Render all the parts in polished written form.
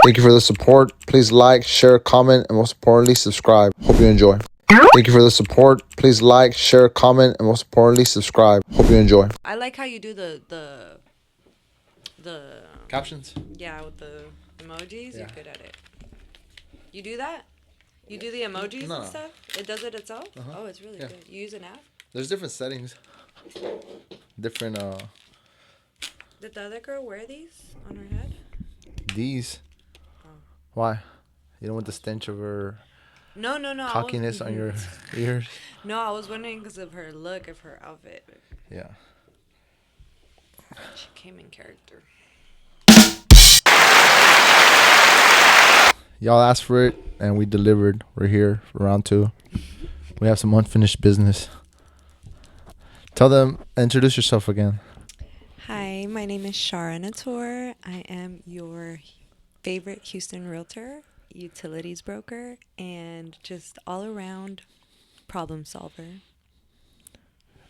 Thank you for the support. Please like, share, comment, and most importantly, subscribe. Hope you enjoy. Thank you for the support. Please like, share, comment, and most importantly, subscribe. Hope you enjoy. I like how you do the Captions? yeah, with the emojis. Yeah. You're good at it. You do that? You do the emojis No. and stuff? It does it itself? Uh-huh. Oh, it's really Yeah. good. You use an app? There's different settings. Different, Did the other girl wear these on her head? these. Oh. Why? You don't want the stench of her No. cockiness on your ears? No, I was wondering because of her look, of her outfit. Yeah. She came in character. Y'all asked for it, and we delivered. We're here for round 2. We have some unfinished business. Tell them, introduce yourself again. Hi, my name is Shara Natour. I am your favorite Houston realtor, utilities broker, and just all around problem solver.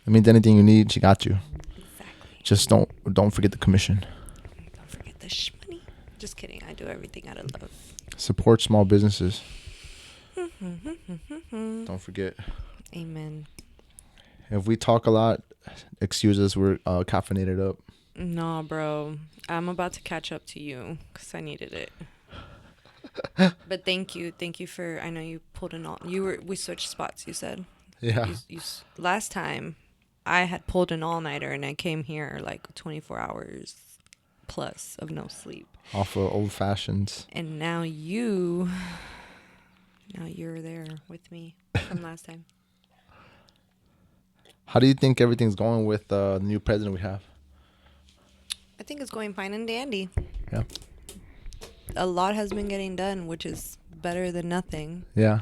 That means anything you need, she got you. Exactly. Just don't forget the commission. Don't forget the money. Just kidding. I do everything out of love. Support small businesses. Don't forget. Amen. If we talk a lot, excuse us. We're caffeinated up. No, bro. I'm about to catch up to you because I needed it. But thank you. Thank you for, I know you pulled an all. We switched spots, you said. Yeah. Last time I had pulled an all-nighter and I came here like 24 hours plus of no sleep. Off of old fashions. And now you're there with me from last time. How do you think everything's going with the new president we have? I think it's going fine and dandy. Yeah. A lot has been getting done, which is better than nothing. Yeah.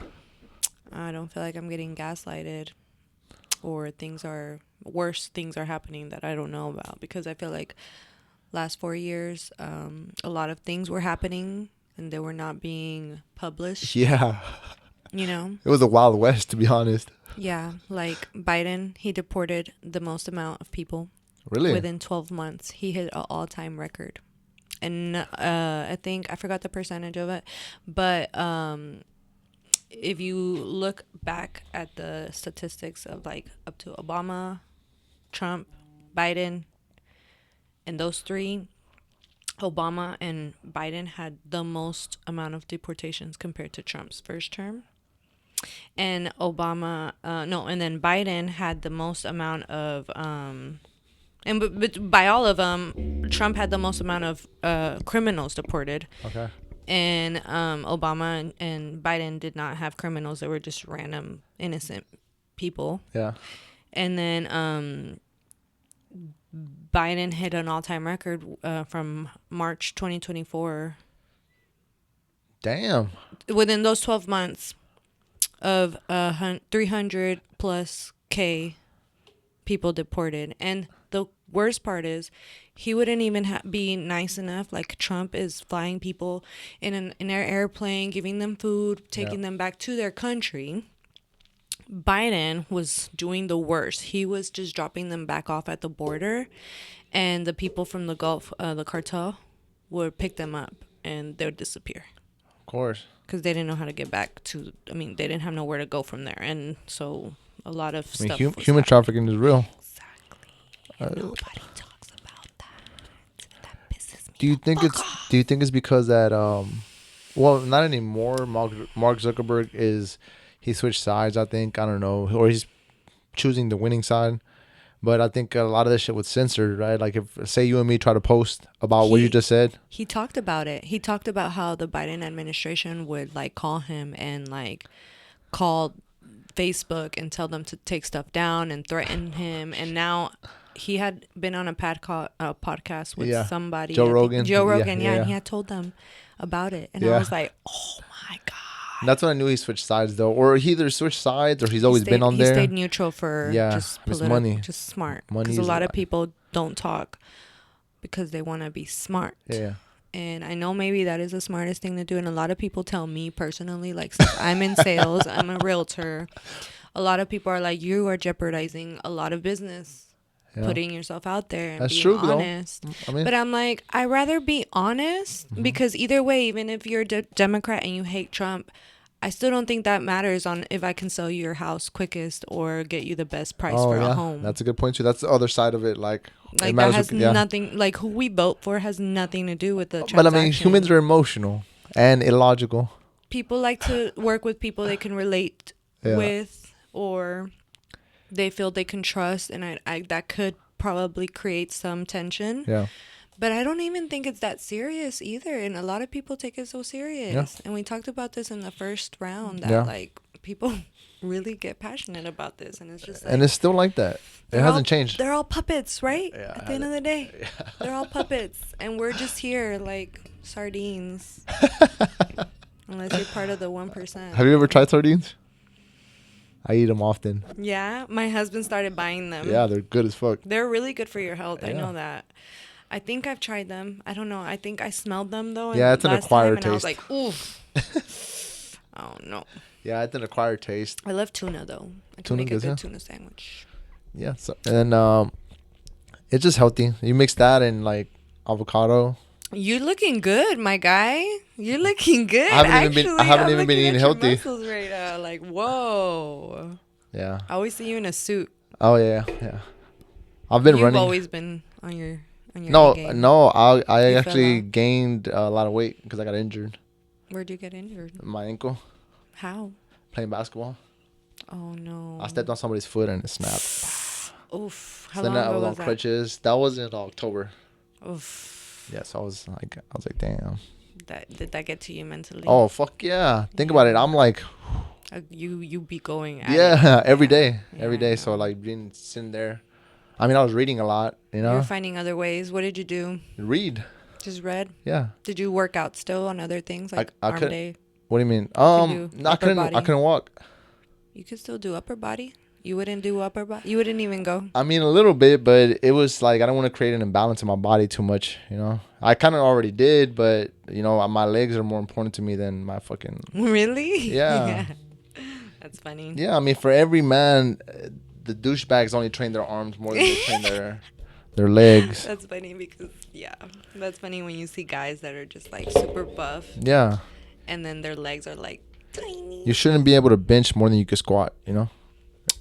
I don't feel like I'm getting gaslighted or worse things are happening that I don't know about, because I feel like last 4 years, a lot of things were happening and they were not being published. Yeah. You know? It was a Wild West, to be honest. Yeah. Like Biden, he deported the most amount of people. Really? Within 12 months. He hit an all-time record. And I forgot the percentage of it, but if you look back at the statistics of like up to Obama, Trump, Biden, and those three, Obama and Biden had the most amount of deportations compared to Trump's first term. And and then Biden had the most amount of, but by all of them, Trump had the most amount of criminals deported. Okay. And Obama and Biden did not have criminals. They were just random innocent people. Yeah. And then Biden hit an all-time record from March 2024. Damn. Within those 12 months of 300 plus K people deported. And the worst part is he wouldn't even be nice enough. Like Trump is flying people in their airplane, giving them food, taking them back to their country. Biden was doing the worst. He was just dropping them back off at the border, and the people from the Gulf, the cartel, would pick them up and they would disappear. Of course. Because they didn't know how to get back to, they didn't have nowhere to go from there. And so a lot of stuff. Human trafficking is real. Exactly. Nobody talks about that. That pisses me Do you think it's because that well, not anymore. Mark Zuckerberg he switched sides, I think. I don't know, or he's choosing the winning side. But I think a lot of this shit was censored, right? Like, if, say, you and me try to post about what you just said. He talked about it. He talked about how the Biden administration would, like, call him and, like, call Facebook and tell them to take stuff down and threaten him. And now he had been on a podcast with somebody. Joe Rogan. And he had told them about it. And I was like, oh, my God. And that's when I knew he switched sides, though. Or he either switched sides or he's always been on there. He stayed neutral for just money. Just smart. Because a lot of people don't talk because they want to be smart. Yeah. And I know maybe that is the smartest thing to do. And a lot of people tell me personally, like, since I'm in sales, I'm a realtor, a lot of people are like, you are jeopardizing a lot of business. Yeah. putting yourself out there and That's being true though. honest. I mean, But I'm like, I'd rather be honest mhm. because either way, even if you're a Democrat and you hate Trump, I still don't think that matters on if I can sell you your house quickest or get you the best price Oh for a yeah, home. that's a good point too. That's the other side of it. Like it Like that matters. has Yeah, nothing, like who we vote for has nothing to do with the but I mean, humans transaction. are emotional and illogical. People like to work with people they can relate Yeah, with or they feel they can trust, and I that could probably create some tension. yeah, But I don't even think it's that serious either, and a lot of people take it so yeah, serious. And we talked about this in the first round that yeah. like people really get passionate about this, and it's just And like it's still like that. It hasn't changed. they're all puppets, right? Yeah, At it the end of hasn't. the day, Yeah. they're all puppets, and we're just here like sardines, unless you're part of the 1%. Have you ever tried sardines? I eat them often. Yeah, my husband started buying them. Yeah, they're good as fuck. They're really good for your health. I Yeah. know that. I think I've tried them. I don't know. I think I smelled them though, Yeah, and it's an last time, acquired and I was taste. like, oof. Oh no. Yeah, it's an acquired taste. I love tuna though. I can Tuna make a good, yeah. good tuna sandwich. Yeah, so, and it's just healthy. You mix that and like avocado. You're looking good, my guy. You're looking good. I Actually, haven't I'm even been looking eating at your healthy. muscles right now. Like, whoa. Yeah. I always see you in a suit. Oh yeah, yeah. I've been You've running. always been on your No, A game. no. I You fell actually off. gained a lot of weight because I got injured. Where'd you get injured? My ankle How? playing basketball. Oh no. I stepped on somebody's foot and it snapped. Oof. How So then long I ago was on was that? crutches. That was in October. Oof. Yeah, so I was like, damn. Did that get to you mentally? Oh fuck yeah! Think about it. I'm like, You be going at yeah, it. every Yeah. day, Yeah, every I day. So know. like being sitting there. I mean, I was reading a lot. You You were know, finding other ways. What did you do? read. Just read? Yeah. Did you work out still on other things like I arm could. day? What do you mean? Can do No, I upper couldn't. I body. couldn't walk. You could still do upper body. You wouldn't do upper body. You wouldn't even go. I mean, a little bit, but it was like I don't want to create an imbalance in my body too much. You know, I kind of already did, but you know, my legs are more important to me than my fucking. Really? Yeah. That's funny. Yeah, I mean, for every man, the douchebags only train their arms more than they train their legs. That's funny because yeah, that's funny when you see guys that are just like super buff Yeah, and then their legs are like tiny. you shouldn't be able to bench more than you can squat. You know.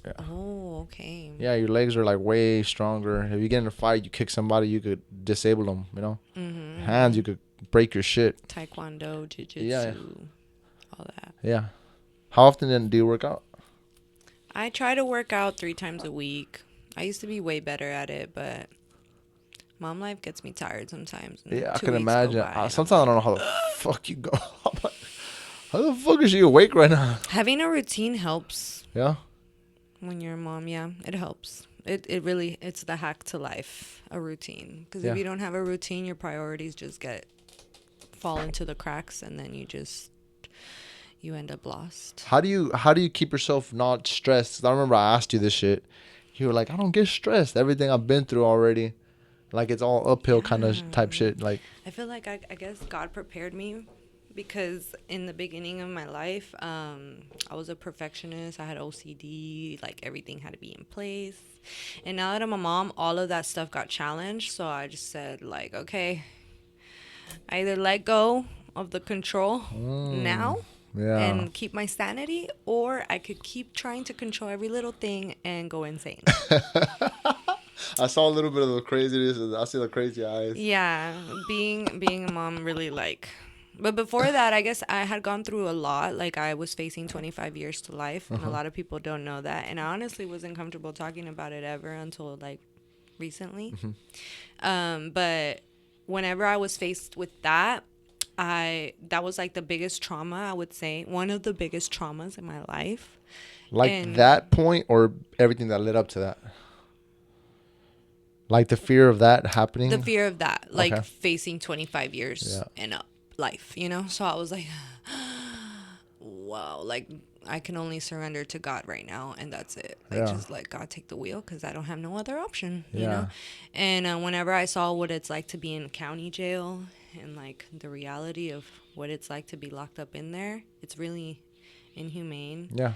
Yeah. Oh, okay. Yeah, your legs are like way stronger. If you get in a fight, you kick somebody, you could disable them. You know. Mm-hmm. Hands, you could break your shit. Taekwondo, jiu-jitsu, Yeah. all that. Yeah. How often then do you work out? I try to work out 3 times a week. I used to be way better at it, but mom life gets me tired sometimes. and Yeah, I 2 can weeks go imagine. by and I'm Sometimes I don't know how the fuck you go. How the fuck is you awake right now? having a routine helps Yeah. when you're a mom. Yeah, it helps. It really, it's the hack to life, a routine. Because Yeah. if you don't have a routine, your priorities just fall into the cracks, and then you end up lost. How do you keep yourself not stressed? 'Cause I remember I asked you this shit. You were like, I don't get stressed. Everything I've been through already, like it's all uphill kind of type shit. Like, I feel like I guess God prepared me because in the beginning of my life, I was a perfectionist. I had OCD, like everything had to be in place. And now that I'm a mom, all of that stuff got challenged. So I just said, like, okay, I either let go of the control now yeah. and keep my sanity, or I could keep trying to control every little thing and go insane. I saw a little bit of the craziness. I see the crazy eyes. Yeah, being a mom really like. But before that, I guess I had gone through a lot. Like I was facing 25 years to life, and a lot of people don't know that. And I honestly wasn't comfortable talking about it ever until like recently. But whenever I was faced with that, that was like the biggest trauma, I would say, one of the biggest traumas in my life. Like And that point or everything that led up to that? Like the fear of that happening? the fear of that, like Okay. facing 25 years Yeah. and up life, you know? So I was like, wow, like I can only surrender to God right now, and that's it. Like Yeah. just let God take the wheel because I don't have no other option, you Yeah. know? And whenever I saw what it's like to be in county jail and like the reality of what it's like to be locked up in there, it's really inhumane. Yeah.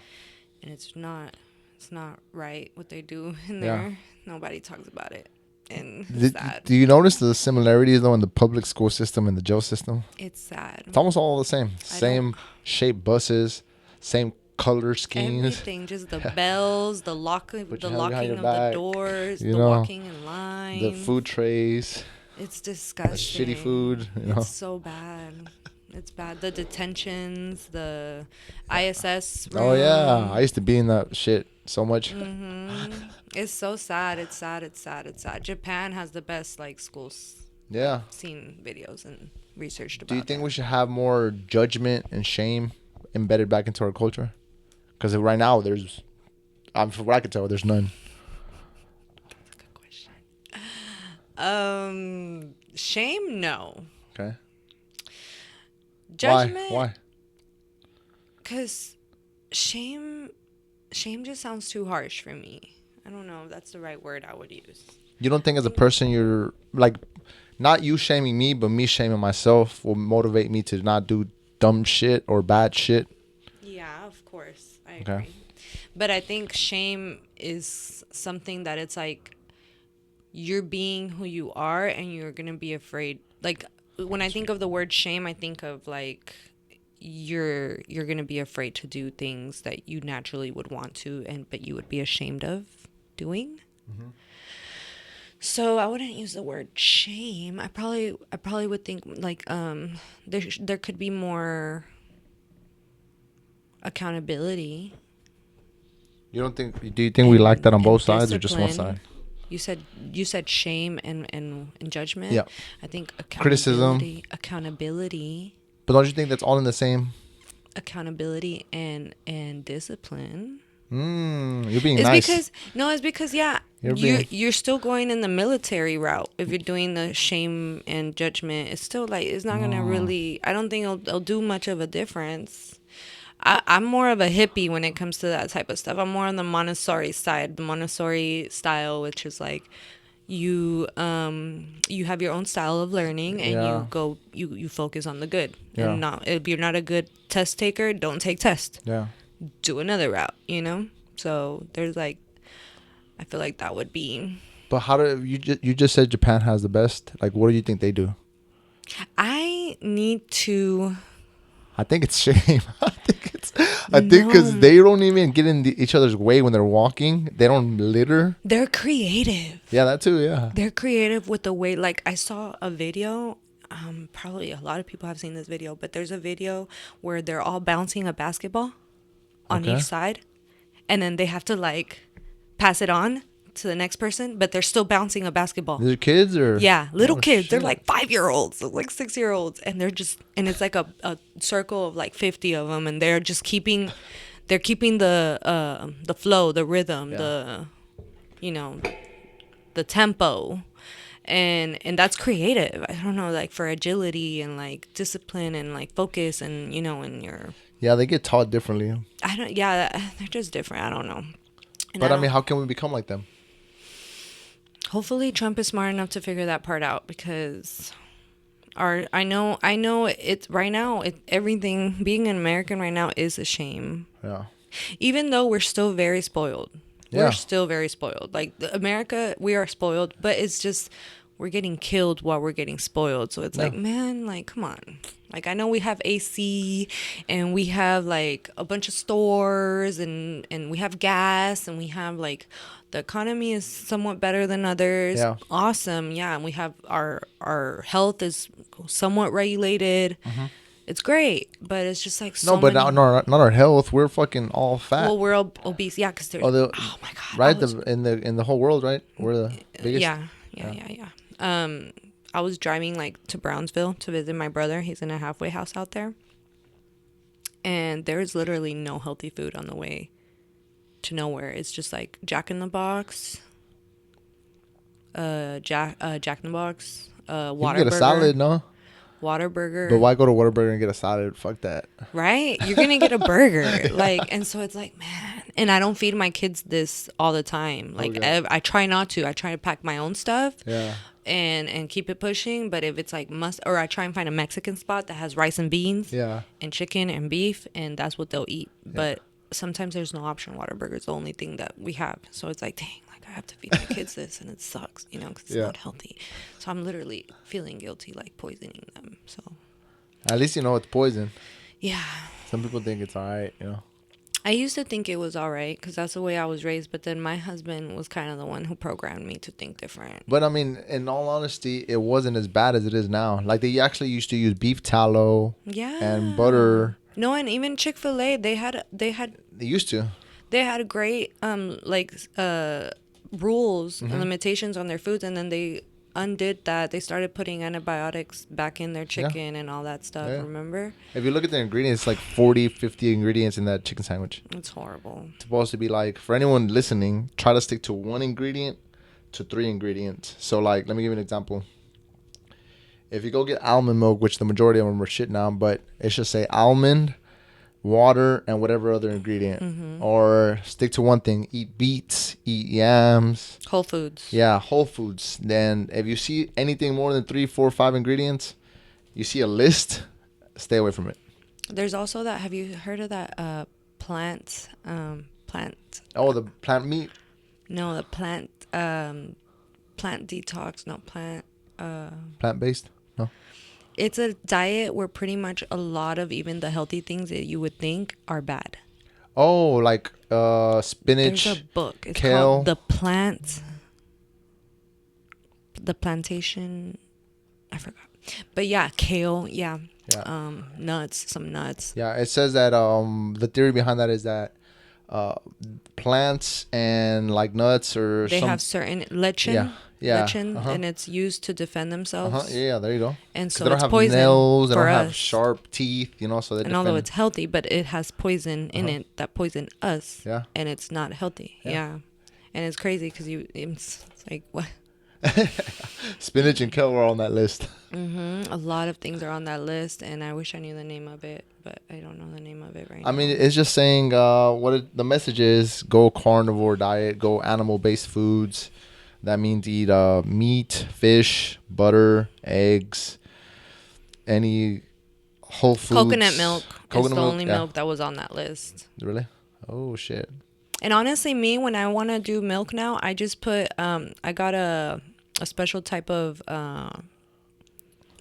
And it's not It's not right what they do in Yeah. there. Nobody talks about it, and it's Did, sad. do you notice the similarities though in the public school system and the jail system? It's sad. It's almost all the same. I don't. Same shaped buses, same color schemes. Everything, just the bells, Put the your hands behind your locking of the back. doors, You the know, walking in the line. food trays, It's the disgusting. shitty food. You It's know. so bad. It's bad. The detentions, the ISS Oh yeah, I room. used to be in that shit so much. It's so sad. It's sad. It's sad. It's sad. Japan has the best like schools. I've Yeah. seen videos and researched Do you about think that. we should have more judgment and shame embedded back into our culture? Because right now there's, from what I can tell, there's none. Good question. Shame, no. Okay. Judgment, Why? because shame just sounds too harsh for me. I don't know if that's the right word I would use. You don't think as a person you're like, not you shaming me, but me shaming myself will motivate me to not do dumb shit or bad shit? Yeah, of course. I Okay. agree. But I think shame is something that it's like you're being who you are and you're going to be afraid. Like when I think of the word shame, I think of like you're going to be afraid to do things that you naturally would want to and but you would be ashamed of doing. So I wouldn't use the word shame. I probably would think like there could be more accountability. You don't think? Do you think we lack that on both And sides or just one discipline. side? You said shame and judgment. Yeah. I think Criticism. accountability, But don't you think that's all in the same? accountability and discipline. You're being It's nice. because no, it's because yeah, You're you're being. you're still going in the military route. If you're doing the shame and judgment, it's still like it's not gonna really. I don't think it'll do much of a difference. I'm more of a hippie when it comes to that type of stuff. I'm more on the Montessori side, the Montessori style, which is like you have your own style of learning and Yeah. you focus on the good Yeah. and not if you're not a good test taker, don't take test. Yeah. Do another route. So there's like I feel like that would be But how do you just said Japan has the best? Like, what do you think they do? I need to I think it's shame. I think because No. they don't even get in each other's way when they're walking. They don't litter. they're creative. Yeah, that too. Yeah. They're creative with the way, like, I saw a video. Probably a lot of people have seen this video, but there's a video where they're all bouncing a basketball on Okay. each side, and then they have to, like, pass it on to the next person, but they're still bouncing a basketball. These are kids or? Yeah, little Oh, kids. They're shit. like 5-year-olds, like 6-year-olds, and and it's like a circle of like 50 of them, and they're keeping the flow, the rhythm, Yeah. you know, the tempo, and that's creative. I don't know, like for agility and like discipline and like focus and and your Yeah, they get taught differently. I don't yeah they're just different. I don't know. And But I mean, don't- how can we become like them? hopefully Trump is smart enough to figure that part out because I know it's right now everything being an American right now is a shame. Yeah. Even though we're still very spoiled. Yeah. We're still very spoiled. Like America, we are spoiled, but it's just we're getting killed while we're getting spoiled. So it's like, Yeah. man, like come on. Like I know we have AC and we have like a bunch of stores and we have gas and we have like the economy is somewhat better than others. Yeah. Awesome. Yeah, and we have our health is somewhat regulated. It's great, but it's just like so No, but many. not our health. We're fucking all fat. Well, we're obese. Yeah, because there's. Oh, the- Oh my god. right? I was- In the whole world, right? We're the biggest. yeah. I was driving like to Brownsville to visit my brother. He's in a halfway house out there, and there's literally no healthy food on the way to nowhere. It's just like Jack in the Box, Jack in the Box, You can Water get a Burger, salad, no? Water Burger. But why go to Whataburger and get a salad? Fuck that. Right? You're gonna get a burger, like, and so it's like, man. And I don't feed my kids this all the time. Like, Okay. I try not to. I try to pack my own stuff, Yeah. and keep it pushing. But if it's like or I try and find a Mexican spot that has rice and beans, Yeah. and chicken and beef, and that's what they'll eat. But sometimes there's no option. Whataburger is the only thing that we have. So it's like, dang, like I have to feed my kids this, and it sucks, you know, because it's Yeah. not healthy. So I'm literally feeling guilty, like poisoning them. So At least you know it's poison. yeah. Some people think it's all right, you know. I used to think it was all right because that's the way I was raised. But then my husband was kind of the one who programmed me to think different. But I mean, in all honesty, it wasn't as bad as it is now. Like they actually used to use beef tallow and Yeah. butter. No, and even Chick-fil-A, They used to. they had great rules and Hmm. limitations on their foods, and then they undid that. They started putting antibiotics back in their Yeah. chicken and all that stuff. Yeah. Remember? If you look at the ingredients, it's like 40, 50 ingredients in that chicken sandwich. It's horrible. It's supposed to be like, for anyone listening, try to stick to one ingredient to 3 ingredients. So like, let me give you an example. If you go get almond milk, which the majority of them are shit now, but it should say almond, water, and whatever other ingredient. Mm-hmm. Or stick to one thing. Eat beets, eat yams. Whole Foods. Yeah, whole foods. Then if you see anything more than 3, 4, 5 ingredients, you see a list, stay away from it. There's also that. Have you heard of that plant? Oh, the plant meat? No, the plant detox. No, plant. Plant-based? No. It's a diet where pretty much a lot of even the healthy things that you would think are bad. Oh, like spinach. There's a book. It's kale. called The Plantation. I forgot. But yeah, kale. Yeah. Yeah. Nuts. Some nuts. Yeah, it says that the theory behind that is that plants and like nuts or They some have certain lectin. yeah yeah Lectin, uh-huh. and it's used to defend themselves. Yeah, there you go. And 'Cause so they don't it's have poison nails, they for don't have us. sharp teeth, you know, so they And although defend. it's healthy, but it has poison in Uh-huh. it that poison us. Yeah. And it's not healthy. Yeah. Yeah. And it's crazy because it's like what? Spinach and kale were on that list. A lot of things are on that list, and I wish I knew the name of it, but I don't know the name of it right now. I mean, it's just saying the message is: go carnivore diet, go animal-based foods. That means eat meat, fish, butter, eggs, any whole foods. Coconut milk is the only yeah. milk that was on that list. Really? Oh shit. And honestly, me, when I want to do milk now, I just put I got a special type of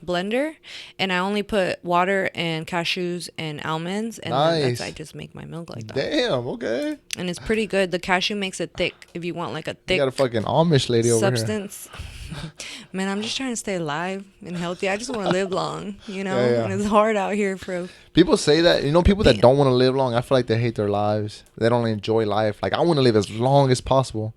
blender, and I only put water and cashews and almonds, and then I just make my milk like that. Damn. Okay. And it's pretty good. The cashew makes it thick. If you want like a You thick got a fucking Amish lady over here. substance. Man, I'm just trying to stay alive and healthy. I just want to live long, you know. Yeah. And it's hard out here for. People say that, you know, people that don't want to live long, I feel like they hate their lives. They don't enjoy life. Like, I want to live as long as possible.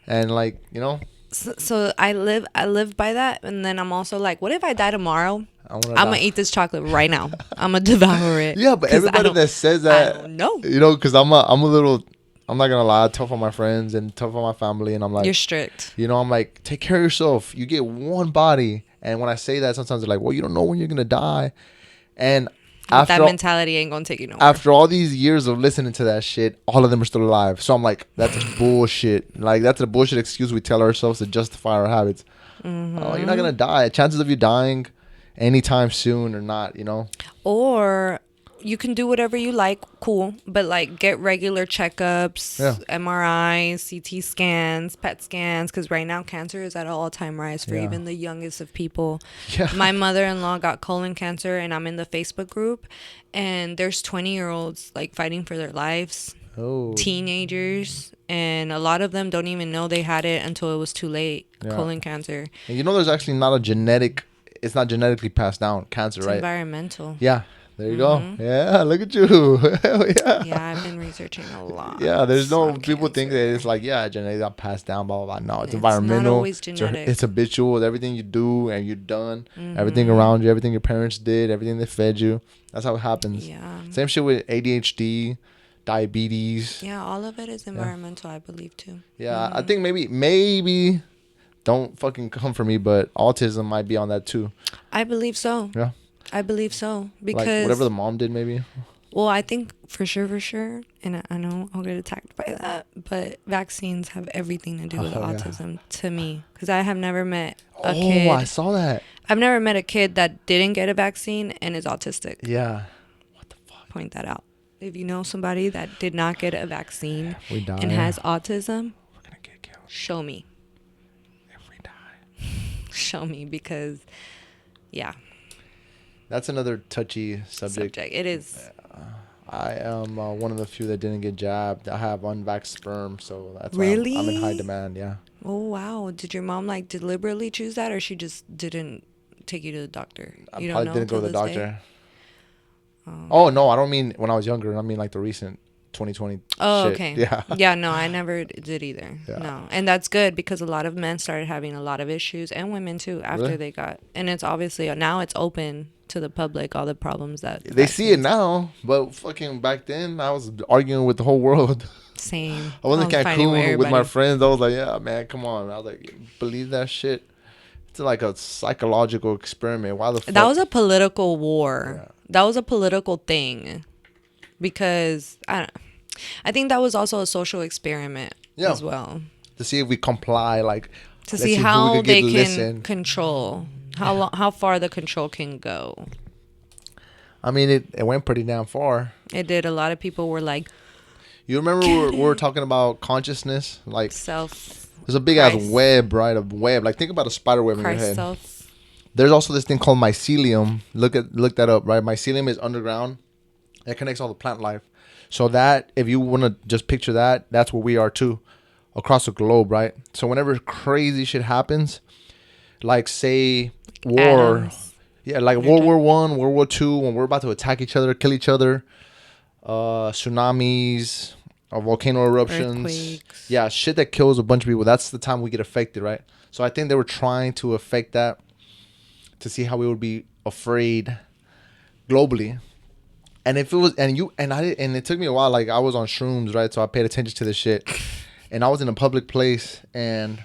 And like, you know, So I live by that, and then I'm also like, what if I die tomorrow? I'm die. gonna eat this chocolate right now. I'm gonna devour it. Yeah, but everybody that says that, I don't know. you know, because I'm a little, I'm not gonna lie, tough on my friends and tough on my family, and I'm like, You're strict. you know, I'm like, take care of yourself. You get one body, and when I say that, sometimes they're like, well, you don't know when you're gonna die, and after That mentality ain't gonna take you nowhere. after all these years of listening to that shit, all of them are still alive. So I'm like, that's bullshit. Like, that's a bullshit excuse we tell ourselves to justify our habits. Oh, you're not gonna die. Chances of you dying anytime soon or not, you know. Or you can do whatever you like, cool, but like get regular checkups, Yeah. MRIs, CT scans, PET scans, because right now cancer is at an all-time rise for Yeah. even the youngest of people. Yeah. My mother-in-law got colon cancer, and I'm in the Facebook group, and there's 20-year-olds like fighting for their lives, Oh. teenagers, and a lot of them don't even know they had it until it was too late. Yeah. Colon cancer. And you know, there's actually not a genetic. It's not genetically passed down. Cancer, It's right? environmental. Yeah. There you go. Yeah. Look at you. Hell yeah. Yeah, I've been researching a lot. Yeah, there's no on people think cancer. that it's like, yeah, genetic got passed down, blah blah blah. No, it's It's not environmental. always genetic. It's habitual. With everything you do and you're done. Everything around you, everything your parents did, everything they fed you. That's how it happens. Yeah. Same shit with ADHD, diabetes. Yeah, all of it is environmental, I believe, too. Yeah, I think maybe don't fucking come for me, but autism might be on that too. I believe so. Yeah. I believe so. Like Because, whatever the mom did, maybe. well, I think for sure, and I know I'll get attacked by that, but vaccines have everything to do with Oh, yeah. autism to me. Because I have never met a Oh, kid. I saw that. I've never met a kid that didn't get a vaccine and is autistic. Yeah. What the fuck? Point that out. If you know somebody that did not get a vaccine If we and die, has autism, we're gonna get killed. show me. If we die, Show me because, yeah, that's another touchy subject. It is. I am one of the few that didn't get jabbed. I have unvaxxed sperm, so that's why I'm in high Really? demand. Yeah. Oh, wow. Did your mom like deliberately choose that, or she just didn't take you to the doctor? I You don't probably know didn't go till to the this day? doctor. Oh. Oh no, I don't mean when I was younger. I mean like the recent 2020 Oh, shit. okay. Yeah. Yeah, no, I never did either. Yeah. No. And that's good because a lot of men started having a lot of issues and women too after Really? they got, and it's obviously now it's open to the public, all the problems that the They see it vaccines. now, but fucking back then, I was arguing with the whole world. Same. I was I in was fighting with Cancun with my everybody. friends. I was like, yeah, man, come on. I was like, believe that shit. It's like a psychological experiment. Why the That fuck? was a political war. Yeah. That was a political thing because I think that was also a social experiment Yeah. as well To see if we comply. Like, to let's see see who we how could get they to can listen. control Yeah. how far the control can go. I mean, it went pretty damn far. It did. A lot of people were like, You remember get we were it. talking about consciousness? Like, Self, there's a big ass Christ, web, right? A web. Like, think about a spider web in your Christ head. self. There's also this thing called mycelium. Look that up, right? Mycelium is underground. It connects all the plant life. So that, if you want to just picture that, that's where we are too, across the globe, right? So whenever crazy shit happens, like say war, Atoms. yeah, like You're World talking War One, World War Two, when we're about to attack each other, kill each other, tsunamis, volcano eruptions, earthquakes. yeah, shit that kills a bunch of people. That's the time we get affected, right? So I think they were trying to affect that to see how we would be afraid globally. And if it was, and it took me a while. Like I was on shrooms, right? So I paid attention to this shit, and I was in a public place, and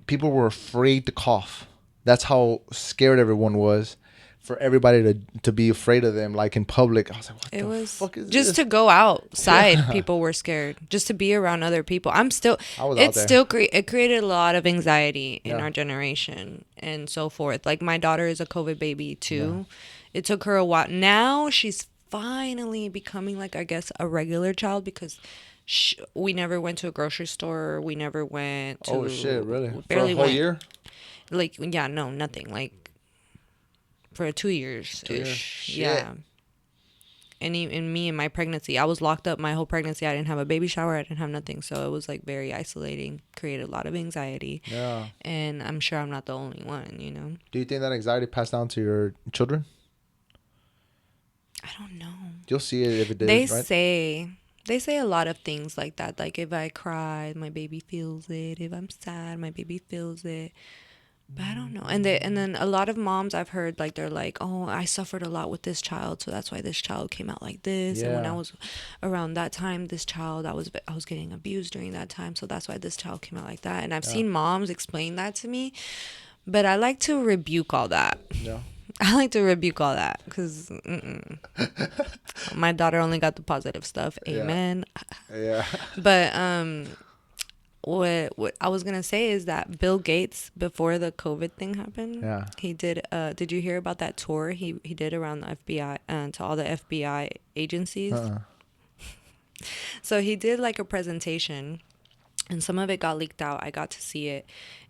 people were afraid to cough. That's how scared everyone was, for everybody to be afraid of them, like in public. I was like, what It the was fuck is just this? to go outside. Yeah, People were scared just to be around other people. I'm still. I was out It's there. still it created a lot of anxiety in Yeah, our generation and so forth. Like my daughter is a COVID baby yeah, too. It took her a while. Now she's finally becoming like I guess a regular child because we never went to a grocery store. We never went oh shit, to. really? We For a barely whole went. year? Like yeah, no, nothing. Like for 2 years 2 years? ish. Shit. Yeah. And in me and my pregnancy, I was locked up my whole pregnancy. I didn't have a baby shower. I didn't have nothing. So it was like very isolating, created a lot of anxiety. Yeah. And I'm sure I'm not the only one, you know? Do you think that anxiety passed down to your children? I don't know. You'll see it if it They did, right? say they say a lot of things like that. Like if I cry, my baby feels it. If I'm sad, my baby feels it. But I don't know. And then a lot of moms I've heard like they're like, "Oh, I suffered a lot with this child, so that's why this child came out like this." And when I Yeah. was around that time, this child I was getting abused during that time, so that's why this child came out like that. And I've Yeah. seen moms explain that to me, but I like to rebuke all that. Yeah. I like to rebuke all that because my daughter only got the positive stuff. Yeah. Amen. Yeah. But what I was gonna say is that Bill Gates, before the COVID thing happened, Yeah. he did. Did you hear about that tour he did around the FBI to all the FBI agencies? Uh-uh. So he did like a presentation, and some of it got leaked out. I got to see it,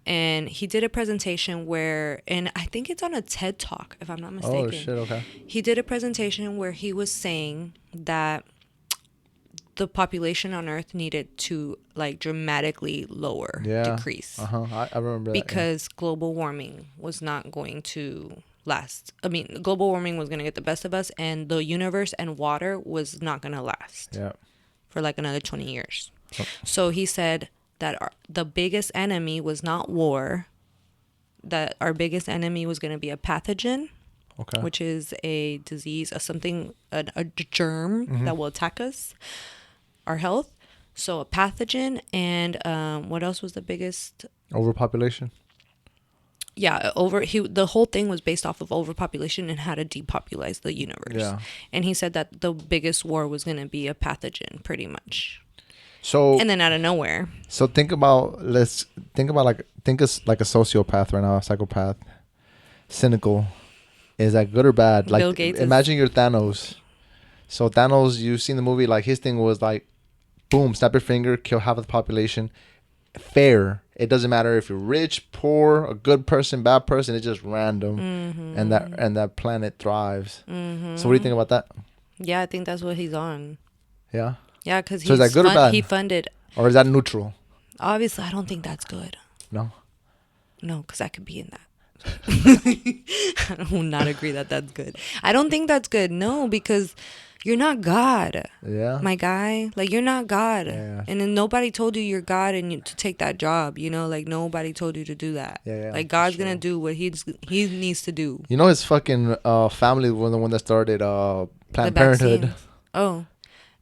and he did a presentation where, and I think it's on a TED Talk, if I'm not Oh mistaken. shit. Okay. He did a presentation where he was saying that the population on Earth needed to like dramatically lower, Yeah. decrease, I remember that. Yeah. because global warming was not going to last. I mean, global warming was going to get the best of us, and the universe and water was not going to last Yeah. for like another 20 years. Oh. So he said that the biggest enemy was not war, that our biggest enemy was going to be a pathogen, Okay. which is a disease, a germ that will attack us, our health. So a pathogen, and what else was the biggest? Overpopulation. Yeah, the whole thing was based off of overpopulation and how to depopulate the universe. Yeah. And he said that the biggest war was going to be a pathogen, pretty much. So And then out of nowhere, so think about think us like a sociopath right now, a psychopath, cynical. Is that good or bad? Like Bill Gates imagine you're Thanos. So Thanos, you've seen the movie, like his thing was like, boom, snap your finger, kill half of the population. Fair. It doesn't matter if you're rich, poor, a good person, bad person. It's just random, and that planet thrives. So what do you think about that? Yeah, I think that's what he's on. Yeah. Yeah, because So is that good or he bad, funded. or is that neutral? Obviously, I don't think that's good. No. No, because I could be in that. I will not agree that that's good. I don't think that's good. No, because you're not God, Yeah. my guy. Like, you're not God. Yeah. And then nobody told you you're God and to take that job, you know? Like, nobody told you to do that. Yeah. Yeah. Like, For God's sure. going to do what he needs to do. You know his fucking family was the one that started The Planned Parenthood. vaccines. Oh,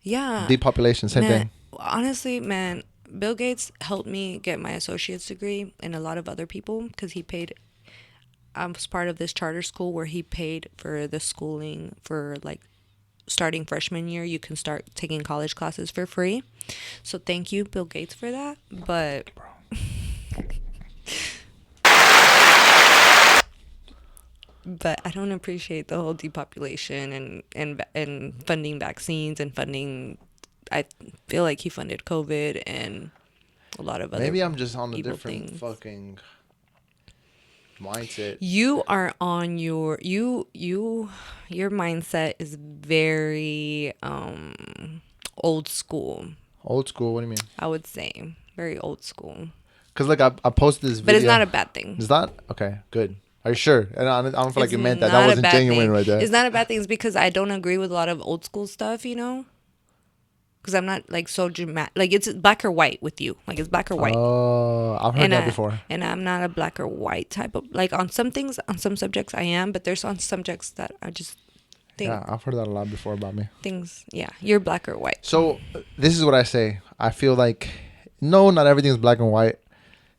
yeah. Depopulation, same Man, thing. honestly, man, Bill Gates helped me get my associate's degree and a lot of other people because he paid. I was part of this charter school where he paid for the schooling for like starting freshman year. You can start taking college classes for free. So thank you, Bill Gates, for that. But I don't appreciate the whole depopulation and funding vaccines and funding. I feel like he funded COVID and a lot of other Maybe I'm just on a evil different things. fucking mindset. You are on your your mindset is very old school. Old school. What do you mean? I would say very old school. Because like I posted this But video. it's not a bad thing. It's not okay. Good. Are you sure? And I don't feel like It's you meant that. not That a wasn't bad genuine thing. right there. It's not a bad thing. It's because I don't agree with a lot of old school stuff, you know? Because I'm not like so dramatic. Like it's black or white with you. Like it's black or white. Oh, I've heard that before. And I'm not a black or white type of like on some things, on some subjects I am, but there's on subjects that I just think Yeah, I've heard that a lot before about me. things. Yeah, you're black or white. So this is what I say. I feel like no, not everything is black and white.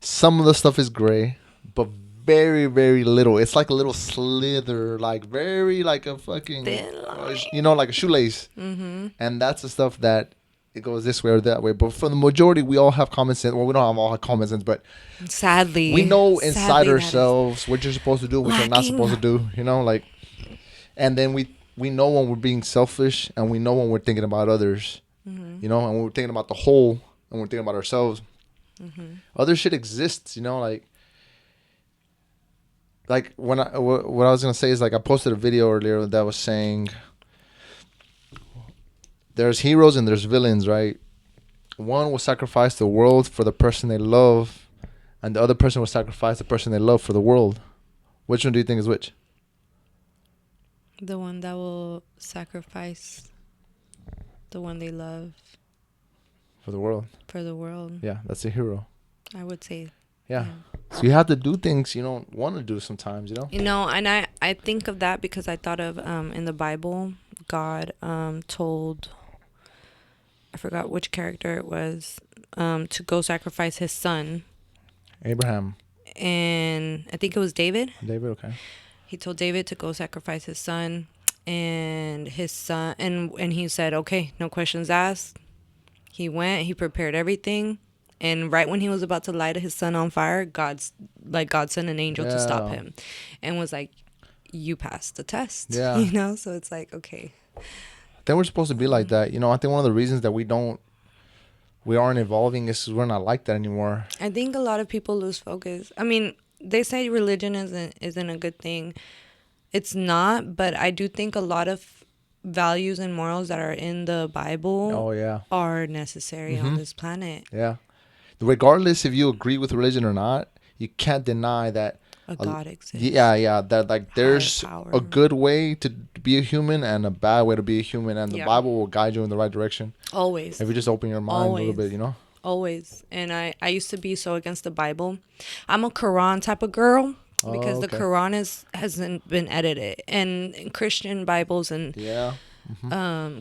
Some of the stuff is gray, but very, very little. It's like a little slither, like very like a fucking, Thin line. like a shoelace. And that's the stuff that it goes this way or that way. But for the majority, we all have common sense. Well, we don't have all have common sense, but Sadly, we know inside that is ourselves what you're supposed to do, what you're not lacking. supposed to do. You know, like, and then we know when we're being selfish, and we know when we're thinking about others. You know, and when we're thinking about the whole, and we're thinking about ourselves. Other shit exists. You know, like when what I was gonna say is like I posted a video earlier that was saying there's heroes and there's villains, right? One will sacrifice the world for the person they love, and the other person will sacrifice the person they love for the world. Which one do you think is which? the one that will sacrifice the one they love For the world. for the world. Yeah, that's a hero. I would say. Yeah. So you have to do things you don't want to do sometimes, you know? You know, and I think of that because I thought of in the Bible, God told, I forgot which character it was, to go sacrifice his son. Abraham. And I think it was David. David, okay. He told David to go sacrifice his son, and his son, and he said, okay, no questions asked. He went, he prepared everything. And right when he was about to light his son on fire, God sent an angel to stop Yeah. him and was like, you passed the test. Yeah. You know? So it's like, okay. I think we're supposed to be like that. You know, I think one of the reasons that we aren't evolving is 'cause we're not like that anymore. I think a lot of people lose focus. I mean, they say religion isn't a good thing. It's not, but I do think a lot of values and morals that are in the Bible Oh, yeah. are necessary on this planet. Yeah. Regardless if you agree with religion or not, you can't deny that A God exists. yeah, that like there's power. a good way to be a human and a bad way to be a human, and the Yeah. Bible will guide you in the right direction Always. if you just open your mind a little Always. bit, you know? Always. And I used to be so against the Bible. I'm a Quran type of girl because the okay. Quran hasn't been edited. And Christian Bibles and Yeah.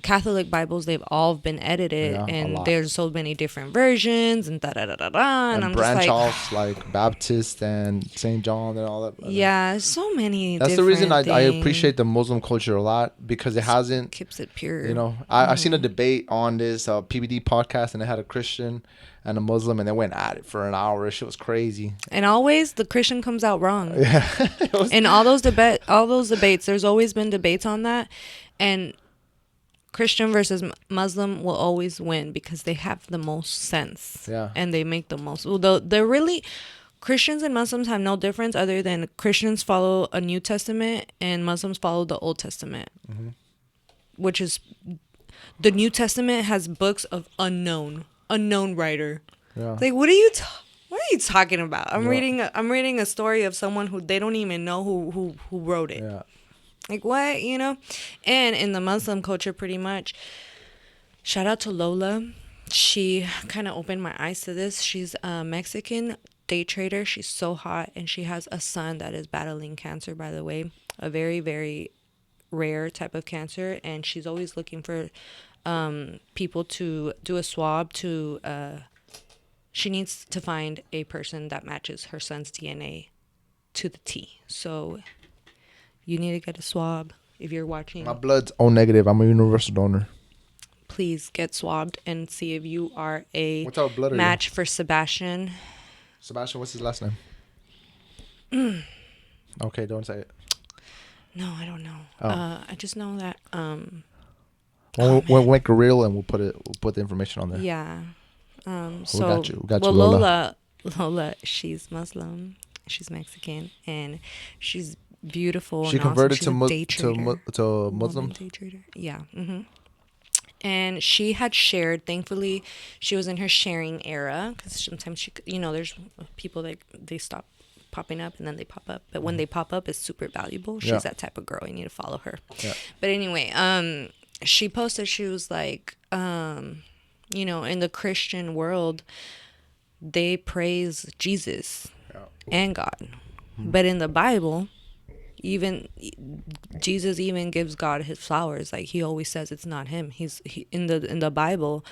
Catholic Bibles, they've all been edited, Yeah, a and lot. there's so many different versions and da da da da da. And I'm branch just like, offs like Baptist and St. John and all that. yeah, so many. That's the reason I things. appreciate the Muslim culture a lot, because it hasn't, Keeps it pure. you know, I seen a debate on this PBD podcast, and they had a Christian and a Muslim, and they went at it for an hour. Shit was crazy. And always the Christian comes out wrong. Yeah. In all those debates, there's always been debates on that, and Christian versus Muslim will always win because they have the most sense. Yeah. And they make the most. Well, they're really Christians and Muslims have no difference other than Christians follow a New Testament and Muslims follow the Old Testament, which is the New Testament has books of unknown writer. Yeah. Like, what are you talking about? I'm reading a story of someone who they don't even know who wrote it. Yeah. Like, what, you know? And in the Muslim culture, pretty much, shout out to Lola. She kind of opened my eyes to this. She's a Mexican day trader. She's so hot. And she has a son that is battling cancer, by the way. A very, very rare type of cancer. And she's always looking for people to do a swab to... she needs to find a person that matches her son's DNA to the T. So... you need to get a swab if you're watching. My blood's O negative. I'm a universal donor. Please get swabbed and see if you are a What type of blood are match for Sebastian. Sebastian, what's his last name? Okay, don't say it. No, I don't know. Oh. I just know that. We'll make a reel and we'll put the information on there. Yeah. So got you. We got well, you, Lola, she's Muslim. She's Mexican, and she's beautiful. She and converted awesome. to Muslim. Day trader. Yeah. And she had shared. Thankfully, she was in her sharing era because sometimes there's people that they stop popping up and then they pop up. But when they pop up, it's super valuable. She's that type of girl. You need to follow her. Yeah. But anyway, she posted. She was like, in the Christian world, they praise Jesus and God, but in the Bible, even Jesus even gives God his flowers. Like he always says it's not him. In the Bible,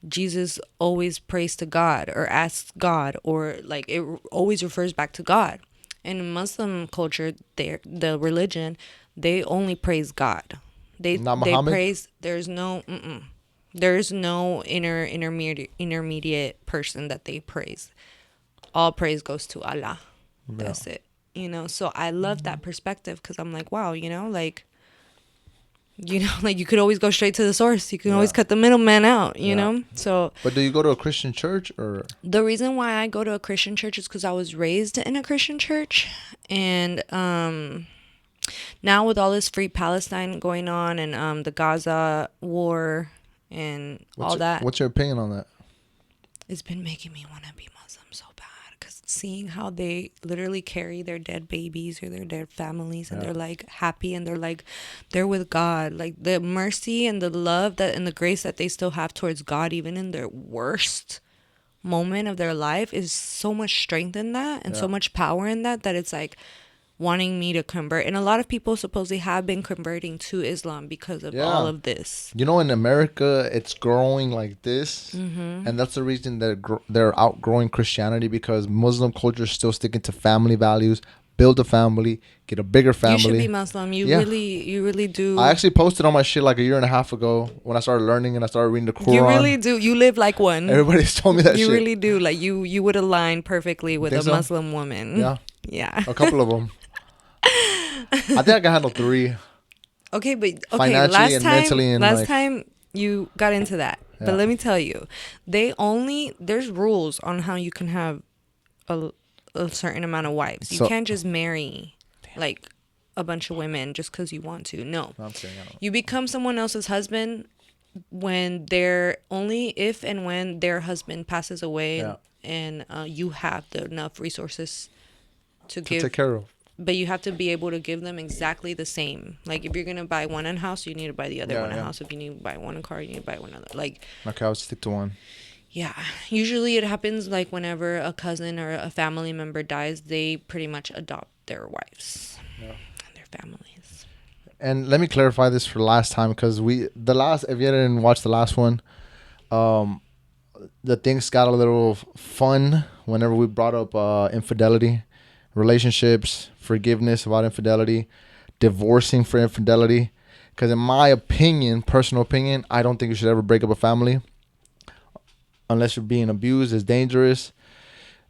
Jesus always prays to God or asks God, or like it always refers back to God. And in Muslim culture, the religion, they only praise God. They praise. There's no intermediate person that they praise. All praise goes to Allah. That's it. So I love that perspective because I'm like, wow, like you could always go straight to the source. You can always cut the middleman out, you know? So. But do you go to a Christian church or? The reason why I go to a Christian church is because I was raised in a Christian church. And now with all this free Palestine going on and the Gaza war and that. What's your opinion on that? It's been making me want to be Muslim so bad. Because seeing how they literally carry their dead babies or their dead families and they're like happy and they're with God. Like the mercy and the love and the grace that they still have towards God, even in their worst moment of their life, is so much strength in that and so much power in that it's like wanting me to convert. And a lot of people supposedly have been converting to Islam because of all of this. In America, it's growing like this. And that's the reason that they're outgrowing Christianity, because Muslim culture is still sticking to family values. Build a family, get a bigger family. You should be Muslim. You really do. I actually posted on my shit like a year and a half ago when I started learning and I started reading the Quran. You really do. You live like one. Everybody's told me that shit. You really do. Like you would align perfectly with a Muslim woman. Yeah. Yeah. A couple of them. I think I can handle 3. Okay, but financially and mentally and last time you got into that. Yeah. But let me tell you, there's rules on how you can have a certain amount of wives. You can't just marry like a bunch of women just because you want to. No. I'm saying you become someone else's husband when if and when their husband passes away and you have enough resources to take care of. But you have to be able to give them exactly the same. Like, if you're going to buy one in house, you need to buy the other one in house. If you need to buy one in car, you need to buy one other. Like, okay, I'll stick to one. Yeah. Usually it happens, like, whenever a cousin or a family member dies, they pretty much adopt their wives and their families. And let me clarify this for the last time, because if you didn't watch the last one, the things got a little fun whenever we brought up infidelity. Relationships, forgiveness about infidelity, divorcing for infidelity. Because in my opinion, personal opinion, I don't think you should ever break up a family unless you're being abused. It's dangerous.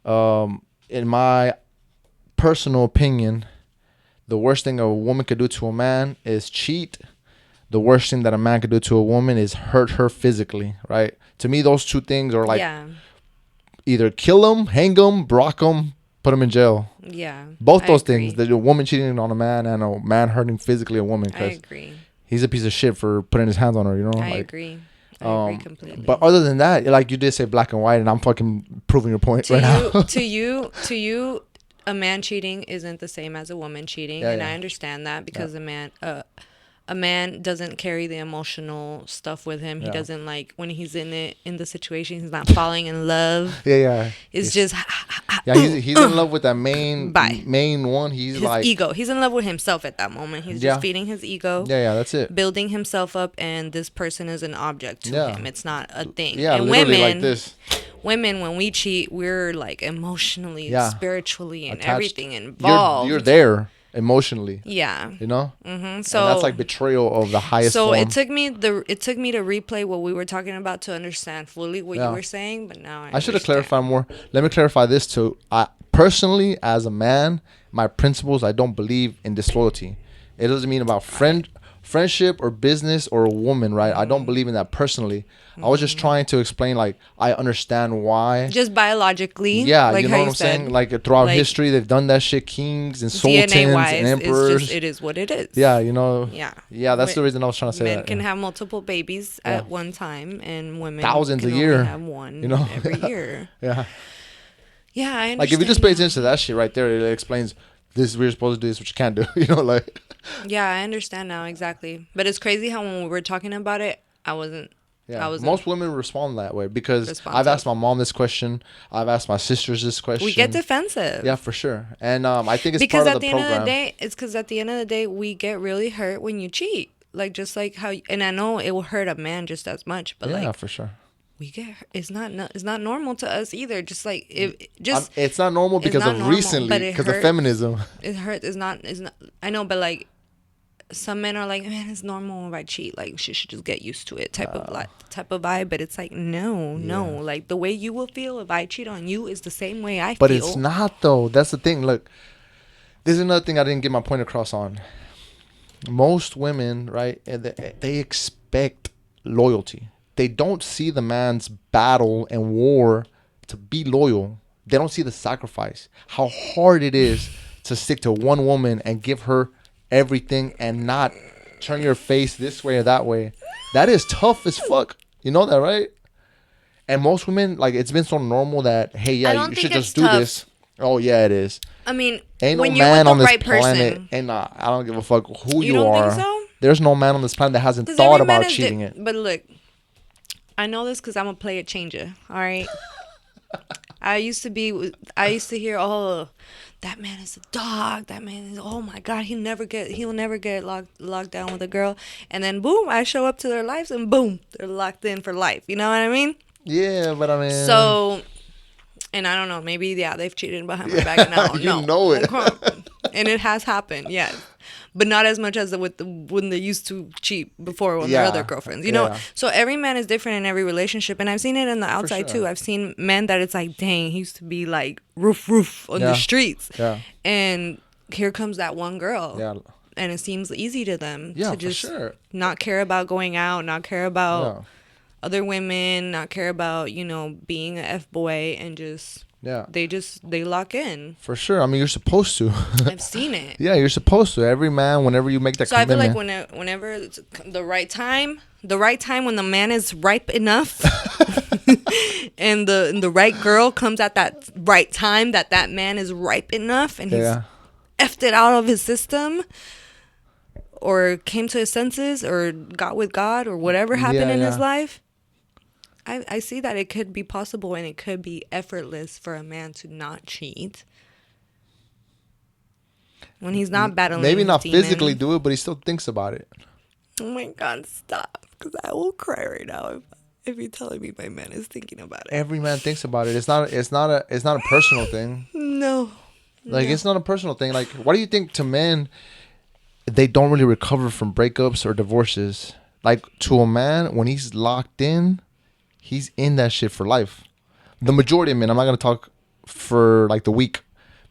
In my personal opinion, the worst thing a woman could do to a man is cheat, the worst thing that a man could do to a woman is hurt her physically, right? To me, those two things are like Yeah. either kill him, hang him, block him, put him in jail. Yeah. Both I those things, agree. the woman cheating on a man and a man hurting physically a woman, I because agree. he's a piece of shit for putting his hands on her, you know? I Like, agree. I agree but completely. other than that, like you did say black and white, and I'm fucking proving your point To right you, now. a man cheating isn't the same as a woman cheating, Yeah, and yeah. I understand that Yeah. because a man doesn't carry the emotional stuff with him. He Yeah. doesn't like when he's in the situation. He's not falling in love. Yeah, yeah. It's He's just yeah, he's in love with that bye. main one. He's His like, ego. He's in love with himself at that moment. He's just yeah, feeding his ego, yeah, yeah. That's it. building himself up, and this person is an object to Yeah, him. It's not a thing. yeah. And Literally like this. women, when we cheat, we're like emotionally, Yeah, spiritually, and attached. everything You're involved. there emotionally. Yeah. You know, and that's like So betrayal of the highest it form. took me to replay what we were talking about to understand fully what you Yeah. were saying, but now I I should have understand. clarified more. Let me clarify this too. I personally, as a man, my principles, I don't believe in disloyalty. It doesn't mean about friendship or business or a woman, right? I don't believe in that personally. I was just trying to explain, like, I understand why. Just biologically, Yeah, like you how know what you I'm saying? said, Like throughout like history, they've done that shit. Kings and DNA sultans and wise, emperors. it is what it is. Yeah, you know. Yeah. Yeah, that's the reason I was trying to say Men that. can Yeah. have multiple babies Yeah. at one time, and women Thousands can a only year. have one You know. every year. Yeah. Yeah, I understand. Like if you just pay now. attention to that shit right there, it explains this. We're supposed to do this, what you can't do. You know, like. Yeah, I understand now exactly. But it's crazy how when we were talking about it, I wasn't. I Yeah, wasn't most women respond that way because I've responsive. asked my mom this question. I've asked my sisters this question. We get defensive. Yeah, for sure. And I think it's Because part of at the the end of the program. day, it's because at the end of the day, we get really hurt when you cheat. Like just like how, and I know it will hurt a man just as much, but Yeah, like for sure. we get it's not normal to us either. Just like It's not normal it's because not of normal, recently, but it because of hurts. feminism. It hurts. It's not. I know, but like some men are like, man, it's normal if I cheat. Like she should just get used to it, type of vibe. But it's like, no, no. Yeah. Like the way you will feel if I cheat on you is the same way I But feel. it's not though. That's the thing. Look, this is another thing I didn't get my point across on. Most women, right? They expect loyalty. They don't see the man's battle and war to be loyal. They don't see the sacrifice. How hard it is to stick to one woman and give her everything and not turn your face this way or that way. That is tough as fuck. You know that, right? And most women, like, it's been so normal that, hey, yeah, I don't you think should just it's do tough. this. Oh, yeah, it is. I mean, Ain't no when you're man with on the this right planet. person, And I don't give a fuck who you you don't think are. so? There's no man on this planet that hasn't Because thought every man about is cheating it. But look, I know this because I'm a play it changer. All right. I used to hear, oh, that man is a dog. That man is, oh my God, he'll never get locked down with a girl. And then boom, I show up to their lives and boom, they're locked in for life. You know what I mean? Yeah, but I mean, So, and I don't know, maybe, yeah, they've cheated behind my back and I don't you know. know it. And it has happened, yes. But not as much as when they used to cheat before on their Yeah, other girlfriends. You know, yeah. so every man is different in every relationship. And I've seen it on the outside sure. too. I've seen men that it's like, dang, he used to be like roof on Yeah, the streets. yeah. And here comes that one girl. Yeah. And it seems easy to them Yeah, to for just sure. not care about going out, not care about Yeah. other women, not care about, being a F boy, and just Yeah. they lock in. For sure. I mean, you're supposed to. I've seen it. Yeah, you're supposed to. Every man, whenever you make that So I feel commitment. like whenever it's the right time when the man is ripe enough, and the right girl comes at that right time that man is ripe enough and he's Yeah. effed it out of his system, or came to his senses, or got with God, or whatever happened Yeah, in his yeah. life. I see that it could be possible and it could be effortless for a man to not cheat when he's not battling. Maybe his not demon. physically do it, but he still thinks about it. Oh my God, stop! Because I will cry right now if you're telling me my man is thinking about it. Every man thinks about it. It's not a personal thing. No. Like, it's not a personal thing. Like, why do you think to men they don't really recover from breakups or divorces? Like, to a man, when he's locked in, he's in that shit for life. The majority of men, I'm not gonna talk for like the weak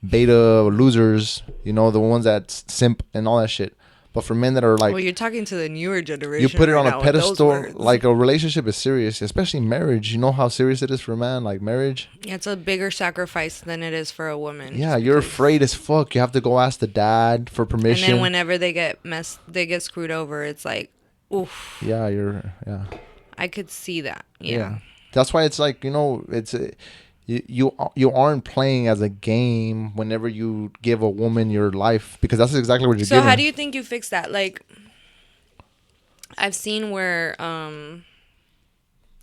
beta losers, the ones that simp and all that shit. But for men that are Well, like, you're talking to the newer you generation put it right on a now with those pedestal, words. like a relationship is serious, especially marriage. You know how serious it is for a man, like marriage. It's a bigger sacrifice than it is for a woman. Yeah, Just you're because. afraid as fuck. You have to go ask the dad for And then permission. whenever they get screwed over, it's like, oof. Yeah, yeah. I could see that. Yeah. Yeah, that's why it's like, it's you aren't playing as a game whenever you give a woman your life, because that's exactly what you're So how giving. do you think you fix that? Like, I've seen where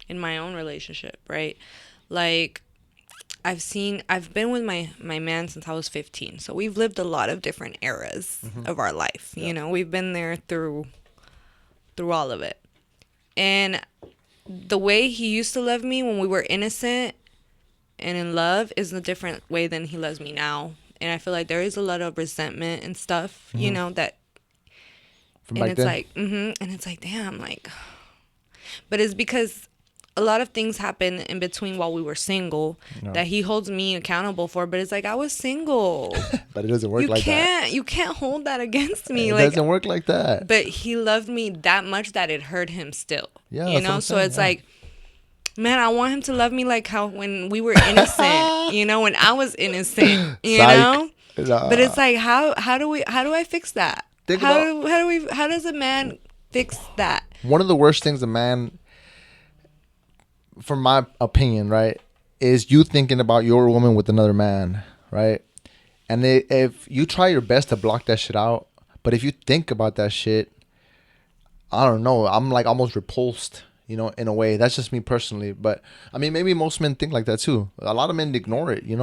in my own relationship, right? Like, I've been with my man since I was 15. So we've lived a lot of different eras of our life. Yeah. You know, we've been there through all of it. And the way he used to love me when we were innocent and in love is a different way than he loves me now. And I feel like there is a lot of resentment and stuff, that, From and back it's then. like, and it's like, damn, like, but it's because a lot of things happen in between while we were single No. that he holds me accountable for. But it's like, I was single. But it doesn't work You like that. can't hold that against me. It Like, doesn't work like that. but he loved me that much that it hurt him still. Yeah, You that's what know? I'm So saying. it's Yeah. like, man, I want him to love me like how when we were innocent, when I was innocent, Psych. Nah. But it's like, how do I fix that? Think about How does a man fix that? one of the worst things a man, from my opinion, right, is you thinking about your woman with another man, right? And if you try your best to block that shit out, but if you think about that shit, I don't know, I'm like almost repulsed, in a way. That's just me personally. But I mean, maybe most men think like that too. A lot of men ignore it, A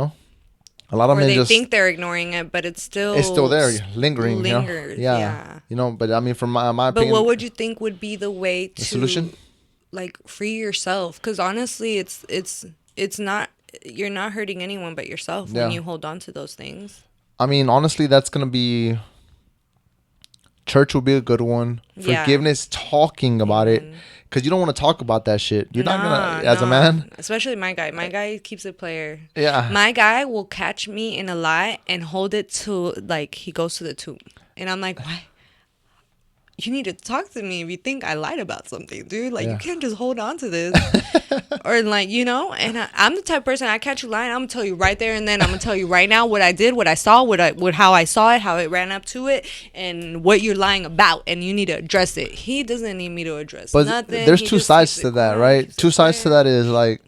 lot of Or men they just, think they're ignoring it, but it's still there, lingering, lingers. Yeah. Yeah. But I mean, from my But opinion, what would you think would be the way the solution? to like free yourself? Because honestly, it's not, you're not hurting anyone but yourself when Yeah. you hold on to those things. I mean, honestly, that's going to be, church will be a good one. Yeah. Forgiveness, talking about it. Amen. Because you don't want to talk about that shit. You're not going to, as a Nah. man. Especially my guy. My guy keeps it player. Yeah. My guy will catch me in a lie and hold it to, like, he goes to the tomb. And I'm like, why? You need to talk to me if you think I lied about something, dude. Like, Yeah. you can't just hold on to this. Or, like, and I'm the type of person, I catch you lying, I'm going to tell you right there and then. I'm going to tell you right now what I did, what I saw, how I saw it, how it ran up to it, and what you're lying about. And you need to address it. He doesn't need me to address But nothing. there's He two just sides keeps to it that, quiet, right? keeps it Two sides to quiet. that is like,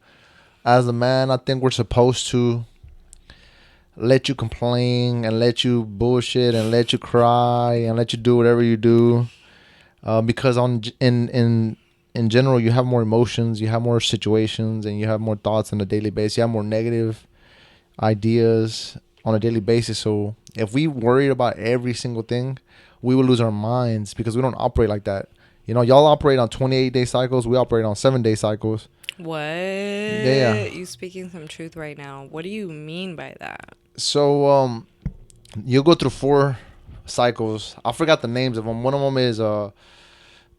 as a man, I think we're supposed to let you complain and let you bullshit and let you cry and let you do whatever you do, because in general you have more emotions, you have more situations, and you have more thoughts on a daily basis. You have more negative ideas on a daily basis. So if we worried about every single thing, we would lose our minds, because we don't operate like that. Y'all operate on 28-day cycles. We operate on 7-day cycles. What? Yeah. You speaking some truth right now. What do you mean by that? So you go through 4 cycles. I forgot the names of them. One of them is the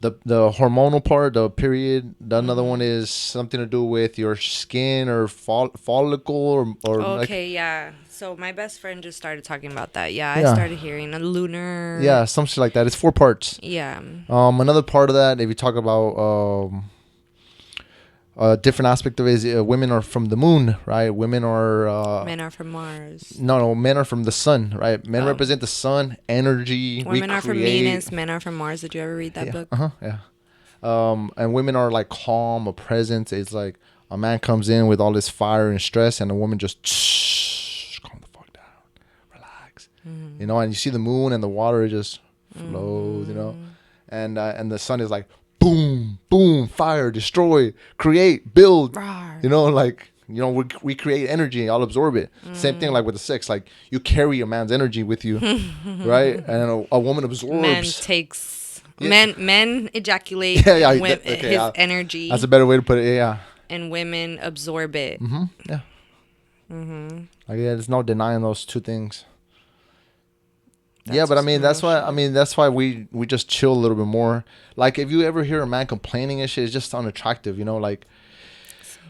hormonal part, the period. The another one is something to do with your skin or follicle or Okay, yeah. So my best friend just started talking about that. Yeah, I Yeah. started hearing a lunar. yeah, some shit like that. It's 4 parts. Yeah. Another part of that, if you talk about a different aspect of it, is women are from the moon, right? Women are Men are from Mars. no, men are from the sun, right? Men Oh. represent the sun, energy. Women we are from create, Venus. Men are from Mars. Did you ever read that yeah, book? yeah. And women are like calm, a presence. It's like a man comes in with all this fire and stress, and a woman just calm the fuck down, relax. And you see the moon and the water, it just flows, and the sun is like boom, boom, fire, destroy, create, build, Rawr. we create energy, I'll absorb it. Same thing like with the sex, like you carry a man's energy with you, right? And a woman absorbs. Men takes. Yeah. Men ejaculate Yeah, his yeah. energy, That's a better way to put it. Yeah. and women absorb it. Yeah. Like, yeah, there's no denying those two things. Yeah, That's but I some mean, real that's why. shit. I mean, that's why we just chill a little bit more. Like, if you ever hear a man complaining and shit, it's just unattractive. Like,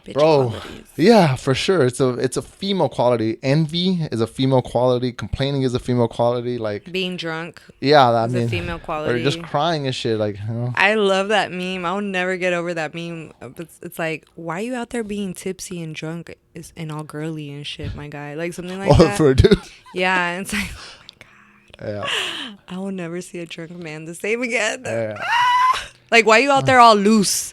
bitch Bro, qualities. yeah, for sure. It's a female quality. Envy is a female quality. Complaining is a female quality. Like, Being drunk yeah, I is a mean, female or just quality. crying and shit. Like, I love that meme. I'll never get over that meme. It's like, why are you out there being tipsy and drunk and all girly and shit, my guy? Like something like oh, that. for a dude. Yeah, and it's like, oh my Yeah, God, I will never see a drunk man the same again. yeah. Like, why are you out there all loose?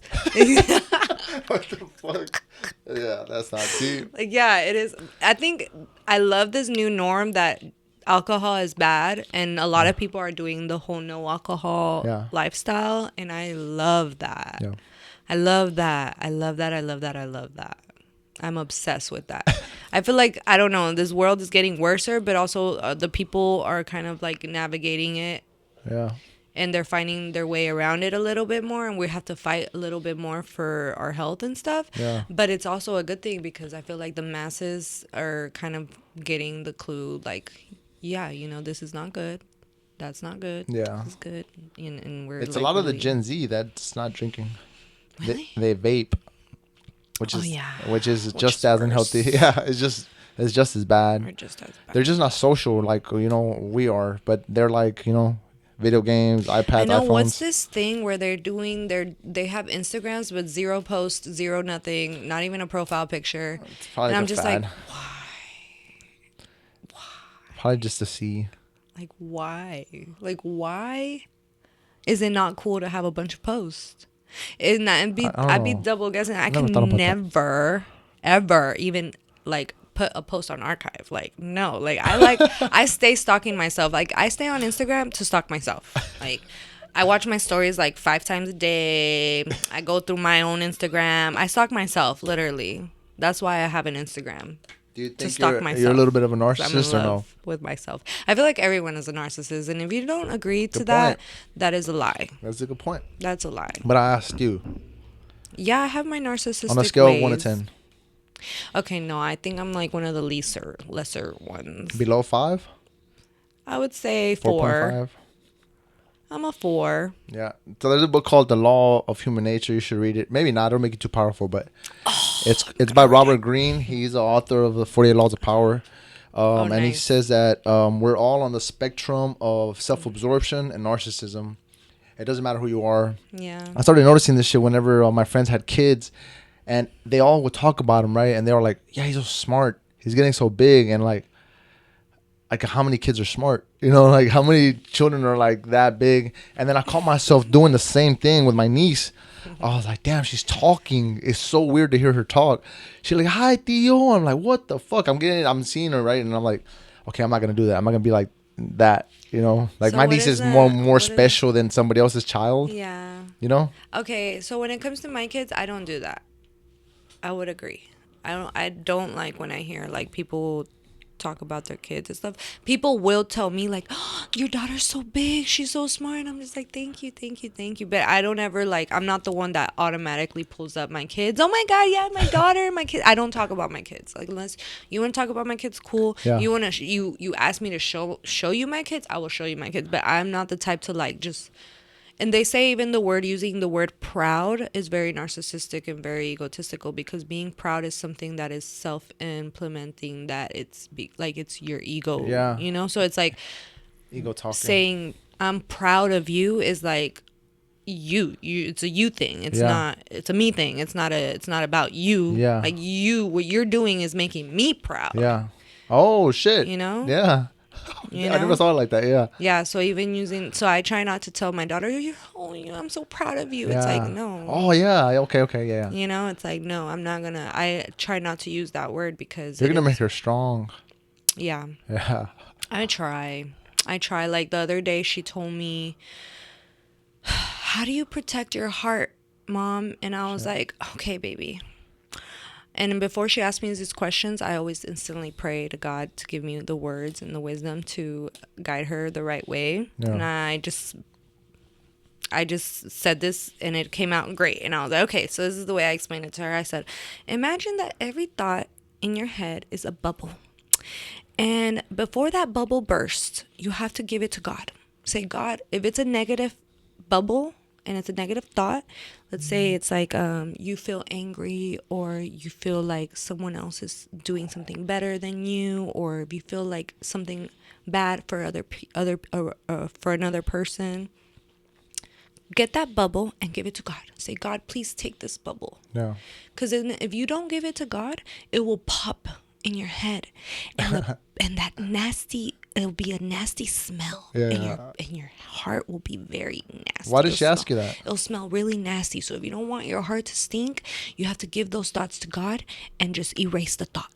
What the fuck? Yeah, that's not deep. Like, yeah, it is. I think I love this new norm that alcohol is bad, and a lot Yeah, of people are doing the whole no alcohol yeah, lifestyle, and I love that. yeah. I love that. I love that. I love that. I love that. I'm obsessed with that. I feel like I don't know. This world is getting worser, but also the people are kind of like navigating it, Yeah, and they're finding their way around it a little bit more, and we have to fight a little bit more for our health and stuff. yeah, But it's also a good thing because I feel like the masses are kind of getting the clue, like, yeah, this is not good, that's not good, yeah. this is good, and we're It's a like lot of the really. Gen Z that's not drinking. Really? They vape, which Oh is yeah. which is Which just is as unhealthy. worse. Yeah, it's just as bad. Or just as They're bad. just not social like we are, but they're like video games, I iPads, know. What's iPhones. this thing where they have Instagrams but zero posts, zero nothing, not even a profile picture, It's probably and like I'm a just like, fad. Probably just to see. why? Like, why is it not cool to have a bunch of posts? Isn't that, I don't I'd be know. double guessing. I I never thought can about that. never, ever even like put a post on archive. Like, no, like I stay stalking myself. Like, I stay on Instagram to stalk myself. Like, I watch my stories like 5 times a day. I go through my own Instagram. I stalk myself, literally. That's why I have an Instagram, Do you to think stalk you're a little myself. bit of a 'Cause I'm in narcissist or no? love with myself. I feel like everyone is a narcissist, and if you don't agree to Good point. that, that is a lie. That's a good point. That's a lie. But I asked you Yeah, I have my on a narcissistic scale of one to ways. 10, Okay, no, I think I'm like one of the lesser ones. below 5, I would say four point 4. five. I'm a 4. Yeah. So there's a book called The Law of Human Nature. You should read it. Maybe not. It'll make it too powerful, but it's by Robert Greene. He's the author of the 48 Laws of Power. Oh, And he nice. says that we're all on the spectrum of self-absorption and narcissism. It doesn't matter who you are. Yeah. I started noticing this shit whenever my friends had kids, and they all would talk about him, right? And they were like, "Yeah, he's so smart. He's getting so big." And like how many kids are smart? Like how many children are like that big? And then I caught myself doing the same thing with my niece. I was like, damn, she's talking. It's so weird to hear her talk. She's like, hi, Theo. I'm like, what the fuck? I'm seeing her, right? And I'm like, okay, I'm not gonna do that. I'm not gonna be like that. Like So my what niece is is more the more what is special than somebody else's child. Yeah. You know? Okay, so when it comes to my kids, I don't do that. I would agree. I don't like when I hear like people talk about their kids and stuff. People will tell me like, oh, your daughter's so big, she's so smart. And I'm just like, thank you, thank you, thank you. But I don't ever like, I'm not the one that automatically pulls up my kids. Oh my God, yeah, my daughter, my kid. I don't talk about my kids. Like, unless you want to talk about my kids, cool. Yeah. You want to you ask me to show you my kids, I will show you my kids. But I'm not the type to like just. And they say even using the word proud is very narcissistic and very egotistical, because being proud is something that is self-implementing, that like it's your ego, Yeah. So it's like Ego talking. saying I'm proud of you is like you it's a you thing. It's Yeah. not, it's a me thing. It's not about you. Yeah. Like, what you're doing is making me proud. Yeah. Oh shit. You know? Yeah. You I never know? saw it like that. Yeah. Yeah, so even so I try not to tell my daughter, I'm so proud of you. It's like, Yeah. no. Oh yeah. Okay. Okay. Yeah. It's like, no, I'm not gonna. I try not to use that word because You're gonna make her strong. Yeah, Yeah. I try. Like the other day, she told me, "How do you protect your heart, Mom?" And I was like, "Okay, baby." And before she asked me these questions, I always instantly pray to God to give me the words and the wisdom to guide her the right way. Yeah. And I just said this and it came out great. And I was like, okay, so this is the way I explained it to her. I said, imagine that every thought in your head is a bubble. And before that bubble bursts, you have to give it to God. Say, God, if it's a negative bubble, and it's a negative thought. Let's say it's like you feel angry, or you feel like someone else is doing something better than you, or if you feel like something bad for for another person, get that bubble and give it to God. Say, God, please take this bubble. Yeah. Because if you don't give it to God, it will pop in your head, and that nasty, it'll be a nasty smell, Yeah. and your heart will be very nasty. Why did she ask you that? It'll smell really nasty. So if you don't want your heart to stink, you have to give those thoughts to God and just erase the thought.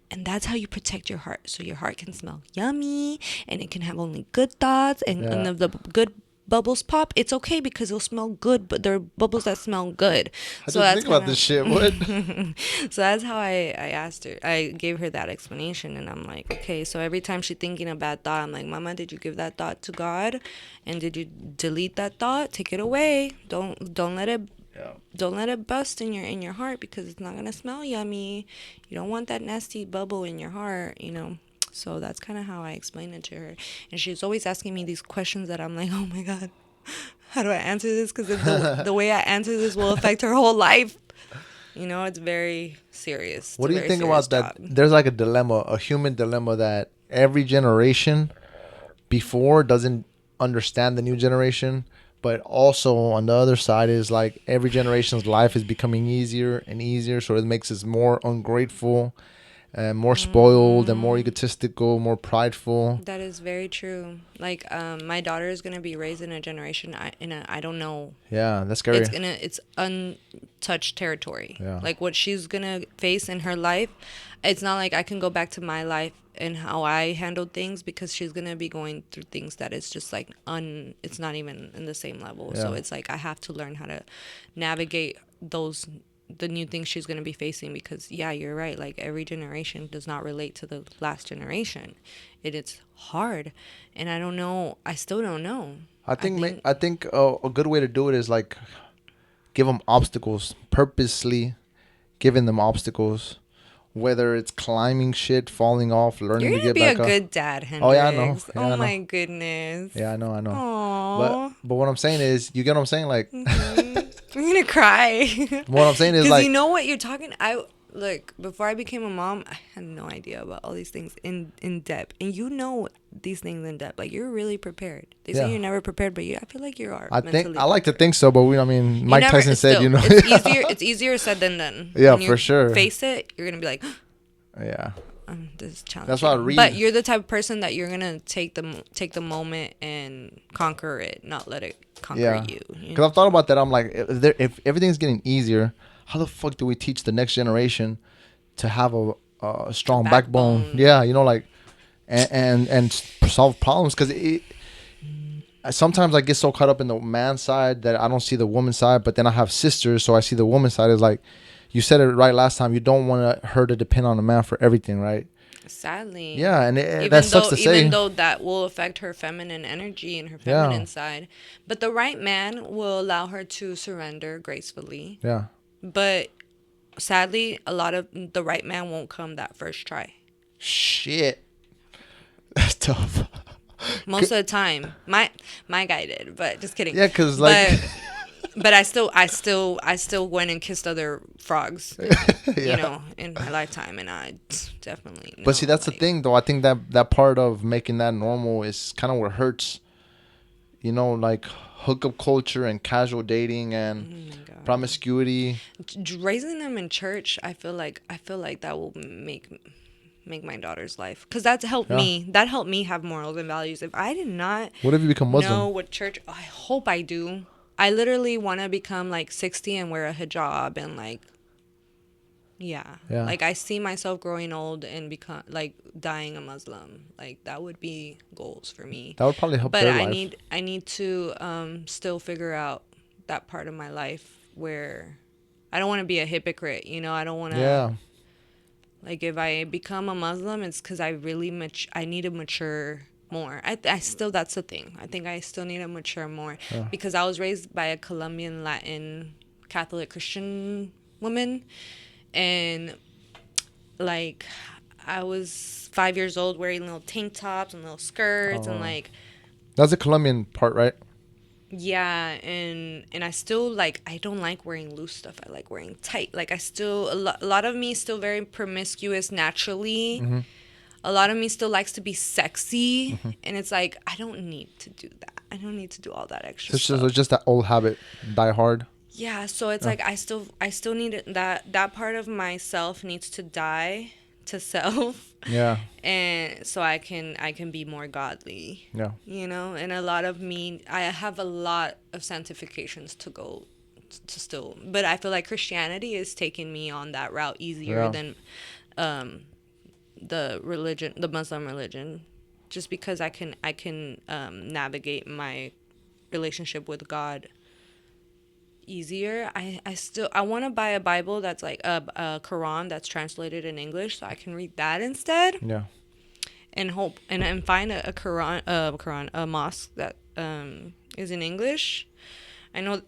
And that's how you protect your heart, so your heart can smell yummy, and it can have only good thoughts, and Yeah. if the good bubbles pop, it's okay because it'll smell good, but they're bubbles that smell good. I So just that's think about kind this of shit. What? so that's how I asked her. I gave her that explanation, and I'm like, okay, so every time she's thinking a bad thought, I'm like, Mama, did you give that thought to God? And did you delete that thought? Take it away. Don't let it Yeah. don't let it bust in your heart, because it's not gonna smell yummy. You don't want that nasty bubble in your heart, you know. So that's kind of how I explained it to her, and she's always asking me these questions that I'm like, oh my god, how do I answer this? Because the way I answer this will affect her whole life. You know, it's very serious. It's What a do you very think serious about that? job. There's like a dilemma, a human dilemma that every generation before doesn't understand the new generation, but also on the other side is like every generation's life is becoming easier and easier, so it makes us more ungrateful and more spoiled and more egotistical, more prideful. That is very true. Like, my daughter is gonna be raised in a generation. I don't know. Yeah, that's scary. It's untouched territory. Yeah. Like what she's gonna face in her life, it's not like I can go back to my life and how I handled things, because she's gonna be going through things that is just like it's not even in the same level. So Yeah. it's like I have to learn how to navigate the new things she's going to be facing, because yeah, you're right, like every generation does not relate to the last generation. It's hard, and I don't know, I still don't know. I think I think a good way to do it is like give them obstacles, purposely giving them obstacles, whether it's climbing shit, falling off, you're learning to gonna get be a back up. good dad, Oh yeah, I know. Hendrix. Yeah, Oh I know. my goodness. Yeah, I know. I know. Aww. But what I'm saying is, you get what I'm saying? Like, I'm gonna cry. what I'm saying is Because you like, know what you're talking. I look, before I became a mom, I had no idea about all these things in depth, and you know these things in depth. Like you're really prepared. They say yeah. you're never prepared, but I feel like you are I think mentally I like to prepared. think so, but I mean, You Mike never. Tyson It's said, still. you know. It's easier. It's easier said than done. Yeah, When for you sure. face it, you're gonna be like, Yeah. this is That's why I challenging. read. But you're the type of person that you're gonna take the moment and conquer it, not let it conquer Yeah. you. You Because know? I've thought about that. I'm like, if everything's getting easier, how the fuck do we teach the next generation to have a A strong backbone? backbone. Yeah, you know, like, and solve problems. Because sometimes I get so caught up in the man side that I don't see the woman side. But then I have sisters, so I see the woman side as like, you said it right last time. You don't want her to depend on a man for everything, right? Sadly. Yeah, and that sucks to Even say. though that will affect her feminine energy and her Yeah, feminine side, but the right man will allow her to surrender gracefully. yeah. But sadly, a lot of the right man won't come that first try. Shit, that's tough. Most of the time, my guy did, but just kidding. Yeah, cause like, But I still went and kissed other frogs, you yeah. know, in my lifetime, and I definitely know. But see, that's the Like, thing, though. I think that part of making that normal is kind of what hurts. You know, like hookup culture and casual dating oh and my god, promiscuity. raising them in church, I feel like that will make my daughter's life, because that's helped Yeah. me. That helped me have morals and values. If I did not What if you become know Muslim? what church, I hope I do. I literally want to become like 60 and wear a hijab and like, yeah, Yeah. like I see myself growing old and become like dying a Muslim. Like that would be goals for me. That would probably help But their life. I need to still figure out that part of my life where I don't want to be a hypocrite. You know, I don't want to. Yeah. Like if I become a Muslim, it's because I need to mature more. I still, that's the thing. I think I still need to mature more, Yeah. because I was raised by a Colombian Latin Catholic Christian woman, and like I was 5 years old wearing little tank tops and little skirts and Oh. like That's the Colombian part, right? Yeah, and I still like, I don't like wearing loose stuff. I like wearing tight. Like I still a lot of me is still very promiscuous naturally. Mm-hmm. A lot of me still likes to be sexy, Mm-hmm. and it's like I don't need to do that. I don't need to do all that extra It's stuff. just that old habit, die hard. Yeah, so it's Yeah. like I still need it, that part of myself needs to die to self, Yeah. and so I can be more godly, Yeah. and a lot of me, I have a lot of sanctifications to go to still, but I feel like Christianity is taking me on that route easier Yeah. than um the Muslim religion, just because I can navigate my relationship with God easier. I want to buy a Bible that's like a Quran that's translated in English, so I can read that instead, Yeah. and hope and find a Quran, a mosque that is in English. I know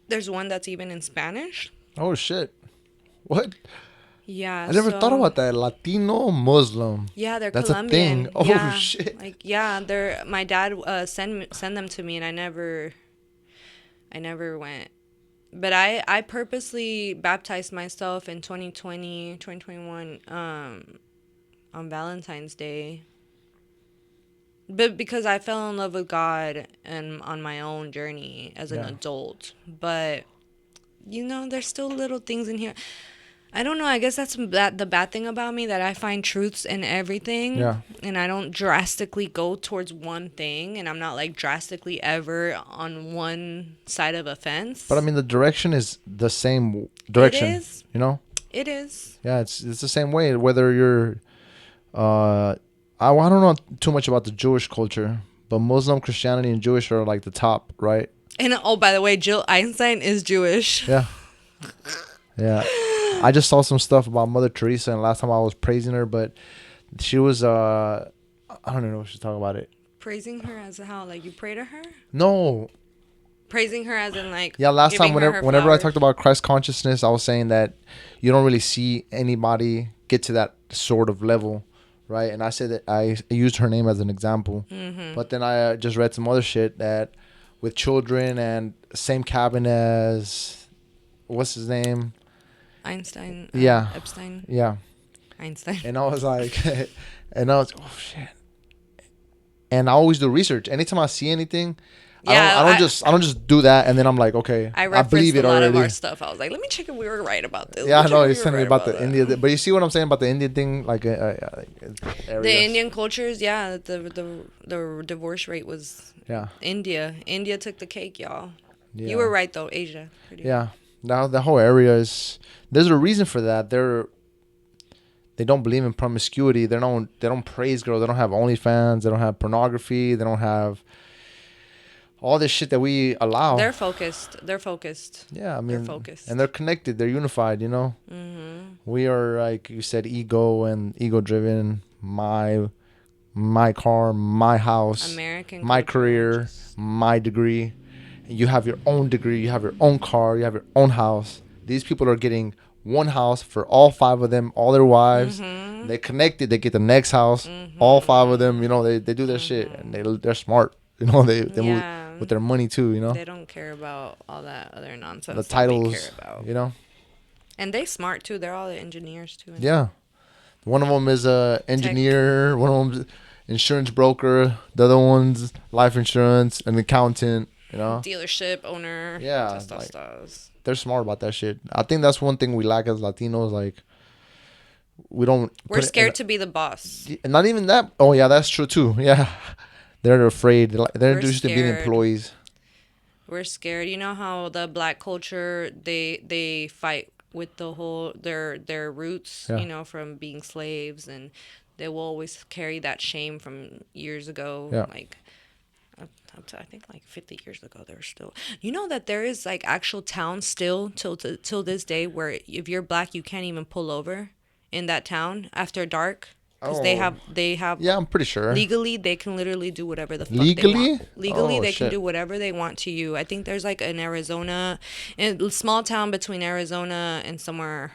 there's one that's even in Spanish. Oh shit. What? Yeah, I never thought so about that. Latino Muslim. yeah, they're That's a thing. Colombian. Oh Yeah, shit. like yeah, they're my dad send them to me, and I never went. But I purposely baptized myself in 2020, 2021, on Valentine's Day. But because I fell in love with God and on my own journey as an Yeah. adult. But there's still little things in here. I don't know. I guess that's the bad thing about me, that I find truths in everything, Yeah. and I don't drastically go towards one thing, and I'm not like drastically ever on one side of a But I fence. mean, the direction is the same It direction. is. You know. It is. Yeah. It's the same way. Whether you're I don't know too much about the Jewish culture, but Muslim, Christianity, and Jewish are like the top, right? And oh, by the way, Jill Einstein is Jewish. Yeah. Yeah. I just saw some stuff about Mother Teresa, and last time I was praising her, but she was I don't even know what she's talking about it. Praising her as how, like, you pray to her? No. Praising her as in, like, Yeah, last time giving her whenever I talked flowers. about Christ consciousness, I was saying that you don't really see anybody get to that sort of level, right? And I said that I used her name as an example, Mm-hmm. but then I just read some other shit that with children and same cabin as what's his name? Einstein, Yeah, Epstein, yeah. Einstein. And I was like, and I was oh shit. And I always do research. Anytime I see anything, Yeah, I don't just do that and then I'm like, okay, I I believe referenced a it lot of our already. stuff. I was like, let me check if we were right about this. Let Yeah, me I check know if you're we were telling me right about about the that. India, but you see what I'm saying about the Indian thing, like The areas. Indian cultures, yeah, the divorce rate was Yeah, India. India took the cake, y'all. You were yeah, right though, Asia. Pretty. yeah. Now the whole area is. There's a reason for that. They don't believe in promiscuity. They don't praise girls. They don't have OnlyFans. They don't have pornography. They don't have all this shit that we allow. They're focused. They're focused. Yeah, I They're mean, and they're focused. connected. They're unified. You know, Mm-hmm. we are like you said, ego and ego driven. My car, my house, American my culture, career, just my degree. You have your own degree, you have your own car, you have your own house. These people are getting one house for all five of them, all their wives. mm-hmm. They connected, they get the next house, all five of them, Mm-hmm. you know, they do their shit and Mm-hmm. they're smart. You know, they move Yeah. with their money too, you know. They don't care about all that other The nonsense that we care titles, about. you know. And they smart too. They're all the engineers too and Yeah. One of them is a tech engineer, one of them's insurance broker, the other one's life insurance, an accountant, you know. dealership owner. Yeah, like Testas. they're smart about that shit. I think that's one thing we lack as Latinos. Like we don't We're put it in. scared to be the boss. Not even that. Oh yeah, that's true too. Yeah, they're afraid. They're We're used to being scared. employees. We're scared. You know how the black culture, they fight with the whole their roots, Yeah, from being slaves, and they will always carry that shame from years ago, yeah. like up to I think like 50 years ago. They're still, that there is like actual towns still till this day where if you're black you can't even pull over in that town after dark, because they Oh, have they have yeah. I'm pretty sure. legally they can literally do whatever the fuck they want. Legally? Legally Oh they can shit. do whatever they want to you. I think there's like an Arizona, a small town between Arizona and somewhere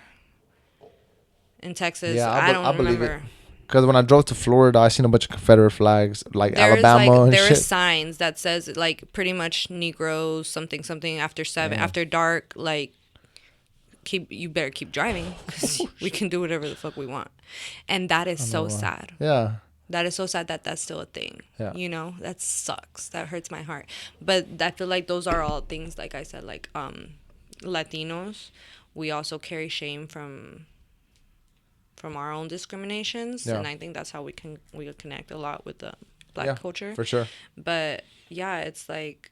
in Texas. Yeah, I I don't believe it. remember. Because when I drove to Florida, I seen a bunch of Confederate flags, like There's Alabama like and there is shit. signs that says like pretty much Negroes something something after 7 Damn. after dark, like keep you better keep driving because Oh, we shit. can do whatever the fuck we want, and that is I know. so sad. Yeah. That is so sad that that's still a thing. Yeah. You know, that sucks. That hurts my heart. But I feel like those are all things, like I said, like Latinos, we also carry shame from our own discriminations, Yeah. and I think that's how we connect a lot with the Yeah. black culture. For sure. But yeah, it's like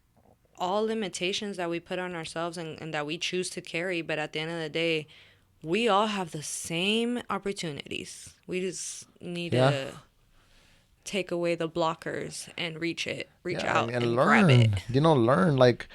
all limitations that we put on ourselves and that we choose to carry, but at the end of the day, we all have the same opportunities. We just need Yeah. to take away the blockers and reach Yeah. out And and grab it. learn. Learn. Like,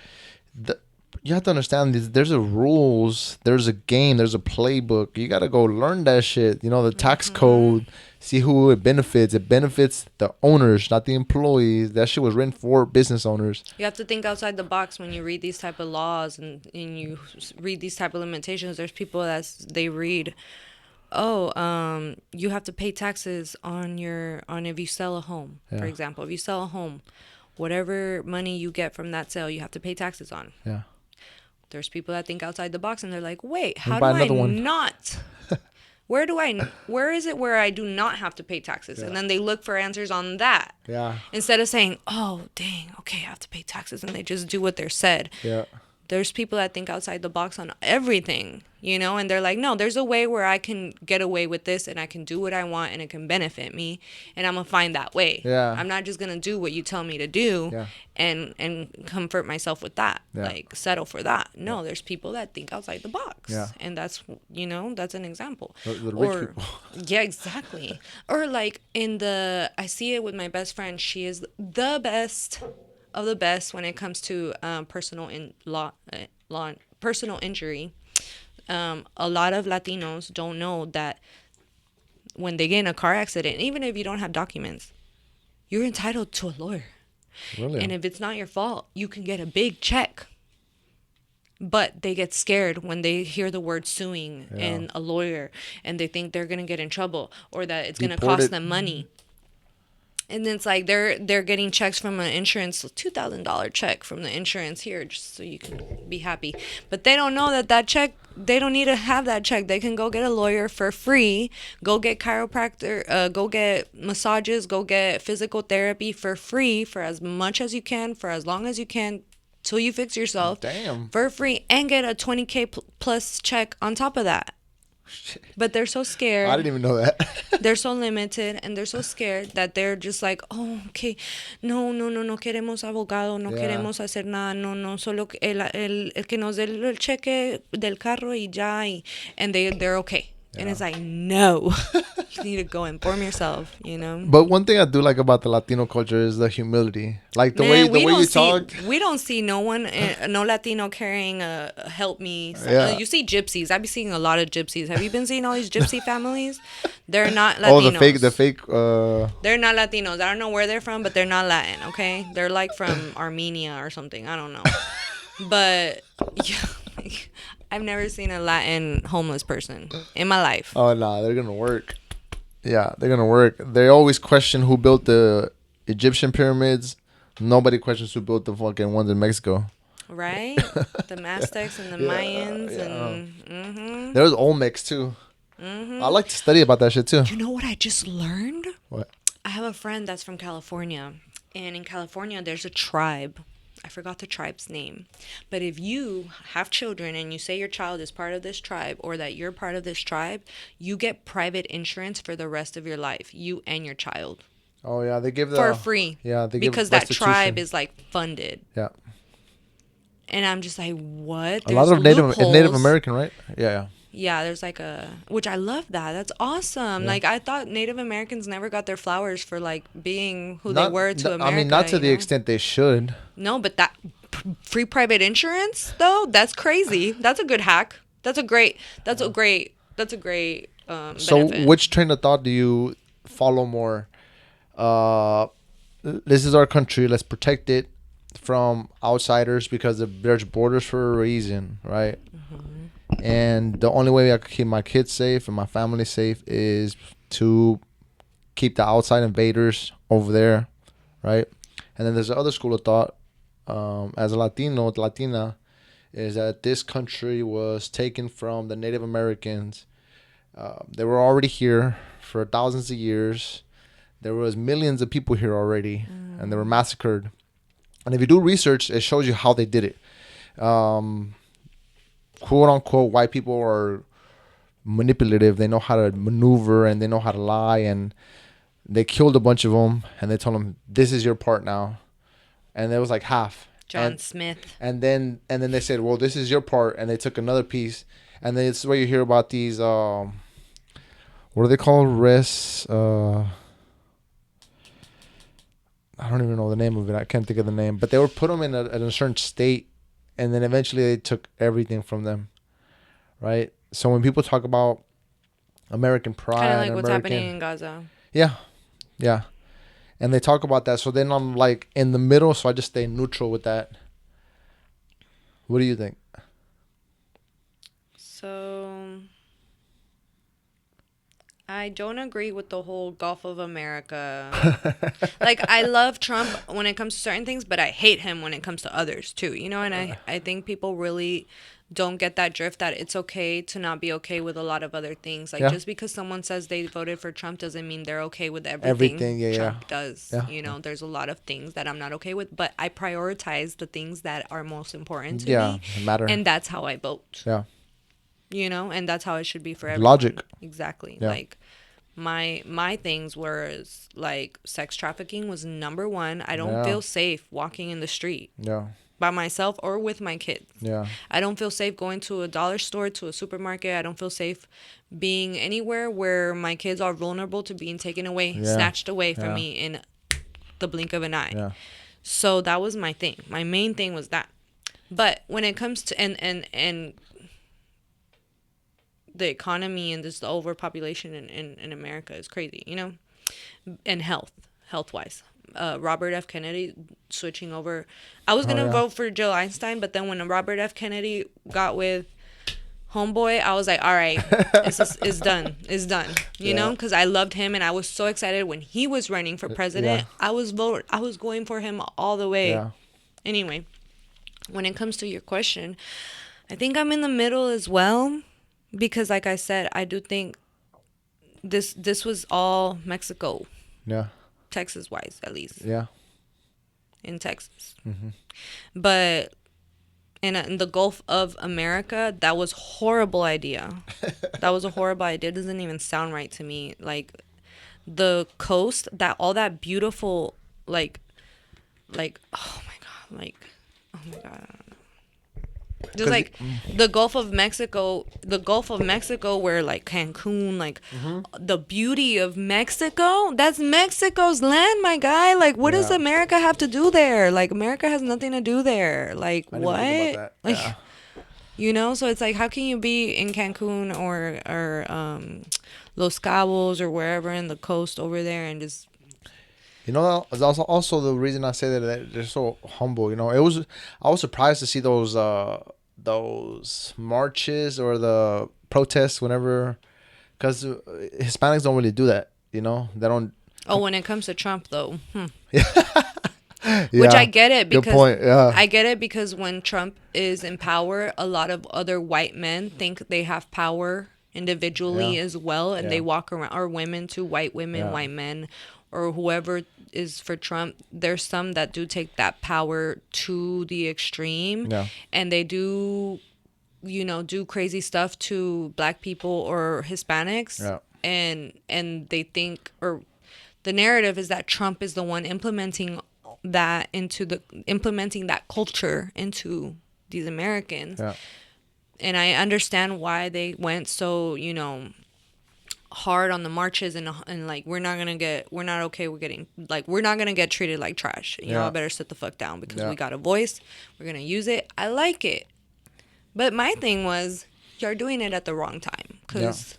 the, you have to understand this. There's a rules. There's a game. There's a playbook. You gotta go learn that shit. The tax code. See who it benefits. It benefits the owners, not the employees. That shit was written for business owners. You have to think outside the box when you read these type of laws and you read these type of limitations. There's people they read, oh, you have to pay taxes on if you sell a home, for Yeah. example. If you sell a home, whatever money you get from that sale, you have to pay taxes on. Yeah. There's people that think outside the box and they're like, wait, And how do buy I another one. not? Where is it where I do not have to pay taxes? Yeah. And then they look for answers on that. Yeah. Instead of saying, oh, dang, okay, I have to pay taxes. And they just do what they're said. Yeah. There's people that think outside the box on everything, and they're like, no, there's a way where I can get away with this and I can do what I want and it can benefit me, and I'm gonna find that way. Yeah. I'm not just gonna do what you tell me to do. Yeah. and comfort myself with that. Yeah. Like settle for that. No, there's people that think outside the box. Yeah. And that's an example. The rich people. Yeah, exactly. Or like I see it with my best friend. She is the best of the best when it comes to personal injury. A lot of Latinos don't know that when they get in a car accident, even if you don't have documents, you're entitled to a lawyer. Really? And if it's not your fault, you can get a big check. But they get scared when they hear the word suing and a lawyer, and they think they're going to get in trouble or that it's going to cost them money. And then it's like they're getting checks from an insurance, $2,000 check from the insurance here, just so you can be happy. But they don't know that check, they don't need to have that check. They can go get a lawyer for free, go get chiropractor, go get massages, go get physical therapy for free for as much as you can, for as long as you can, till you fix yourself. Damn. For free, and get a 20K plus check on top of that. But they're so scared. I didn't even know that. They're so limited and they're so scared that they're just like, oh, okay, no queremos abogado, no queremos hacer nada, no, solo el que nos dé el cheque del carro y ya, and they're okay. And it's like, no, you need to go inform yourself, But one thing I do like about the Latino culture is the humility. Like the way you talk. We don't see no one, no Latino carrying a help me. Yeah. You see gypsies. I've been seeing a lot of gypsies. Have you been seeing all these gypsy families? They're not Latinos. Oh, the fake. They're not Latinos. I don't know where they're from, but they're not Latin. Okay, they're like from Armenia or something. I don't know. But yeah, I've never seen a Latin homeless person in my life. Oh no, they're gonna work. Yeah, they're gonna work. They always question who built the Egyptian pyramids. Nobody questions who built the fucking ones in Mexico. Right? The Aztecs and the Mayans and There was Olmecs too. I like to study about that shit too. You know what I just learned? What? I have a friend that's from California, and in California there's a tribe. I forgot the tribe's name. But if you have children and you say your child is part of this tribe or that you're part of this tribe, you get private insurance for the rest of your life, you and your child. Oh yeah, they give for free. Yeah, they give because that restitution. tribe is like funded. Yeah. And I'm just like, what? A lot of Native American, right? Yeah. Yeah, there's like which I love that. That's awesome. Yeah. Like I thought Native Americans never got their flowers for like being who they were to America. I mean, not to the extent they should. No, but that free private insurance though, that's crazy. That's a good hack. That's a great So benefit. which train of thought do you follow more? This is our country. Let's protect it from outsiders because there's borders for a reason, right? Mm-hmm. And the only way I can keep my kids safe and my family safe is to keep the outside invaders over there, right? And then there's the other school of thought, as a Latino, Latina, is that this country was taken from the Native Americans. They were already here for thousands of years. There was millions of people here already, and they were massacred. And if you do research, it shows you how they did it. Um, Quote unquote, white people are manipulative. They know how to maneuver and they know how to lie. And they killed a bunch of them, and they told them, "This is your part now." And it was like half. John Smith. And then they said, "Well, this is your part," and they took another piece. And then it's where you hear about these. What are they called? Res. I don't even know the name of it. I can't think of the name. But they were put them in a certain state, and then eventually they took everything from them, right? So when people talk about American pride, Kind of like what's American, happening in Gaza. yeah, yeah, and they talk about that. So then I'm like in the middle, so I just stay neutral with that. What do you think? So I don't agree with the whole Gulf of America. Like, I love Trump when it comes to certain things, but I hate him when it comes to others too, you know? And I think people really don't get that drift that it's okay to not be okay with a lot of other things. Like, Yeah. just because someone says they voted for Trump doesn't mean they're okay with Everything, everything yeah, Trump does. yeah. You know, there's a lot of things that I'm not okay with, but I prioritize the things that are most important to Yeah, me. matter. And that's how I vote. Yeah, You know, and that's how it should be for everyone. logic. Exactly. Yeah. Like, my things was like sex trafficking was number one. I don't Yeah. feel safe walking in the street Yeah, by myself or with my kids. yeah, I don't feel safe going to a dollar store, to a supermarket. I don't feel safe being anywhere where my kids are vulnerable to being taken away, Yeah. snatched away from Yeah. me in the blink of an eye. yeah, So that was my thing. My main thing was that. But when it comes to and the economy and this the overpopulation in America is crazy, you know, and health wise. Robert F. Kennedy switching over. I was Oh, gonna yeah. vote for Jill Einstein, but then when Robert F. Kennedy got with Homeboy, I was like, all right, it's done. It's done. You Yeah. know, because I loved him and I was so excited when he was running for president. Yeah. I was going for him all the way. Yeah. Anyway, when it comes to your question, I think I'm in the middle as well. Because, like I said, I do think this was all Mexico, Yeah. Texas wise, at least Yeah. in Texas. Mm-hmm. But in the Gulf of America, that was horrible idea. That was a horrible idea. It doesn't even sound right to me. Like the coast, that all that beautiful, like oh my god, like oh my god. Just like the Gulf of Mexico, where like Cancun, like the beauty of Mexico, that's Mexico's land, my guy. Like, what does Yeah. America have to do there? Like, America has nothing to do there. Like, I didn't what? think about that. Like, Yeah. you know, so it's like, how can you be in Cancun or Los Cabos or wherever in the coast over there and just You know, that's also the reason I say that they're so humble. You know, I was surprised to see those marches or the protests whenever, because Hispanics don't really do that. You know, they don't. oh, when it comes to Trump though. Yeah. Which I get it Good because point. Yeah. I get it because when Trump is in power, a lot of other white men think they have power individually Yeah. as well, and Yeah. they walk around, or women too, white women, Yeah. white men, or whoever is for Trump. There's some that do take that power to the extreme, Yeah. and they do, you know, do crazy stuff to black people or Hispanics, Yeah. and they think, or the narrative is that Trump is the one implementing that culture into these Americans. Yeah. And I understand why they went so, you know, hard on the marches and like we're not okay with getting, like, we're not gonna get treated like trash. Y'all Yeah. better sit the fuck down because Yeah. we got a voice. We're gonna use it. I like it. But my thing was, you're doing it at the wrong time because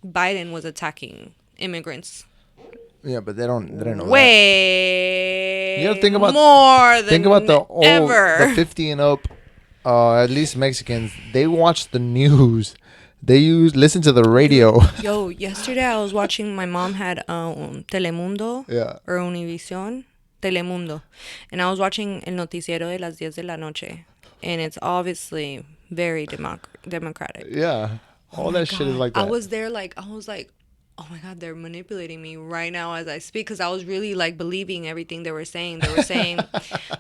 Biden was attacking immigrants Yeah, but they don't know that. way You gotta think about more than Think about the old, ever. the 50 and up, at least Mexicans. They watch the news. They listen to the Dude, radio. yo, yesterday I was watching. My mom had Telemundo Yeah. or Univision, Telemundo, and I was watching El Noticiero de las 10 de la noche, and it's obviously very democratic. Yeah. Oh All my that shit is god, like I that. was there like I was like, oh my god, they're manipulating me right now as I speak because I was really like believing everything they were saying. They were saying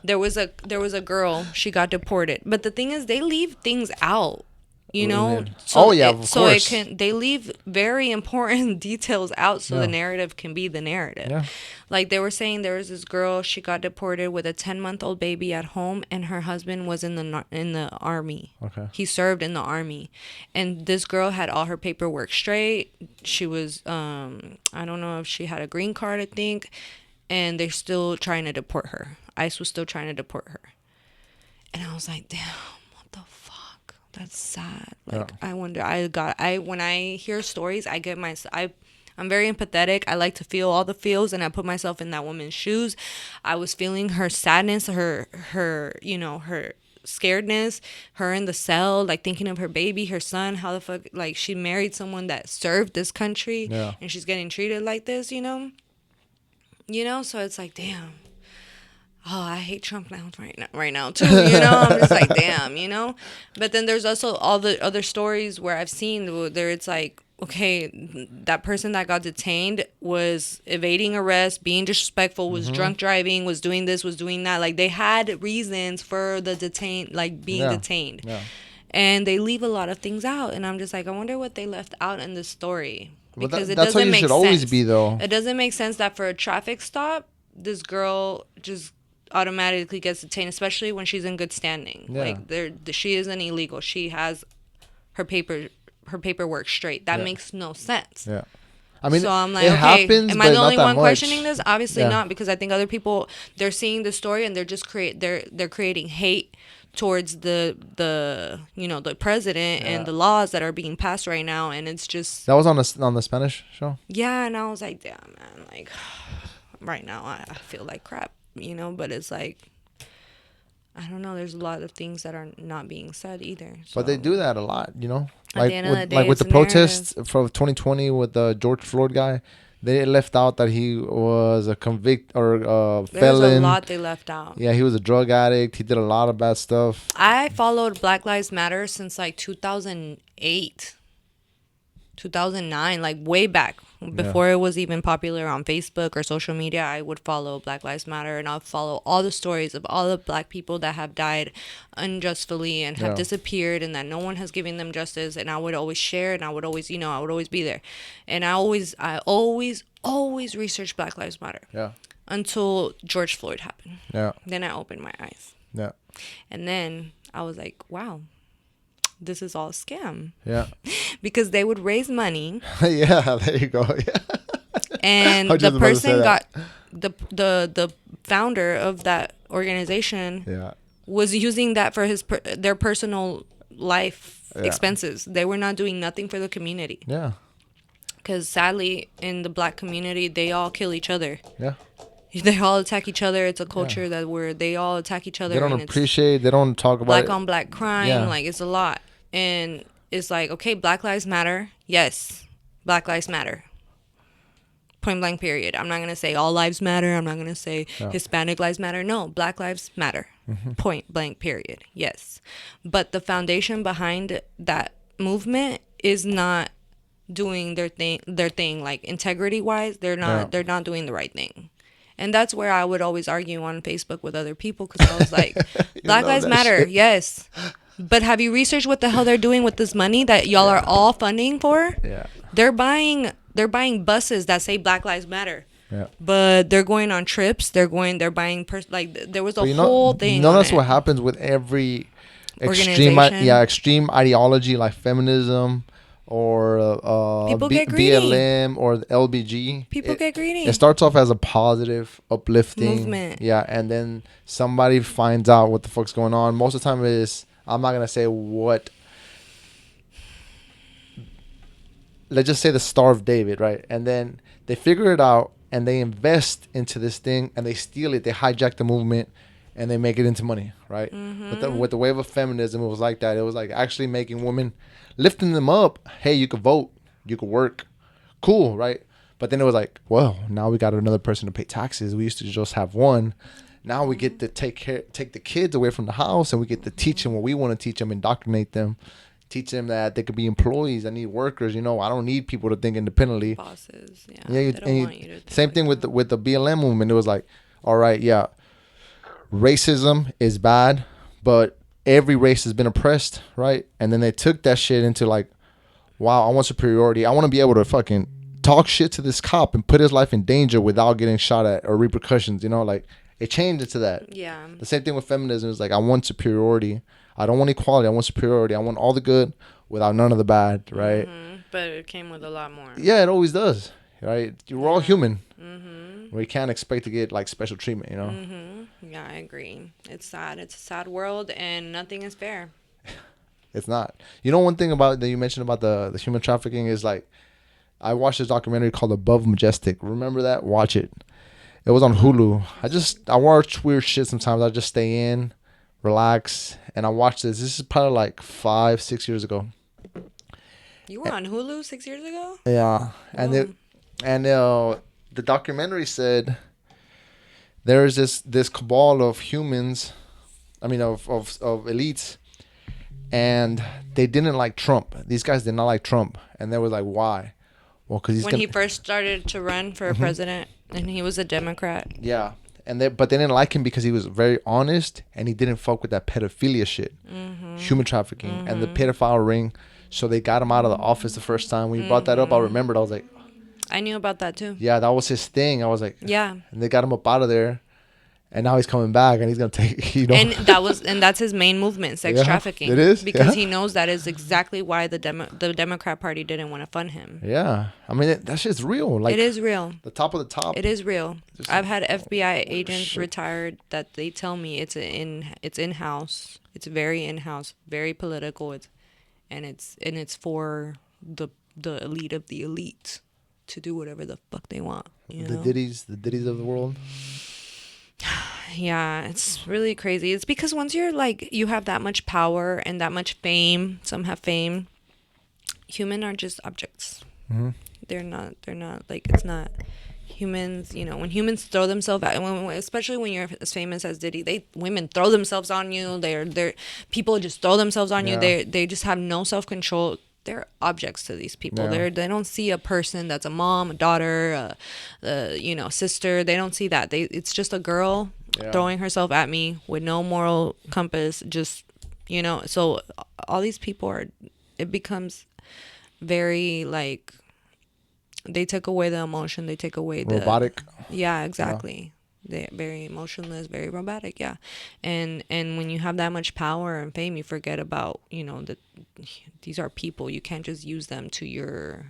there was a girl, she got deported, but the thing is they leave things out, you know, Oh so yeah, it of so it course. can they leave very important details out so the Yeah. narrative can be the narrative. Yeah. Like they were saying there was this girl, she got deported with a 10-month-old baby at home, and her husband was in the army. Okay. He served in the army, and this girl had all her paperwork straight. She was I don't know if she had a green card, I think, and they're still trying to deport her. ICE was still trying to deport her. And I was like, damn, what the fuck? That's sad. Yeah. Like, I wonder. I when I hear stories, I'm very empathetic. I like to feel all the feels, and I put myself in that woman's shoes. I was feeling her sadness, her scaredness, her in the cell, like thinking of her baby, her son. How the fuck, like she married someone that served this country, Yeah. and she's getting treated like this, you know. So it's like, damn. Oh, I hate Trump now, right now too. I'm just like, damn, But then there's also all the other stories where I've seen there it's like, okay, that person that got detained was evading arrest, being disrespectful, was Mhm. drunk driving, was doing this, was doing that. Like they had reasons for the detained, like being Yeah. detained, Yeah. and they leave a lot of things out, and I'm just like, I wonder what they left out in the story But because it that's how doesn't you make should always sense. be, though. It doesn't make sense that for a traffic stop, this girl just automatically gets detained, especially when she's in good standing. Yeah. Like she isn't illegal. She has her paperwork straight. That Yeah. makes no sense. Yeah. I mean, So I'm like, it okay, happens, am I but the not only that one questioning much. this? Obviously Yeah. not, because I think other people, they're seeing the story and they're just they're creating hate towards the president and Yeah. the laws that are being passed right now, and it's just, That was on the Spanish show. yeah. And I was like, damn, man, like right now I feel like crap, but it's like, I don't know. There's a lot of things that are not being said either. But they So do that a lot, at the Like end of the with day, with it's the a narrative. protests from 2020 with the George Floyd guy. They left out that he was a convict or a There's a felon. lot they left out. Yeah, he was a drug addict. He did a lot of bad stuff. I followed Black Lives Matter since like 2008, 2009, like way back Yeah. before it was even popular on Facebook or social media. I would follow Black Lives Matter, and I'll follow all the stories of all the black people that have died unjustly and have Yeah. disappeared, and that no one has given them justice. And I would always share, and I would always, I would always be there. And I always researched Black Lives Matter Yeah. until George Floyd happened. Yeah. Then I opened my eyes, Yeah. and then I was like, wow, this is all a scam, Yeah. because they would raise money, Yeah. There you go. Yeah. I and was the just about to say person that. got the founder of that organization Yeah. was using that for their personal life Yeah. expenses. They were not doing nothing for the community, Yeah. because sadly in the black community they all kill each other. Yeah. They all attack each other. It's a culture that where they all attack each other, They don't and it's appreciate. They don't talk about black it. on black crime. Yeah. Like it's a lot, and it's like, okay, Black Lives Matter. Yes, Black Lives Matter. Point blank. Period. I'm not gonna say all lives matter. I'm not gonna say Yeah. Hispanic lives matter. No, Black Lives Matter. Point blank. Period. Yes, but the foundation behind that movement is not doing their thing. Their thing, like integrity wise, they're not. Yeah. They're not doing the right thing. And that's where I would always argue on Facebook with other people, because I was like, Black love Lives that Matter, shit. yes. But have you researched what the hell they're doing with this money that y'all are all funding for? Yeah. They're buying buses that say Black Lives Matter. Yeah. But they're going on trips. They're buying like there was a But whole thing. Notice on what it. happens with every Organization. extreme ideology like feminism or People get greedy. BLM or the LBG. People get greedy. It starts off as a positive, uplifting Movement. Yeah, and then somebody finds out what the fuck's going on. Most of the time is, I'm not gonna say what. Let's just say the Star of David, right? And then they figure it out and they invest into this thing and they steal it. They hijack the movement and they make it into money, right? But Mm-hmm. with the wave of feminism, it was like that. It was like actually making women, lifting them up. Hey, you could vote, you could work, cool, right? But then it was like, well, now we got another person to pay taxes. We used to just have one. Now we get to take the kids away from the house, and we get to teach them what we want to teach them, indoctrinate them, teach them that they could be employees. I need workers. I don't need people to think independently. Bosses, yeah, Yeah, they don't want you to think same like thing with that. the BLM movement. It was like, all right, yeah, racism is bad, but every race has been oppressed, right? And then they took that shit into like, wow, I want superiority. I want to be able to fucking talk shit to this cop and put his life in danger without getting shot at or repercussions. Like it changed into that. Yeah. The same thing with feminism is like, I want superiority. I don't want equality. I want superiority. I want all the good without none of the bad, right? But it came with a lot more. Yeah, it always does, right? We're all Yeah. human. We can't expect to get like special treatment. Yeah, I agree. It's sad. It's a sad world, and nothing is fair. It's not. One thing about that you mentioned about the human trafficking is like, I watched this documentary called Above Majestic. Remember that? Watch it. It was on Hulu. I watch weird shit sometimes. I just stay in, relax, and I watch this. This is probably like 5, 6 years ago. You were on Hulu 6 years ago? Yeah, and Whoa. the documentary said there's this cabal of humans. I mean, of elites, and they didn't like Trump. These guys did not like Trump, and they was like, why? Well, because he's When he first started to run for president, and he was a Democrat. yeah, but they didn't like him because he was very honest and he didn't fuck with that pedophilia shit, human trafficking, and the pedophile ring. So they got him out of the office the first time. When you brought that up, I remembered. I was like, I knew about that too. yeah, that was his thing. I was like, Yeah. and they got him up out of there, and now he's coming back, and he's gonna take, And that's his main movement, sex Yeah, trafficking. it is, because yeah. he knows that is exactly why the Democrat Party didn't want to fund him. Yeah, I mean that shit's real. Like It is real. the top of the top. It is real. Just I've had FBI holy agents shit. retired that they tell me it's in house. It's very in house, very political. It's for the elite of the elite to do whatever the fuck they want. The Diddies of the world. Yeah, it's really crazy. It's because once you're like you have that much power and that much fame, some have fame. Human are just objects. Mm-hmm. They're not like it's not humans. When humans throw themselves at, especially when you're as famous as Diddy, women throw themselves on you. They're people just throw themselves on you. Yeah. They just have no self-control. They're objects to these people. Yeah. They don't see a person that's a mom, a daughter, sister. They don't see that. It's just a girl Yeah. throwing herself at me with no moral compass. Just so all these people it becomes very like they take away the emotion. They take away the Robotic. Yeah, exactly. They're very emotionless, very robotic. Yeah, and when you have that much power and fame, you forget about that these are people. You can't just use them to your,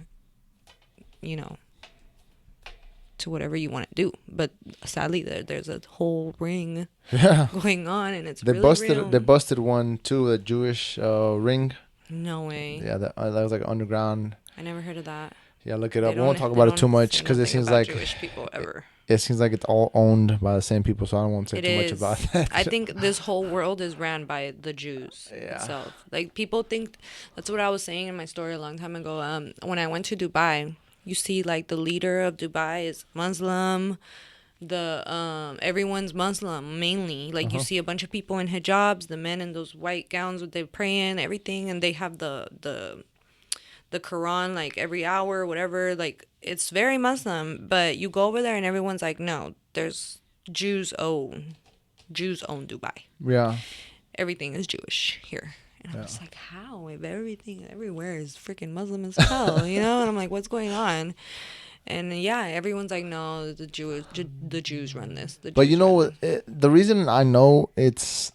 to whatever you want to do. But sadly, there's a whole ring Yeah. going on, and it's They really busted. real. They busted one too. A Jewish ring. No way. Yeah, that was like underground. I never heard of that. Yeah, look it They up. We won't don't- talk they about it too don't much say because it nothing seems about like Jewish people ever. it seems like it's all owned by the same people. So I don't want to say It too much is. about that. I think this whole world is ran by the Jews Yeah. itself. Like people think that's what I was saying in my story a long time ago. When I went to Dubai, you see like the leader of Dubai is Muslim. Everyone's Muslim mainly. Like you see a bunch of people in hijabs, the men in those white gowns with they praying, everything, and they have the Quran like every hour, whatever. Like it's very Muslim, but you go over there and everyone's like, no, there's Jews own Dubai. Yeah. Everything is Jewish here. And I'm Yeah. just like, how? If everything everywhere is freaking Muslim as hell, And I'm like, what's going on? And yeah, everyone's like, no, the Jews run this. But you know what? The reason I know it's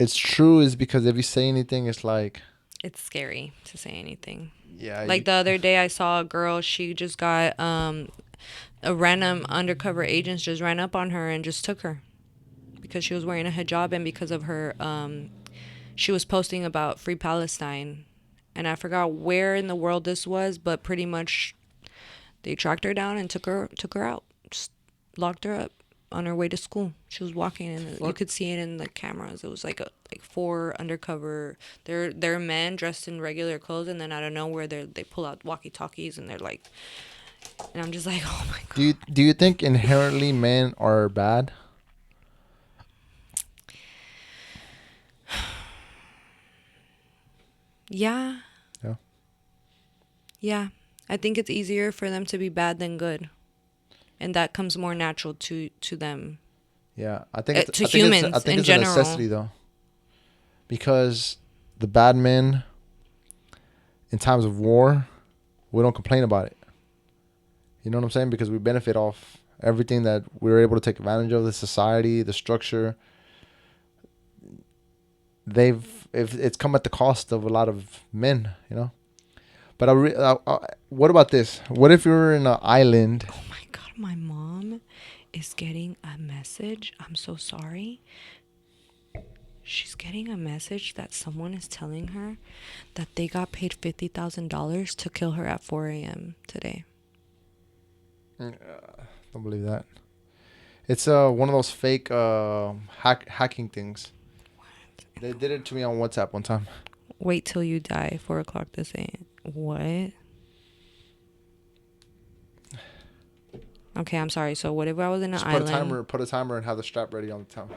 true is because if you say anything, it's like, It's scary to say anything. yeah. Like the other day, I saw a girl. She just got a random undercover agents just ran up on her and just took her because she was wearing a hijab and because of her. She was posting about Free Palestine, and I forgot where in the world this was, but pretty much they tracked her down and took her out, just locked her up. on her way to school. She was walking, and you Fuck. could see it in the cameras. It was like four undercover. They're men dressed in regular clothes, and then out of nowhere they pull out walkie talkies, and they're like, and I'm just like, oh my god. Do you think inherently men are bad? Yeah, Yeah. yeah. I think it's easier for them to be bad than good, and that comes more natural to them, Yeah. I think it's to I think it's I humans think in it's a general. necessity though, because the bad men in times of war, we don't complain about it. You know what I'm saying? Because we benefit off everything that we're able to take advantage of, the society, the structure. They've if it's come at the cost of a lot of men, you know. But what about this? What if you're in an island? Oh my god, my mom is getting a message. I'm so sorry. She's getting a message that someone is telling her that they got paid $50,000 to kill her at 4 a.m. today. Don't believe that. It's one of those fake hacking things. They did it to me on WhatsApp one time. Wait till you die. 4 o'clock this ain't. What? Okay, I'm sorry. So what if I was in an Just island? put a timer, and have the strap ready on the time.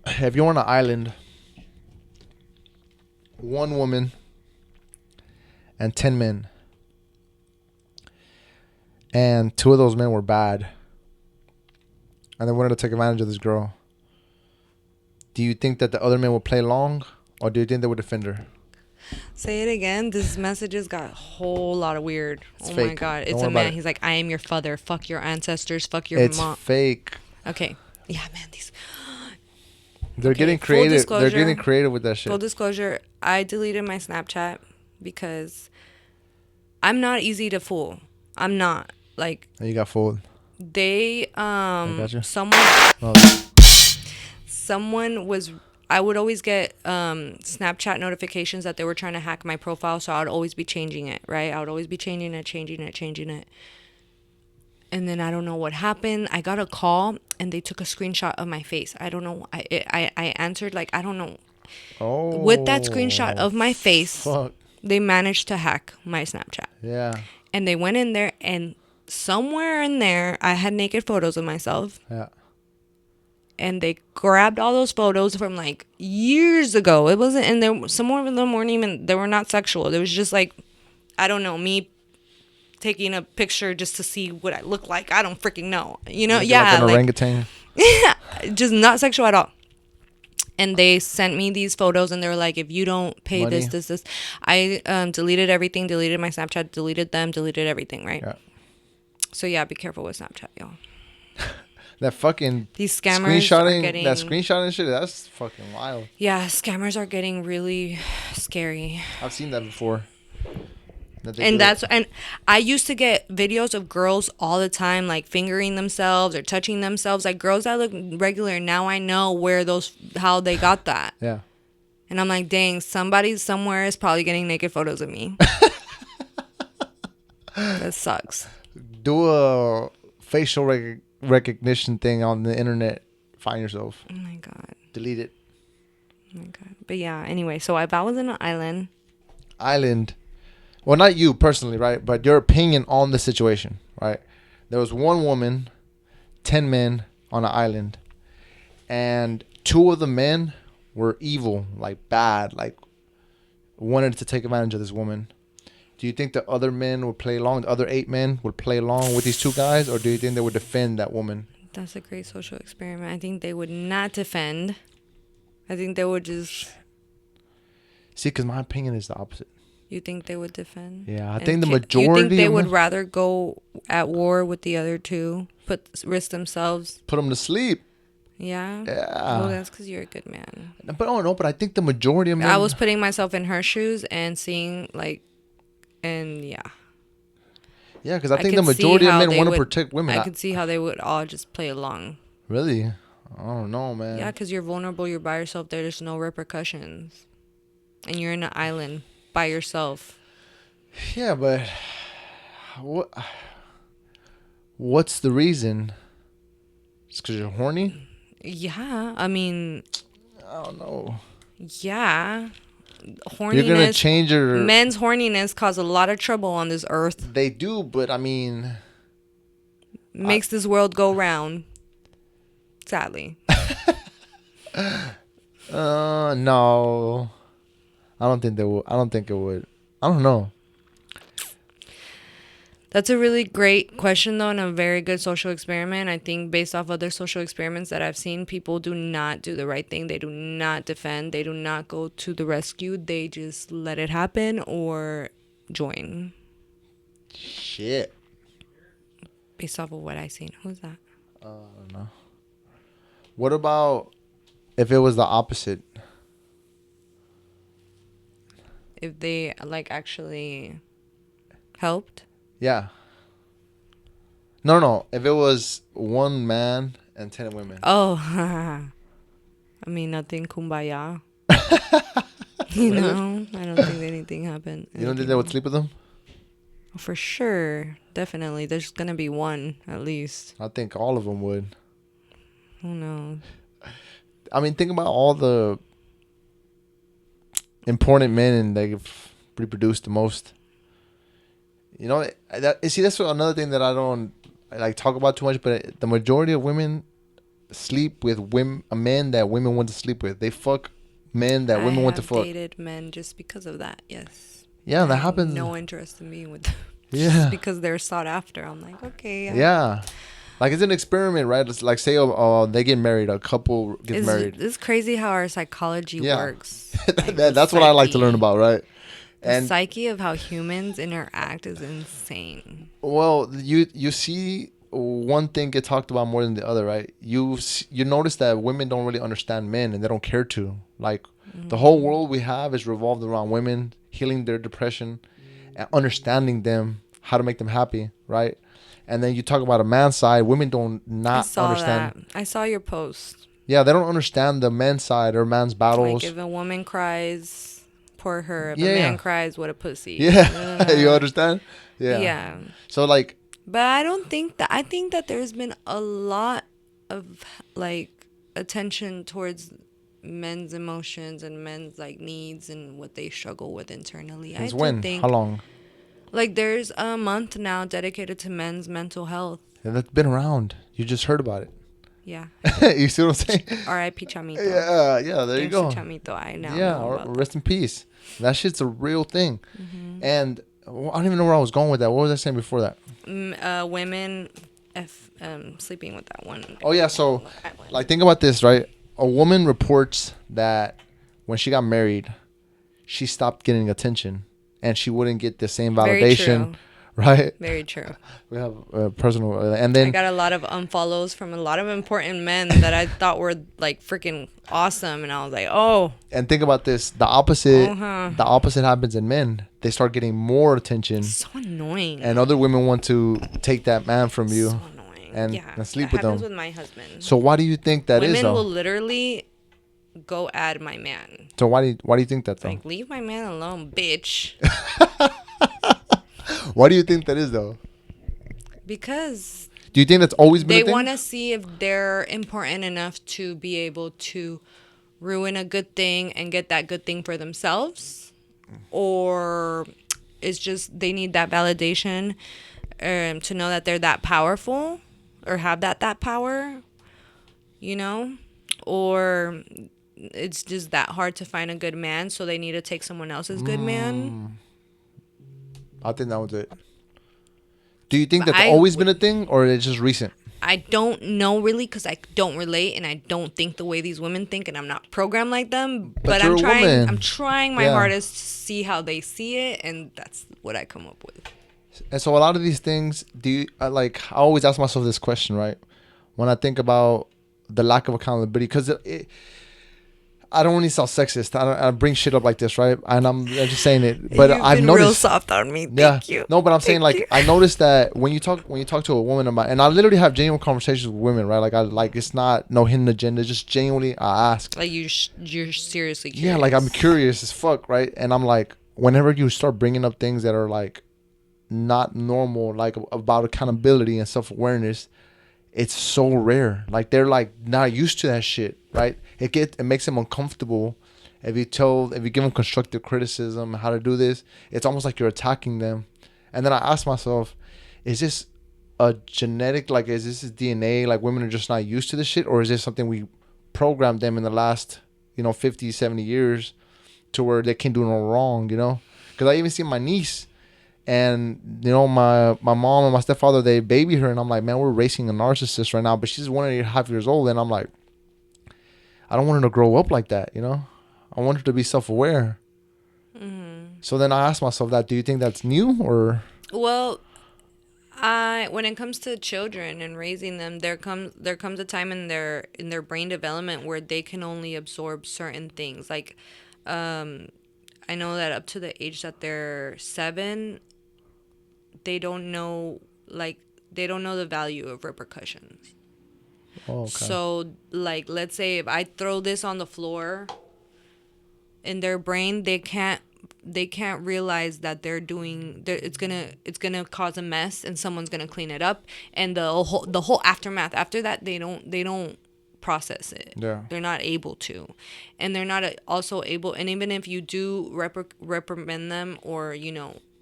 If you're on an island, one woman and 10 men, and two of those men were bad, and they wanted to take advantage of this girl. Do you think that the other men would play along, or do you think they would defend her? Say it again. This messages got a whole lot of weird. It's Oh my fake. god. Don't It's worry a about man. it. He's like, I am your father. Fuck your ancestors. Fuck your It's mom. fake. Okay. Yeah, man. These. They're Okay. getting Full creative. They're disclosure. getting creative with that Full shit. disclosure. I deleted my Snapchat because I'm not easy to fool. I'm not. Like, And you got fooled. they I got you. someone Oh, someone was, I would always get Snapchat notifications that they were trying to hack my profile, so I would always be changing it, right? I would always be changing it. And then I don't know what happened. I got a call and they took a screenshot of my face. I don't know. I answered like, I don't know. With that screenshot oh, of my face, fuck. they managed to hack my Snapchat. Yeah. And they went in there, and somewhere in there I had naked photos of myself, Yeah. and they grabbed all those photos from like years ago. It wasn't, and there some of them weren't even, they were not sexual. It was just like, I don't know, me taking a picture just to see what I look like. I don't freaking know. You know, Looking like yeah, an like orangutan. just not sexual at all. And they sent me these photos, and they were like, if you don't pay Money. this. I deleted everything, deleted my Snapchat, deleted them, deleted everything, right? Yeah. So yeah, be careful with Snapchat, y'all. That fucking These scammers are that getting, screenshotting shit, that's fucking wild. yeah, scammers are getting really scary. I've seen that before. That they do And it. and I used to get videos of girls all the time, like fingering themselves or touching themselves, like girls that look regular. Now I know how they got that. Yeah. And I'm like, dang, somebody somewhere is probably getting naked photos of me. That sucks. Do a facial recognition thing on the internet. Find yourself. Oh my God. Delete it. Oh my God. But yeah, anyway, so if I was in an island, Island. Well, not you personally, right? But your opinion on the situation, right? There was one woman, 10 men on an island, and two of the men were evil, like bad, like wanted to take advantage of this woman. Do you think the other men would play along? The other 8 men would play along with these two guys, or do you think they would defend that woman? that's a great social experiment. I think they would not defend. I think they would just. See, because my opinion is the opposite. You think they would defend? Yeah, I And think the you majority think they of would them rather go at war with the other two, risk themselves? put them to sleep. Yeah. Oh, Yeah, that's because you're a good man. but oh no, but I think the majority of men. I was putting myself in her shoes and seeing like, and yeah, Yeah, because I think the could see majority of how men they want to would- protect women. I could see how they would all just play along. Really? I don't know, man. Yeah, because you're vulnerable. You're by yourself. There's no repercussions, and you're in an island by yourself. Yeah, but what What's the reason? It's because you're horny? Yeah, I mean, I don't know. yeah, You're gonna horniness. change your. Men's horniness cause a lot of trouble on this earth. They do, but I mean, I Makes this world go round. Sadly. no. I don't think they will. I don't think it would. I don't know. That's a really great question, though, and a very good social experiment. I think, based off other social experiments that I've seen, people do not do the right thing. They do not defend. They do not go to the rescue. They just let it happen or join, Shit. based off of what I've seen. Who's that? I don't know. What about if it was the opposite? If they, like, actually helped. Yeah. No, no. If it was one man and 10 women. Oh, I mean, nothing kumbaya. You Really? know, I don't think anything happened. You don't think they would sleep with them? For sure, definitely. There's gonna be one at least. I think all of them would. Who knows? I mean, think about all the important men and they've reproduced the most. You know, see, that's another thing that I don't like talk about too much. But the majority of women sleep with men that women want to sleep with. They fuck men that I women want to have fuck. dated men just because of that. Yes. Yeah, I that have happens. no interest in being with them. Yeah. Just because they're sought after. I'm like, okay. Yeah. Like it's an experiment, right? It's like say, they get married, a couple gets married. It's crazy how our psychology Yeah. works. Like That's what I like to learn about, right? The psyche of how humans interact is insane. Well, you see one thing get talked about more than the other, right? You notice that women don't really understand men and they don't care to. Like the whole world we have is revolved around women healing their depression and understanding them, how to make them happy, right? And then you talk about a man's side, women don't I not saw understand. that. I saw your post. Yeah, they don't understand the men's side or man's Like, battles. if a woman cries, poor her. If a Yeah, man yeah. cries, what a pussy. Yeah, you understand? Yeah. Yeah. So like, But I don't think that. I think that there's been a lot of, like, attention towards men's emotions and men's, like, needs and what they struggle with internally. since I do when? think, How long? like, there's a month now dedicated to men's mental health. Yeah, that's been around. You just heard about it. Yeah. You see what I'm saying? R.I.P. Chamito. Yeah, there you Gangsta go. Chamito. I now Yeah, know about rest in peace. That shit's a real thing. Mm-hmm. And I don't even know where I was going with that. What was I saying before that? Women sleeping with that one. Oh yeah, so like think about this, right? A woman reports that when she got married, she stopped getting attention and she wouldn't get the same Very validation, true. right? Very true. We have personal and I then got a lot of unfollows from a lot of important men that I thought were like freaking awesome, and I was like, oh. and think about this, the opposite Uh-huh. the opposite happens in men. They start getting more attention So annoying. and other women want to take that man from you. So annoying. and Yeah, sleep that with happens them. with my husband. So why do you think that is Women though? will literally go at my man. So why do you think that though? Like, leave my man alone, bitch. Why do you think that is though? Because Do you think that's always been they a thing? want to see if they're important enough to be able to ruin a good thing and get that good thing for themselves, or it's just they need that validation to know that they're that powerful or have that power, you know, or it's just that hard to find a good man, so they need to take someone else's good man. I think that was it. Do you think But that's I always been a would- thing or it's just recent? I don't know really, because I don't relate and I don't think the way these women think, and I'm not programmed like them. But you're I'm a trying. woman. I'm trying my Yeah. hardest to see how they see it, and that's what I come up with. And so a lot of these things, I always ask myself this question, right? When I think about the lack of accountability, because I don't want to sound sexist. I bring shit up like this, right? And I'm just saying it, but You've I've been noticed real soft on me. Yeah. Thank you. No, but I'm saying Thank like you. I noticed that when you talk to a woman about, and I literally have genuine conversations with women, right? Like it's not no hidden agenda. Just genuinely I ask. Like you're seriously curious. Yeah, like I'm curious as fuck, right? And I'm like, whenever you start bringing up things that are like not normal, like about accountability and self-awareness, it's so rare. Like they're like not used to that shit, right? It makes them uncomfortable. If you give them constructive criticism how to do this, it's almost like you're attacking them. And then I ask myself, is this a genetic, like, is this DNA, like women are just not used to this shit, or is this something we programmed them in the last 50, 70 years to where they can't do no wrong, because I even see my niece, and my mom and my stepfather, they baby her, and I'm like, man, we're raising a narcissist right now. But she's 1.5 years old, and I'm like, I don't want her to grow up like that. I want her to be self-aware. So then I ask myself that, do you think that's new or? Well, I when it comes to children and raising them, there comes a time in their brain development where they can only absorb certain things. Like, I know that up to the age that they're 7, they don't know like they don't know the value of repercussions. Oh, okay. So, like, let's say if I throw this on the floor, in their brain they can't realize that it's gonna cause a mess and someone's gonna clean it up, and the whole aftermath after that, they don't process it. Yeah. They're not able to, and they're not also able. And even if you do reprimand them or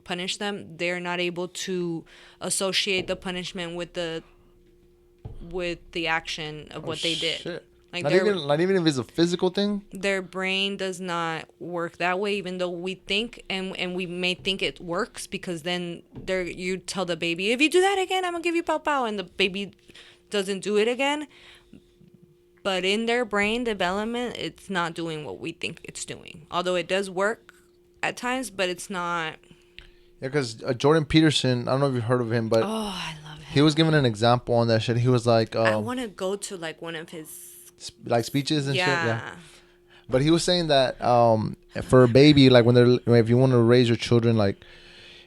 punish them, they're not able to associate the punishment with the action of Oh what they did. shit. Like, Not even if it's a physical thing. their brain does not work that way, even though we think and we may think it works, because then you tell the baby, if you do that again, I'm gonna give you pow pow, and the baby doesn't do it again. But in their brain development, it's not doing what we think it's doing, although it does work at times, but it's not. Yeah, because Jordan Peterson, I don't know if you've heard of him, but Oh, I love he him. was giving an example on that shit. He was like, I want to go to like one of his. like speeches and shit. Yeah. Yeah. But he was saying that for a baby, like if you want to raise your children, like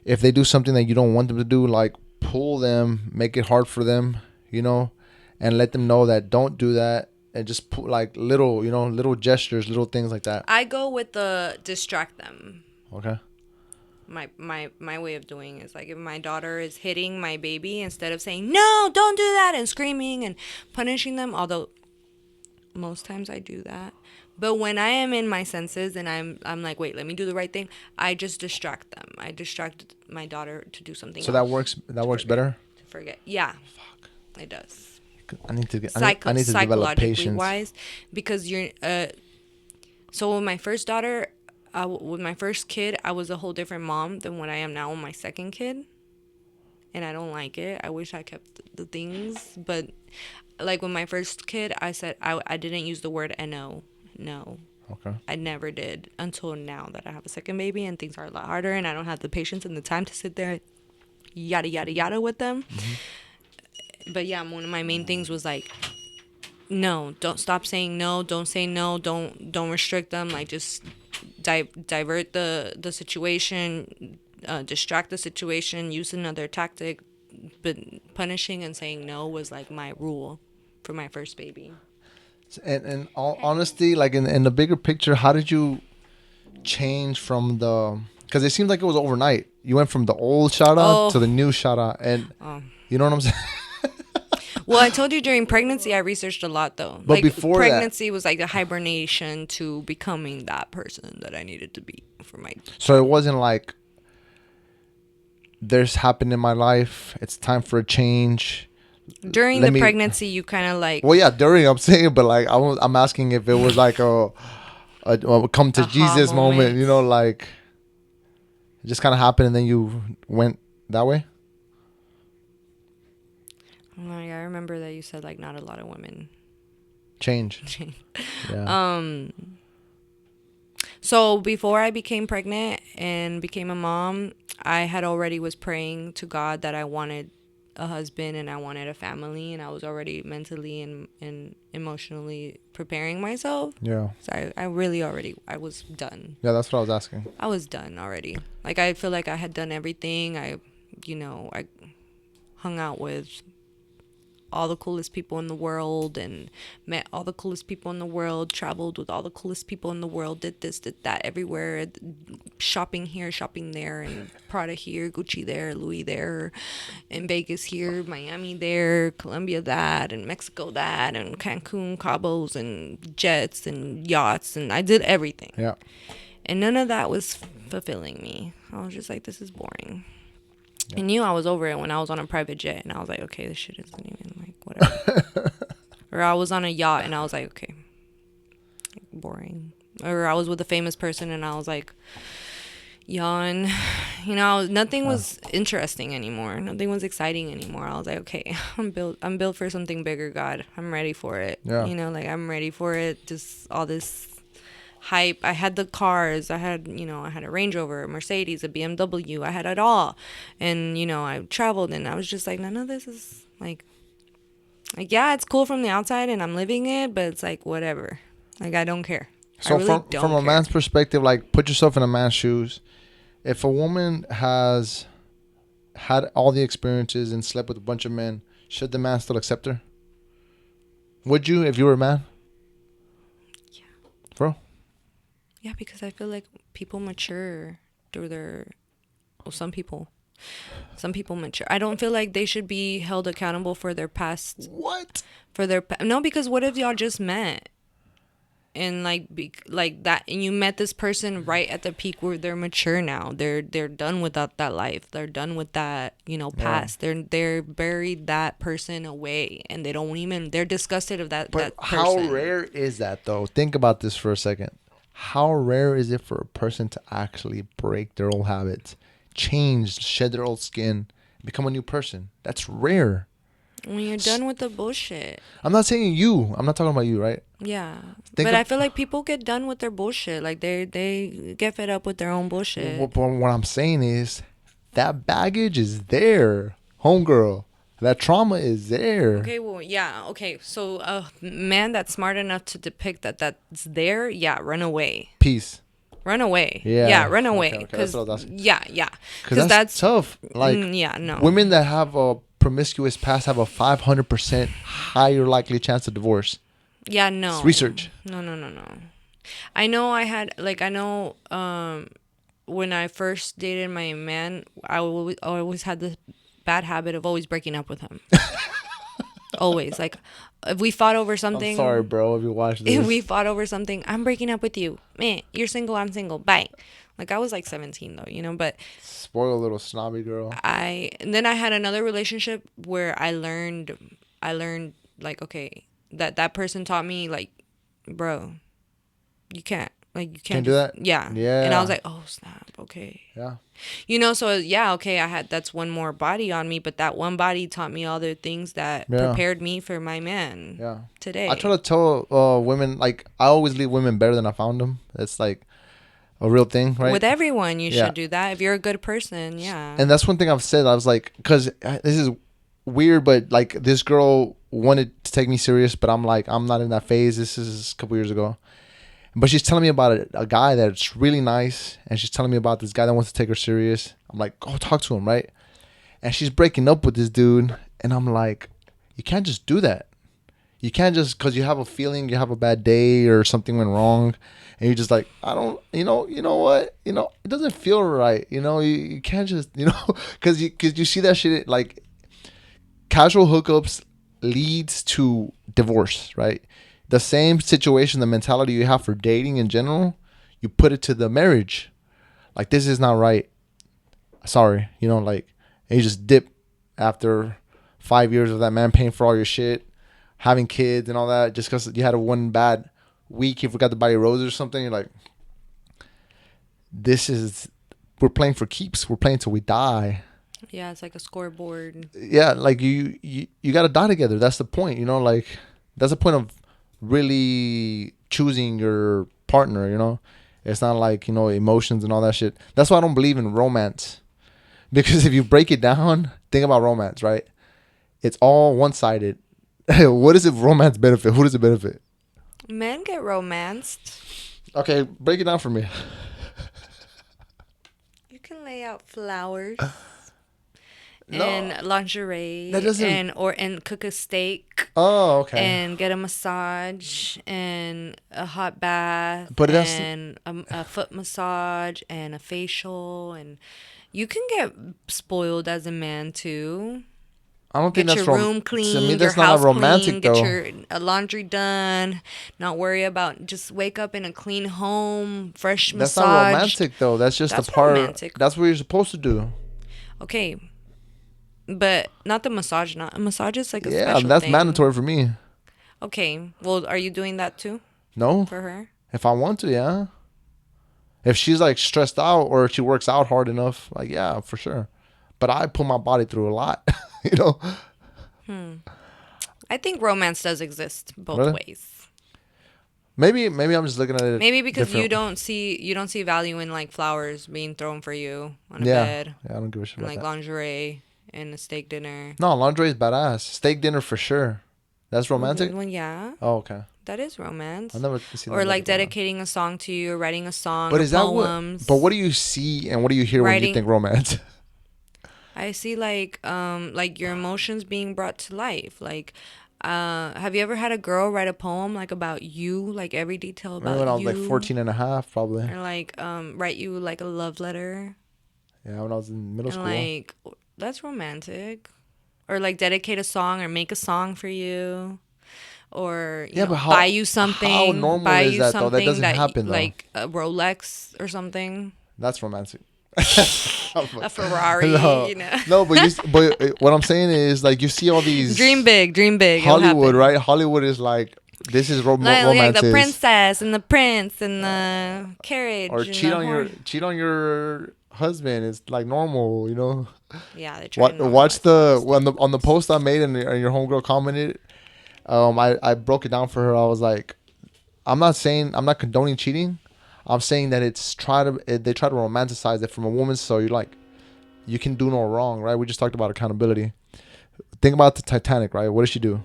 if they do something that you don't want them to do, like pull them, make it hard for them, and let them know that don't do that, and just put like little gestures, little things like that. I go with the distract them. Okay. My way of doing is, like, if my daughter is hitting my baby, instead of saying no, don't do that, and screaming and punishing them, although most times I do that, but when I am in my senses and I'm like, wait, let me do the right thing, I just distract them. I distract my daughter to do something So else. that works. That to works forget, better. to forget. Yeah, it does. I need to get. I need to develop Psychologically patience. wise, because you're so with my first daughter, with my first kid, I was a whole different mom than what I am now with my second kid, and I don't like it. I wish I kept the things, but like with my first kid, I said I didn't use the word no. Okay. I never did until now that I have a second baby and things are a lot harder and I don't have the patience and the time to sit there yada yada yada with them. But yeah, one of my main things was like, no, don't stop saying no, don't say no, don't restrict them, like, just divert the situation, distract the situation, use another tactic. But punishing and saying no was like my rule for my first baby. And all honesty, like in the bigger picture, how did you change from the? Because it seems like it was overnight. You went from the old Shara to Oh, the new Shara, and oh. you know what I'm saying. Well, I told you during pregnancy, I researched a lot though. But Like, before that, pregnancy was like a hibernation to becoming that person that I needed to be for my so it child. wasn't like there's happened in my life. It's time for a change. During Let the me. pregnancy, you kind of like Well, yeah, during I'm saying, but like I'm asking if it was like a come to aha Jesus moment. moment. Like it just kind of happened, and then you went that way. Like, I remember that you said like not a lot of women. Change. Yeah. So before I became pregnant and became a mom, I had already was praying to God that I wanted a husband and I wanted a family, and I was already mentally and emotionally preparing myself. Yeah. So I really already I was done. Yeah, that's what I was asking. I was done already. Like, I feel like I had done everything. I hung out with all the coolest people in the world and met all the coolest people in the world, traveled with all the coolest people in the world, did this, did that, everywhere, shopping here, shopping there, and Prada here, Gucci there, Louis there, and Vegas here, Miami there, Colombia that, and Mexico that, and Cancun, Cabos, and jets and yachts, and I did everything. Yeah. And none of that was fulfilling me. I was just like, this is boring. Yeah. I knew I was over it when I was on a private jet, and I was like, okay, this shit isn't even like whatever. Or I was on a yacht, and I was like, okay, boring. Or I was with a famous person, and I was like, yawn. You know, nothing was interesting anymore. Nothing was exciting anymore. I was like, okay, I'm built for something bigger, God. I'm ready for it. Yeah. You know, like I'm ready for it. Just all this hype. I had the cars. I had a Range Rover, a Mercedes, a BMW. I had it all. And, I traveled, and I was just like, none of this is like, yeah, it's cool from the outside and I'm living it, but it's like, whatever. Like, I don't care. So I really from a man's perspective, like, put yourself in a man's shoes. If a woman has had all the experiences and slept with a bunch of men, should the man still accept her? Would you if you were a man? Yeah. Bro? Yeah, because I feel like people mature through some people mature. I don't feel like they should be held accountable for their past. What? No, because what if y'all just met? And like that, and you met this person right at the peak where they're mature now. They're done with that life. They're done with that past. Yeah. They're buried that person away, and they don't even. They're disgusted of that. But that person. how rare is that, though? Think about this for a second. How rare is it for a person to actually break their old habits, change, shed their old skin, become a new person? That's rare. When you're done with the bullshit. I'm not saying you. I'm not talking about you, right? Yeah. But I feel like people get done with their bullshit. Like they get fed up with their own bullshit. What I'm saying is that baggage is there, homegirl. That trauma is there. Okay, well, yeah. Okay, so a man that's smart enough to depict that's there, yeah, run away. Peace. Run away. Yeah. Yeah, run away. Okay, that's what I was asking. Yeah. Because that's tough. Like, yeah, no. women that have a promiscuous past have a 500% higher likely chance of divorce. Yeah, no. It's research. No. I know when I first dated my man, I always had the bad habit of always breaking up with him. Always. Like, if we fought over something. I'm sorry, bro, if you watch this. If we fought over something, I'm breaking up with you. Man, you're single, I'm single. Bye. Like, I was like 17 though, but. Spoiled little snobby girl. And then I had another relationship where I learned like, okay, that person taught me, like, bro, you can't do that. Yeah. And I was like, oh snap, okay. Yeah. So yeah, okay, that's one more body on me, but that one body taught me all the things that prepared me for my man. Yeah. Today. I try to tell women, like, I always leave women better than I found them. It's like a real thing, right? With everyone, you should do that. If you're a good person, yeah. And that's one thing I've said. I was like, because this is weird, but like, this girl wanted to take me serious, but I'm like, I'm not in that phase. This is a couple years ago. But she's telling me about a guy that's really nice, and she's telling me about this guy that wants to take her serious. I'm like, go talk to him, right? And she's breaking up with this dude, and I'm like, you can't just do that. You can't just, because you have a feeling, you have a bad day or something went wrong, and you're just like, I don't, you know what, it doesn't feel right, you can't just, because you see that shit, like, casual hookups leads to divorce, right? The same situation, the mentality you have for dating in general, you put it to the marriage. Like, this is not right. Sorry. And you just dip after 5 years of that man paying for all your shit, having kids and all that, just because you had one bad week, you forgot to buy your roses or something. You're like, we're playing for keeps. We're playing till we die. Yeah, it's like a scoreboard. Yeah, like you got to die together. That's the point, that's the point of really choosing your partner. It's not like emotions and all that shit. That's why I don't believe in romance, because if you break it down, think about romance, right? It's all one-sided. What does it romance benefit? Who does it benefit? Men get romanced. Okay, break it down for me. You can lay out flowers. No, and that lingerie doesn't. and cook a steak Oh, okay. and get a massage and a hot bath But that's. and a foot massage and a facial, and you can get spoiled as a man too. I don't think Get that's your rom. room To me, cleaned, your that's not like house romantic cleaned, get though. your laundry done, not worry about, just wake up in a clean home, fresh That's not massaged. romantic though. That's just a That's part. romantic. That's what you're supposed to do. Okay, but not the massage. Not a massage is like a Yeah, special that's thing. mandatory for me. Okay, well, are you doing that too No, for her? if I want to, yeah. If she's like stressed out or if she works out hard enough, like yeah, for sure. But I put my body through a lot, you know. Hmm. I think romance does exist both Really? ways. Maybe I'm just looking at it Maybe because different. you don't see value in like flowers being thrown for you on a Yeah, bed yeah. I don't give a shit and about like that. lingerie and a steak dinner. No, lingerie is badass. Steak dinner for sure. That's romantic. Well, yeah, Oh, okay. that is I romance. never seen that Or look like at romance. dedicating a song to you, or writing a song But or is that what? But poems. what do you see and what do you hear when you Writing, think romance? I see like your emotions being brought to life. Like, have you ever had a girl write a poem like about you, like every detail Maybe about when I was like you, 14 and a half, probably. or like write you like a love letter, Yeah, when I was in middle and school. like that's romantic. Or like dedicate a song or make a song for you, or Yeah, but how normal buy is you that though? That something doesn't that happen though. like a Rolex or something, That's romantic. a Ferrari, No, you know. no, but what I'm saying is like you see all these Dream big, it'll Hollywood, happen. right? Hollywood is like this is Like romance the is princess and the prince and the or carriage and the horse. cheat on your husband is like normal, you know. Yeah, they try to What watch normalize a lot of on stuff. the post I made and your homegirl commented. I broke it down for her. I was like, I'm not condoning cheating. I'm saying that they try to romanticize it from a woman. So you're like, you can do no wrong, right? We just talked about accountability. Think about the Titanic, right? What did she do?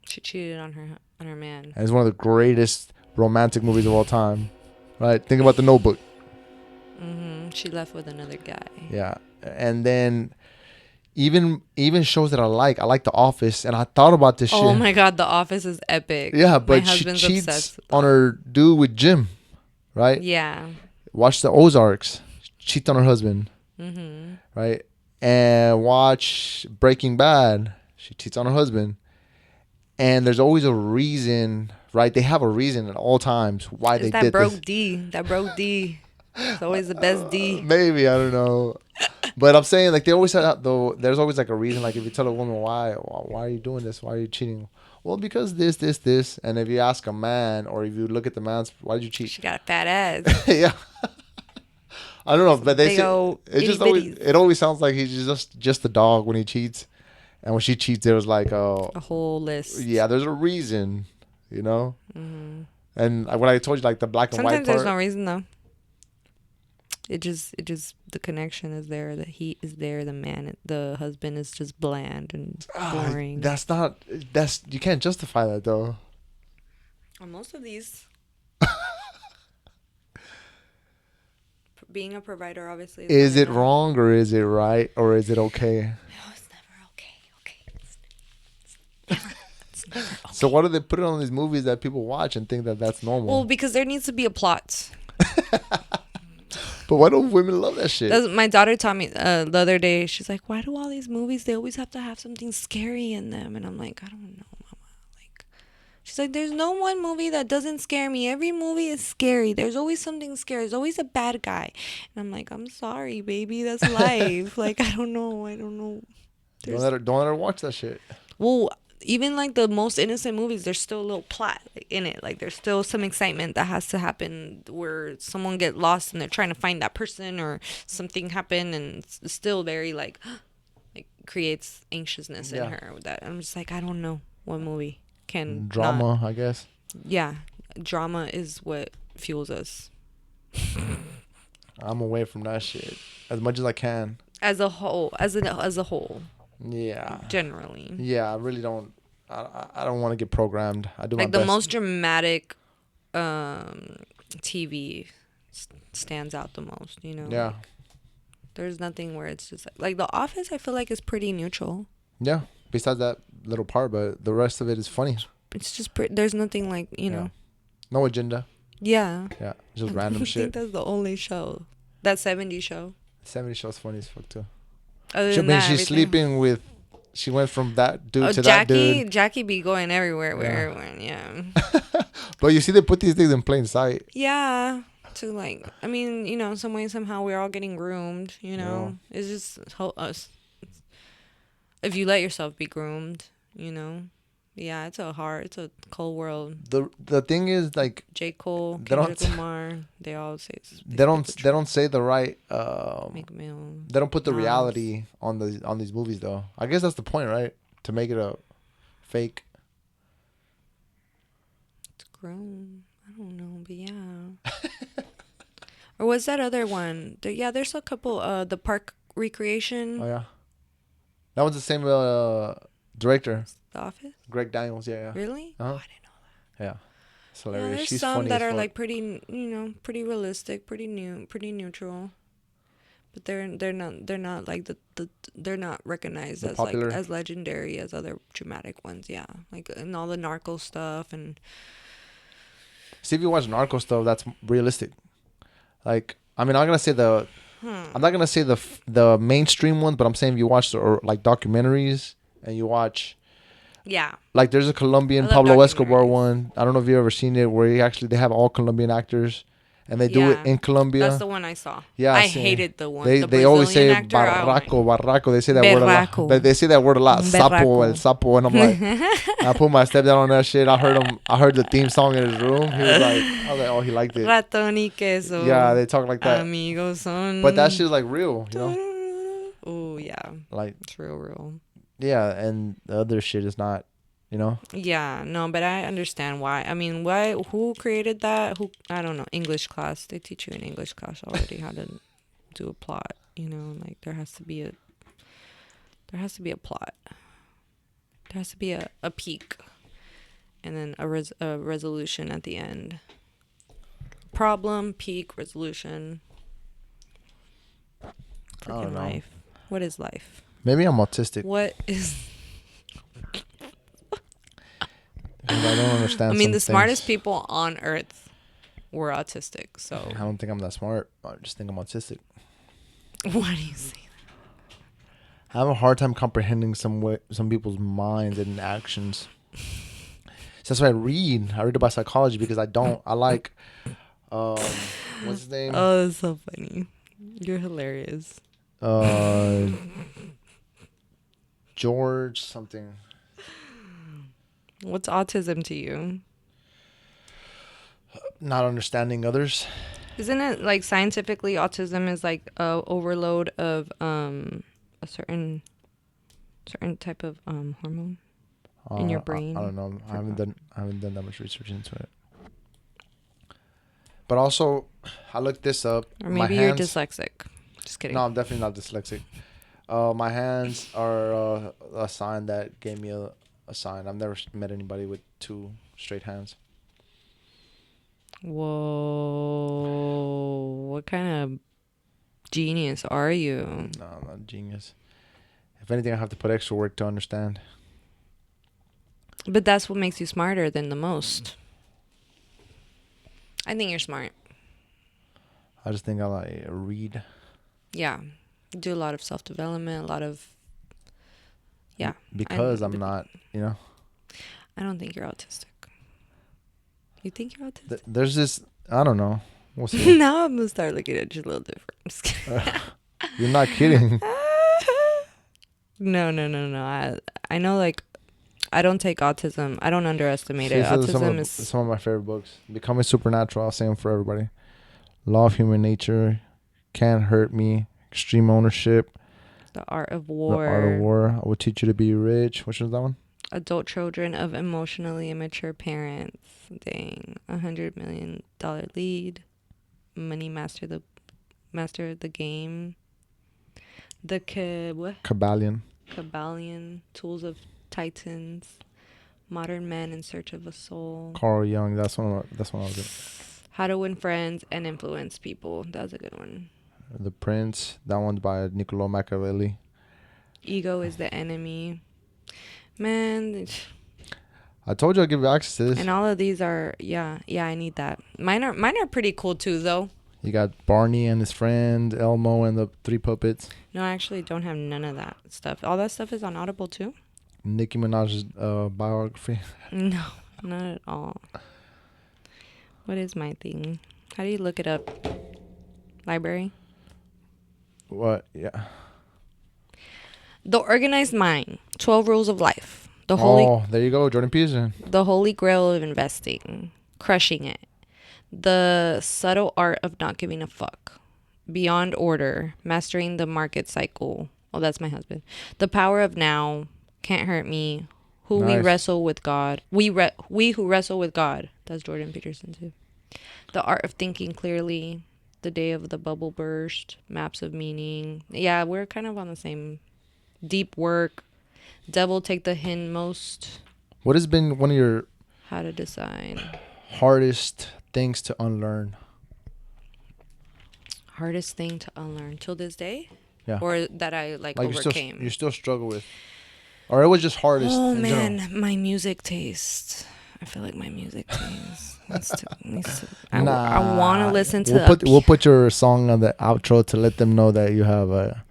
She cheated on her man. And it's one of the greatest romantic movies of all time, right? Think about The Notebook. She left with another guy. Yeah, and then even shows that I like The Office, and I thought about this Oh shit. my god, The Office is epic. Yeah, My but she husband's cheats obsessed with on that. her dude with Jim, right? Yeah. Watch the Ozarks. Cheats on her husband, Mhm. right? And watch Breaking Bad. She cheats on her husband. And there's always a reason, right? They have a reason at all times why It's they that did this. broke D. That broke D. It's always the best D. Maybe I don't know, but I'm saying like they always have though. There's always like a reason. Like if you tell a woman why are you doing this? Why are you cheating? Well, because this. And if you ask a man or if you look at the man's, why did you cheat? She got a fat ass. Yeah, I don't know, but they Big say old it itty just always bitties. it always sounds like he's just a dog when he cheats, and when she cheats, there was like A whole list. yeah, there's a reason, you know. Hmm. And when I told you like the black and white Sometimes there's part, no reason though. It just the connection is there. The heat is there. The husband is just bland and boring. that's you can't justify that though. On most of these, being a provider obviously is Is not it enough. wrong or is it right or is it okay? No, it's never okay. It's never okay. So why do they put it on these movies that people watch and think that that's Well, normal? because there needs to be a plot. But why don't women love that shit? My daughter taught me the other day. She's like, "Why do all these movies? They always have to have something scary in them." And I'm like, "I don't know, Mama." Like, she's like, "There's no one movie that doesn't scare me. Every movie is scary. There's always something scary. There's always a bad guy." And I'm like, "I'm sorry, baby. That's life." Like, I don't know. There's Don't let her watch that shit. well, even like the most innocent movies, there's still a little plot in it. Like there's still some excitement that has to happen where someone get lost and they're trying to find that person or something happen, and it's still very like creates anxiousness in Yeah. her with that. I'm just like, I don't know what movie can not. Drama, I guess. Yeah, drama is what fuels us I'm away from that shit as much as I can. as a whole, as a whole, Yeah. generally. Yeah, I really don't. I don't want to get programmed. I do my Like the best. most dramatic TV stands out the most, you know. Yeah. There's nothing where it's just like The Office. I feel like is pretty neutral. Yeah. Besides that little part, but the rest of it is funny. It's just there's nothing like Yeah. No agenda. Yeah. Yeah. Just I random think shit. that's the only show. That 70s show. 70 show's funny as fuck too. Other She, I than mean, that, she's everything. sleeping with. She went from that dude Oh, to that dude. Jackie be going everywhere with Yeah. everyone. Yeah. But you see, they put these things in plain sight. Yeah. To like, I mean, some way, somehow we're all getting groomed, Yeah. It's just us. If you let yourself be groomed, Yeah, it's a cold world. The thing is, like, J. Cole, they Kendrick don't Lamar, they all say they don't say the right make me they don't put the Nas. reality on these movies though. I guess that's the point, right? To make it a fake. It's grown. I don't know, but yeah. Or was that other one? Yeah, there's a couple. The Park Oh Recreation, yeah, that was the same director, The Office. Greg Daniels. Yeah, yeah. Really? Oh, Uh-huh. I didn't know. Yeah, it's Yeah, hilarious. there's She's some funny that as are fuck. like pretty, pretty realistic, pretty neutral. But they're not like they're not recognized The as like popular. as legendary as other dramatic ones. Yeah, like and all the narco stuff and See, if you watch narco stuff, that's realistic. Like, I mean, I'm not gonna say the mainstream one, but I'm saying if you watch or like documentaries and you watch. yeah, Like there's a I Colombian love Pablo Escobar documentaries. one. I don't know if you ever seen it where they have all Colombian actors, and they do it Yeah, in that's Colombia. the one I saw. Yeah, I see, hated the they always Brazilian say actor. Oh my, barraco. They say that word a lot. berraco, They say that word a lot. Sapo, el berraco. sapo, and I'm like, I put my stepdad on that shit. I heard him. I heard the theme song in his room. He was like, I was like, oh, he liked it. Ratón y Yeah, queso, they talk like that. amigos But that son. shit's like real, you know. Oh yeah, Like it's real. yeah, and the other shit is not, you know. Yeah, no, but I understand why. I mean, why? Who created that? Who? I don't know. English class. They teach you in English class already how to do a plot. Like there has to be a plot. There has to be a peak, and then a resolution at the end. Problem, peak, resolution. I don't Freaking know. life. What is life? Maybe I'm autistic. What is? 'Cause I don't I understand mean, some the smartest things. people on earth were autistic. So I don't think I'm that smart. I just think I'm autistic. why do you say? I have a hard time comprehending some people's minds and actions. So that's why I read. I read about psychology because I don't. I like, what's his name? Oh, that's so funny. You're hilarious. Uh, George something. What's autism to you? Not understanding others. Isn't it like scientifically autism is like a overload of a certain type of hormone in your brain? I don't know. Forgot. I haven't done that much research into it. But also, I looked this up. Or My maybe you're hands. dyslexic. Just kidding. No, I'm definitely not dyslexic. My hands are a sign that gave me a sign. I've never met anybody with two straight hands. Whoa. What kind of genius are you? No, I'm not a genius. If anything, I have to put extra work to understand. But that's what makes you smarter than the most. I think you're smart. I just think I like read. Yeah. You do a lot of self-development, a lot of... Yeah. Because I'm not, you know. I don't think you're autistic. You think you're autistic? There's this, I don't know. We'll see. Now I'm going to start looking at you a little different. I'm just kidding. You're not kidding. No. I know, like, I don't take autism. I don't underestimate See, it. this is Autism is... some of my favorite books. Becoming Supernatural. I'll say them for everybody. Law of Human Nature. Can't Hurt Me. Extreme Ownership. The Art of The War. Art of War. I Will Teach You to Be Rich. Which one's that one? Adult Children of Emotionally Immature Parents. Dang. $100 million Lead. Money Master the Game. What? Kabbalion. Kabbalion. Tools of Titans. Modern Man in Search of a Soul. Carl Jung. That's one I was in. How to Win Friends and Influence People. That was a good one. The Prince. That one's by Niccolo Machiavelli. Ego is the enemy. Man, I told you I'd give you access to this. and all of these are yeah, I need that. Mine are pretty cool too though. You got Barney and his friend, Elmo and the three puppets. No, I actually don't have none of that stuff. All that stuff is on Audible too? Nicki Minaj's biography. No, not at all. What is my thing? How do you look it up? Library? What? Yeah. The Organized Mind, 12 Rules of Life. There you go, Jordan Peterson. The Holy Grail of Investing. Crushing It. The Subtle Art of Not Giving a Fuck. Beyond Order. Mastering the Market Cycle. Oh, that's my husband. The Power of Now. Can't Hurt Me. Who We Nice. Wrestle with God. We Who Wrestle with God. That's Jordan Peterson too. The Art of Thinking Clearly. The Day of the Bubble Burst. Maps of Meaning. Yeah, we're kind of on the same. Deep Work. Devil Take the Hindmost. What has been one of your How to Decide. hardest things to unlearn? Hardest thing to unlearn till this day? Yeah. Or that I like overcame? You still struggle with, or it was just hardest. Oh in man, general? my music taste. I feel like my music taste needs to Nah. I want to listen to We'll put your song on the outro to let them know that you have a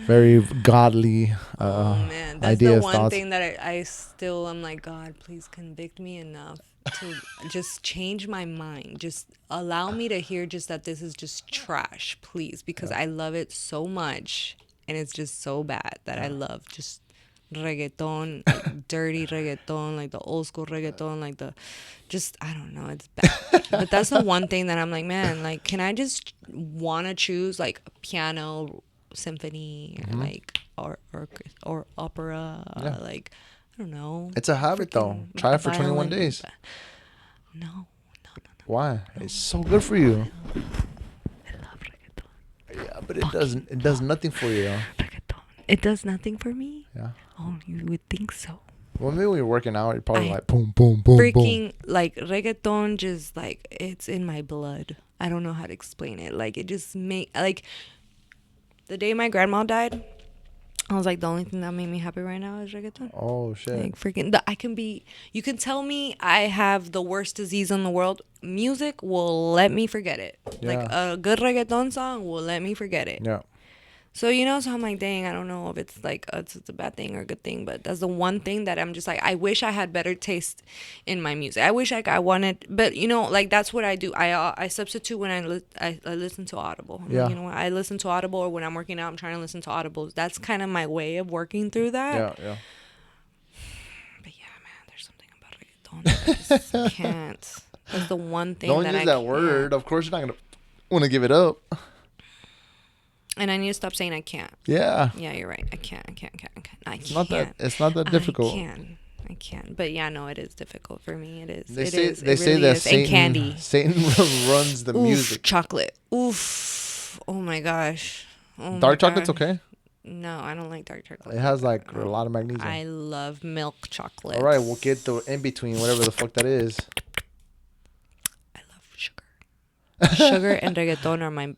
very godly oh man, that's ideas, the one thoughts. thing that I still I'm like, God, please convict me enough to just change my mind. Just allow me to hear just that this is just trash, please, because I love it so much and it's just so bad that I love just reggaeton, like dirty reggaeton, like the old school reggaeton, like the just I don't know, it's bad. But that's the one thing that I'm like, man, like can I just want to choose like a piano symphony or like or opera, like I don't know. It's a habit though. Freaking Try it for 21 violin. days. No. Why? It's so good for you. I love reggaeton. Yeah, but it does nothing for you though. Reggaeton. It does nothing for me. Yeah. Oh, you would think so. Well, maybe when you're working out, you're probably I like boom, boom, boom, boom. Freaking like reggaeton, just like it's in my blood. I don't know how to explain it. Like it just make like the day my grandma died. I was like, the only thing that made me happy right now is reggaeton. Oh shit. Like freaking, you can tell me I have the worst disease in the world. Music will let me forget it. Like Yeah. a good reggaeton song will let me forget it. Yeah. So, so I'm like, dang, I don't know if it's like, it's a bad thing or a good thing, but that's the one thing that I'm just like, I wish I had better taste in my music. I wish I wanted, but like that's what I do. I substitute when I listen to Audible. I'm Yeah. like, you know what? I listen to Audible, or when I'm working out, I'm trying to listen to Audibles. That's kind of my way of working through that. Yeah. Yeah. But yeah, man, there's something about reggaeton that I just can't. That's the one thing Don't that use I that can't. word. Of course, you're not gonna want to give it up. And I need to stop saying I can't. Yeah. Yeah, you're right. I can't. It's not that. It's not that difficult. I can. But yeah, no, it is difficult for me. It is. They It say is. they It say really that is. And candy. Satan runs the Oof, music. chocolate. Oof. Oh my gosh. Oh my Dark chocolate's gosh. okay. No, I don't like dark chocolate. It has like a lot of magnesium. I love milk chocolate. All right, we'll get the in between, whatever the fuck that is. I love sugar. Sugar and reggaeton are my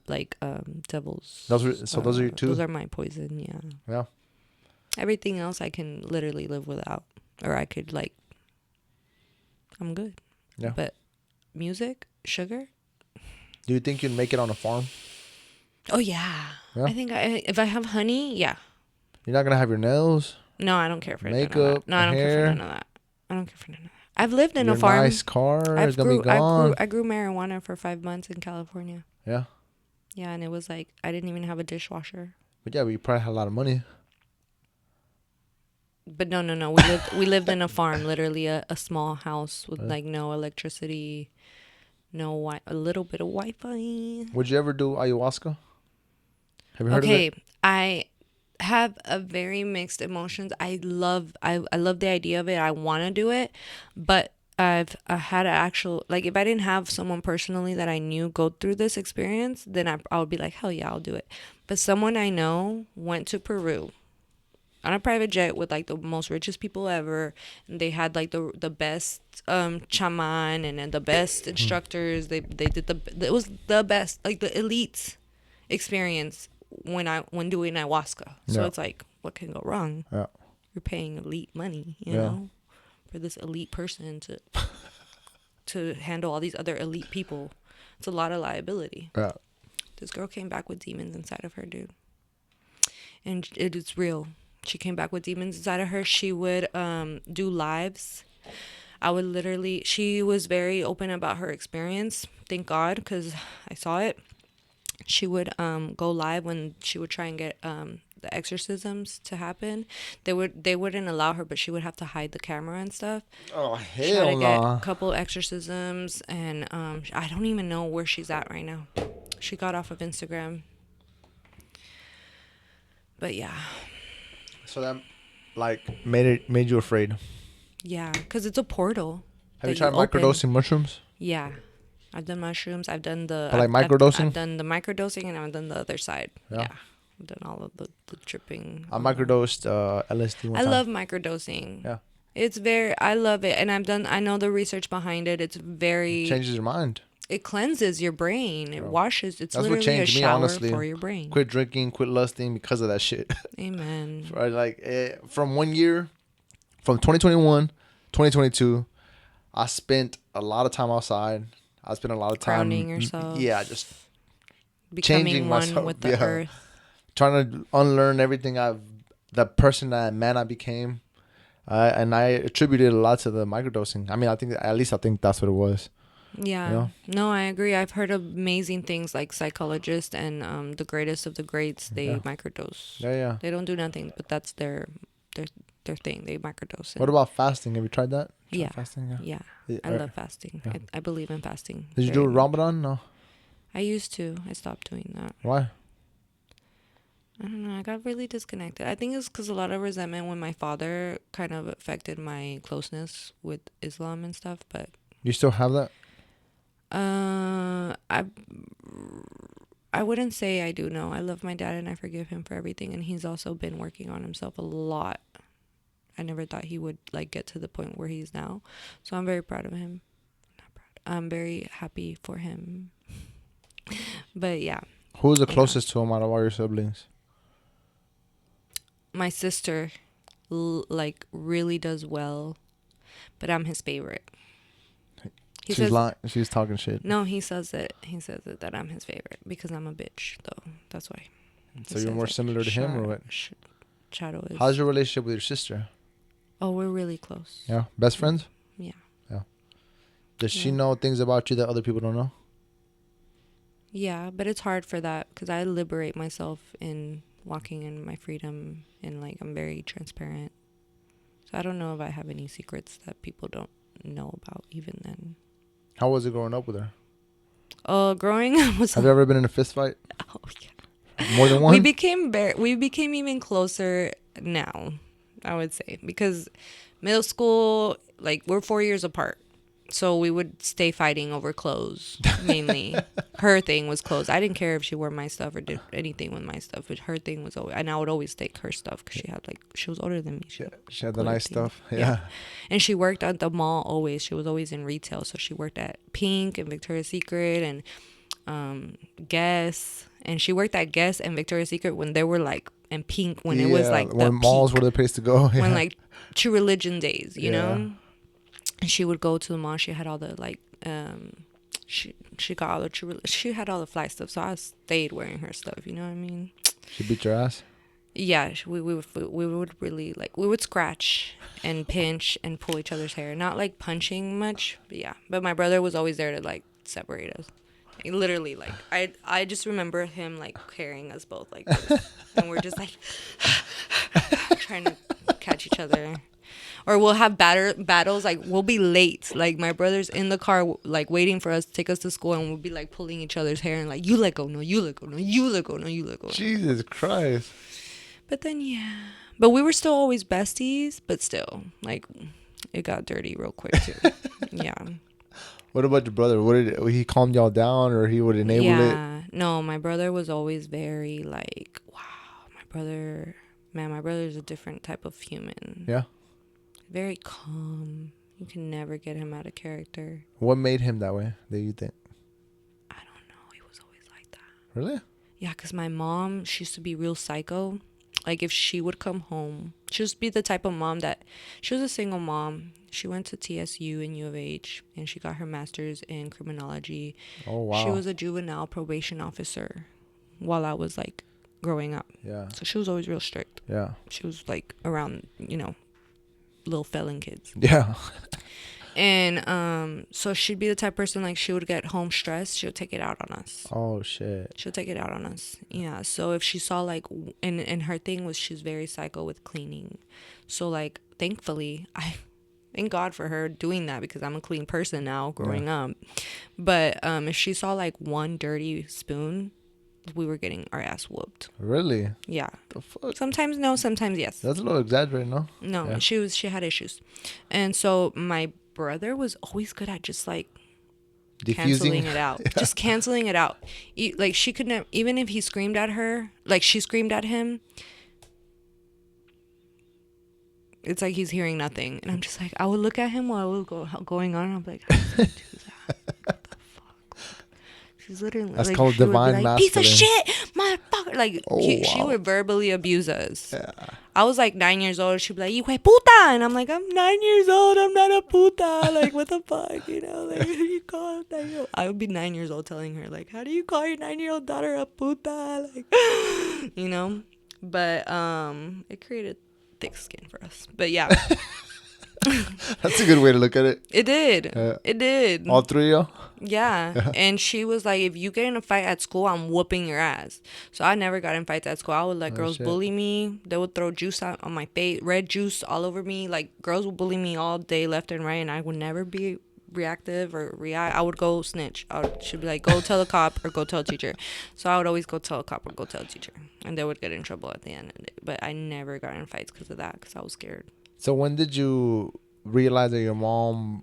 devils. Those are your two. Those are my poison. Yeah. Yeah. Everything else I can literally live without, or I could I'm good. Yeah. But music, sugar. Do you think you'd make it on a farm? Oh yeah. Yeah? I think if I have honey, yeah. You're not gonna have your nails, No, I don't care for none of makeup, that. No, I don't care hair, for none of that. I don't care for none of that. I've lived in your a farm. nice car is gonna be gone. I grew marijuana for 5 months in California. Yeah. Yeah, and it was like I didn't even have a dishwasher. But yeah, but you probably had a lot of money. But no. We lived in a farm, literally a small house with like no electricity, a little bit of Wi-Fi. Would you ever do ayahuasca? Have you heard of it? Okay, I have a very mixed emotions. I love the idea of it. I want to do it, but I had an actual if I didn't have someone personally that I knew go through this experience, then I would be like, hell yeah, I'll do it. But someone I know went to Peru on a private jet with like the most richest people ever, and they had like the best shaman and the best instructors. They did it was the best, like the elites. experience when doing ayahuasca. So Yeah. it's like, what can go wrong? Yeah. You're paying elite money, Yeah. for this elite person to handle all these other elite people. It's a lot of liability. Yeah. This girl came back with demons inside of her, dude, and it is real. She came back with demons inside of her. She would do lives. I would literally. She was very open about her experience. Thank God, because I saw it. She would go live when she would try and get the exorcisms to happen. They wouldn't allow her, but she would have to hide the camera and stuff. Oh She had to hell get a no. couple exorcisms, and I don't even know where she's at right now. She got off of Instagram, but yeah, So that like made you afraid. yeah, because it's a portal Have you that you tried open. microdosing mushrooms? Yeah, I've done mushrooms. I've done But like microdosing? I've done the microdosing, and I've done the other side. Yeah. Yeah, I've done all of the tripping. I microdosed LSD one I time. love microdosing. Yeah. I love it, and I know the research behind it. It's It very, changes your mind. it cleanses your brain. It Bro. washes. It's That's what literally a changed me, shower honestly. for your brain. Quit drinking, quit lusting because of that shit. Amen. From 1 year, from 2021, 2022, I spent a lot of time outside. I spent a lot of time, Grounding yourself. yeah, just Becoming changing one myself, with the yeah. earth. trying to unlearn everything the person that man I became. And I attributed a lot to the microdosing. I mean, I think that's what it was. Yeah. You know? No, I agree. I've heard amazing things like psychologists and the greatest of the greats. They Yeah. microdose. Yeah, yeah. They don't do nothing, but that's their thing. They microdose. What about fasting? Have you tried that? Yeah. Fasting, yeah. Yeah. I love fasting. Yeah. I believe in fasting. Did you do Ramadan? No. I used to. I stopped doing that. Why? I don't know. I got really disconnected. I think it's because a lot of resentment when my father kind of affected my closeness with Islam and stuff. But You still have that? I wouldn't say I do know. I love my dad and I forgive him for everything. And he's also been working on himself a lot. I never thought he would like get to the point where he's now. So I'm very proud of him. Not proud. I'm very happy for him. But yeah. Who's the closest to him out of all your siblings? My sister like really does well, but I'm his favorite. She's lying. She's talking shit. No, he says it. He says it that I'm his favorite because I'm a bitch, though. That's why. So you're more similar to him, or what? Shadow is. How's your relationship with your sister? Oh, we're really close. Yeah, best friends. Yeah. Yeah. Does she know things about you that other people don't know? Yeah, but it's hard for that because I liberate myself in walking in my freedom and like I'm very transparent. So I don't know if I have any secrets that people don't know about even then. How was it growing up with her? Growing up was. Have you ever been in a fist fight? Oh yeah. More than one? We became even closer now, I would say, because middle school, like we're 4 years apart. So we would stay fighting over clothes mainly. Her thing was clothes. I didn't care if she wore my stuff or did anything with my stuff, but her thing was always, and I would always take her stuff because she was older than me. She had the nice stuff. Yeah. And she worked at the mall always. She was always in retail. So she worked at Pink and Victoria's Secret and Guess. And she worked at Guess and Victoria's Secret when they were like, and Pink when it was like when malls were the place to go. When like True Religion days, you know? And she would go to the mall. She had all the like, she got all the she had all the fly stuff. So I stayed wearing her stuff. You know what I mean? She beat your ass? Yeah, we would really like, we would scratch and pinch and pull each other's hair. Not like punching much, but yeah. But my brother was always there to like separate us. Like, literally, like I just remember him like carrying us both like this. And we're just like trying to catch each other. Or we'll have battles, like we'll be late. Like my brother's in the car, like waiting for us to take us to school, and we'll be like pulling each other's hair and like, you let go, no, you let go, no, you let go, no, you let go. Jesus Christ. But then but we were still always besties. But still, like it got dirty real quick too. Yeah. What about your brother? He calmed y'all down, or he would enable it? Yeah. No, my brother was always very like, wow, my brother's a different type of human. Yeah. Very calm. You can never get him out of character. What made him that way, do you think? I don't know. He was always like that. Really? Yeah, because my mom, she used to be real psycho. Like, if she would come home, she used to be the type of mom that, she was a single mom. She went to TSU and U of H, and she got her master's in criminology. Oh She wow. was a juvenile probation officer while I was like growing up. Yeah. So she was always real strict. Yeah. She was like around, little felon kids. Yeah. And so she'd be the type of person, like, she would get home stressed, she would take it out on us. Oh shit. She'll take it out on us. Yeah. So if she saw like, and her thing was she's very psycho with cleaning. So like, thankfully, I thank God for her doing that because I'm a clean person now growing up. But if she saw like one dirty spoon, we were getting our ass whooped. Really? Yeah. The fuck? Sometimes no, sometimes yes. That's a little exaggerated, no? No, Yeah. she had issues. And so my brother was always good at just like canceling it out. Yeah. Just canceling it out. Like, she could never, even if he screamed at her, like she screamed at him, it's like he's hearing nothing. And I'm just like, I would look at him while it was going on, and I'm like, how does he do that? What the fuck? She's literally That's like, called she would be divine like, piece of masculine. shit, motherfucker. Like, Oh, she wow. would verbally abuse us. Yeah. I was like 9 years old. She'd be like, "Hijo de puta," and I'm like, I'm 9 years old. I'm not a puta. Like, what the fuck, Like, how do you call a 9-year-old? I would be 9 years old telling her, like, how do you call your 9-year-old daughter a puta? Like, But it created thick skin for us. But yeah, That's a good way to look at it. it did. Yeah. It did. All three of you? Yeah. And she was like, if you get in a fight at school, I'm whooping your ass. So I never got in fights at school. I would let girls shit. bully me. They would throw juice out on my face, red juice all over me. Like, girls would bully me all day, left and right, and I would never be reactive or react. I would go snitch. She'd be like, go tell the cop or go tell a teacher. So I would always go tell a cop or go tell a teacher. And they would get in trouble at the end of the day. But I never got in fights because of that, because I was scared. So when did you realize that your mom,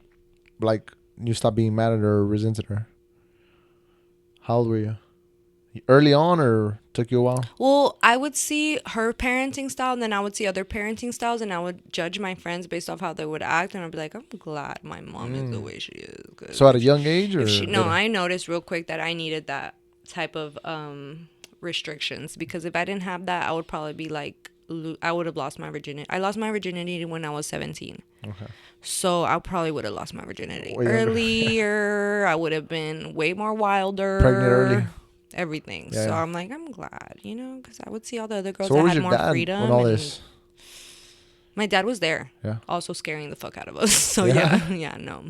like, you stopped being mad at her or resented her? How old were you? Early on, or took you a while? Well, I would see her parenting style, and then I would see other parenting styles, and I would judge my friends based off how they would act, and I'd be like, I'm glad my mom is the way she is. 'Cause So at a young age, or I noticed real quick that I needed that type of restrictions, because if I didn't have that, I would probably be like, I would have lost my virginity. I lost my virginity when I was 17. Okay. So I probably would have lost my virginity Way younger. earlier. I would have been way more wilder. Pregnant early. Everything. Yeah, So yeah. I'm like, I'm glad, because I would see all the other girls So where that was had your more dad freedom. when all and this? My dad was there. Yeah. Also scaring the fuck out of us. So Yeah. yeah, no.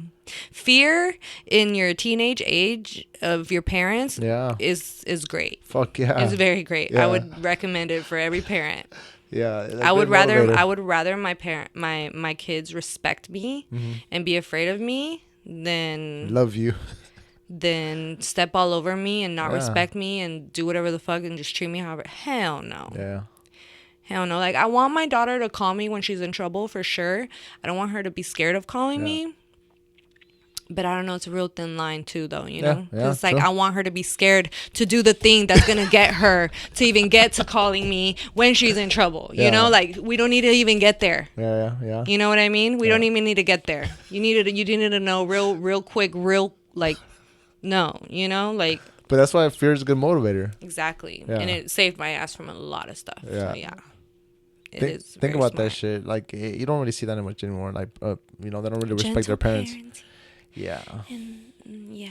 Fear in your teenage age of your parents Yeah. is great. Fuck yeah. It's very great. Yeah. I would recommend it for every parent. Yeah. I would rather my kids respect me and be afraid of me than love you. step all over me and not Yeah. respect me and do whatever the fuck and just treat me however. Hell no. Yeah. Hell no. Like, I want my daughter to call me when she's in trouble, for sure. I don't want her to be scared of calling me. But I don't know. It's a real thin line, too, though, you know? Because, like, true. I want her to be scared to do the thing that's going to get her to even get to calling me when she's in trouble. You Yeah. know? Like, we don't need to even get there. Yeah. You know what I mean? We don't even need to get there. You needed to know real quick, like, no, like. But that's why fear is a good motivator. Exactly. Yeah. And it saved my ass from a lot of stuff. Yeah. So, yeah. Think about that shit. Like, you don't really see that much anymore. Like, they don't really respect their parents. Yeah. And yeah,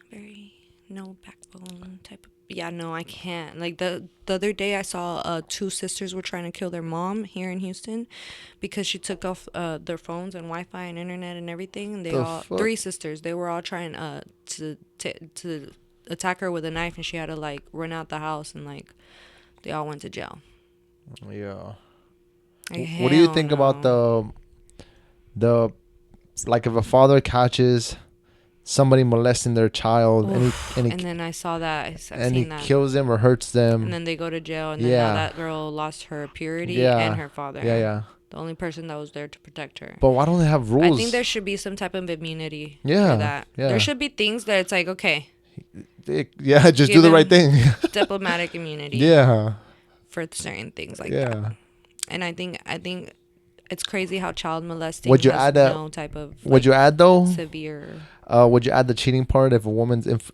very no backbone type of. Yeah, no, I can't. Like, the other day I saw 2 sisters were trying to kill their mom here in Houston because she took off their phones and Wi-Fi and internet and everything. And Fuck? 3 sisters, they were all trying to attack her with a knife, and she had to like run out the house, and like they all went to jail. Yeah. Like, What do you hell think no. about the like, if a father catches somebody molesting their child and then I saw that. I've he seen that. kills them or hurts them? And then they go to jail, and then Yeah. now that girl lost her purity Yeah. and her father. Yeah. The only person that was there to protect her. But why don't they have rules? I think there should be some type of immunity Yeah, for that. yeah. There should be things that it's like, okay, Just do the Give right him- thing. diplomatic immunity Yeah. for certain things like Yeah. that. And I think it's crazy how child molesting Would you has add that- no type of Would you add though? severe. Would you add the cheating part? If a woman's if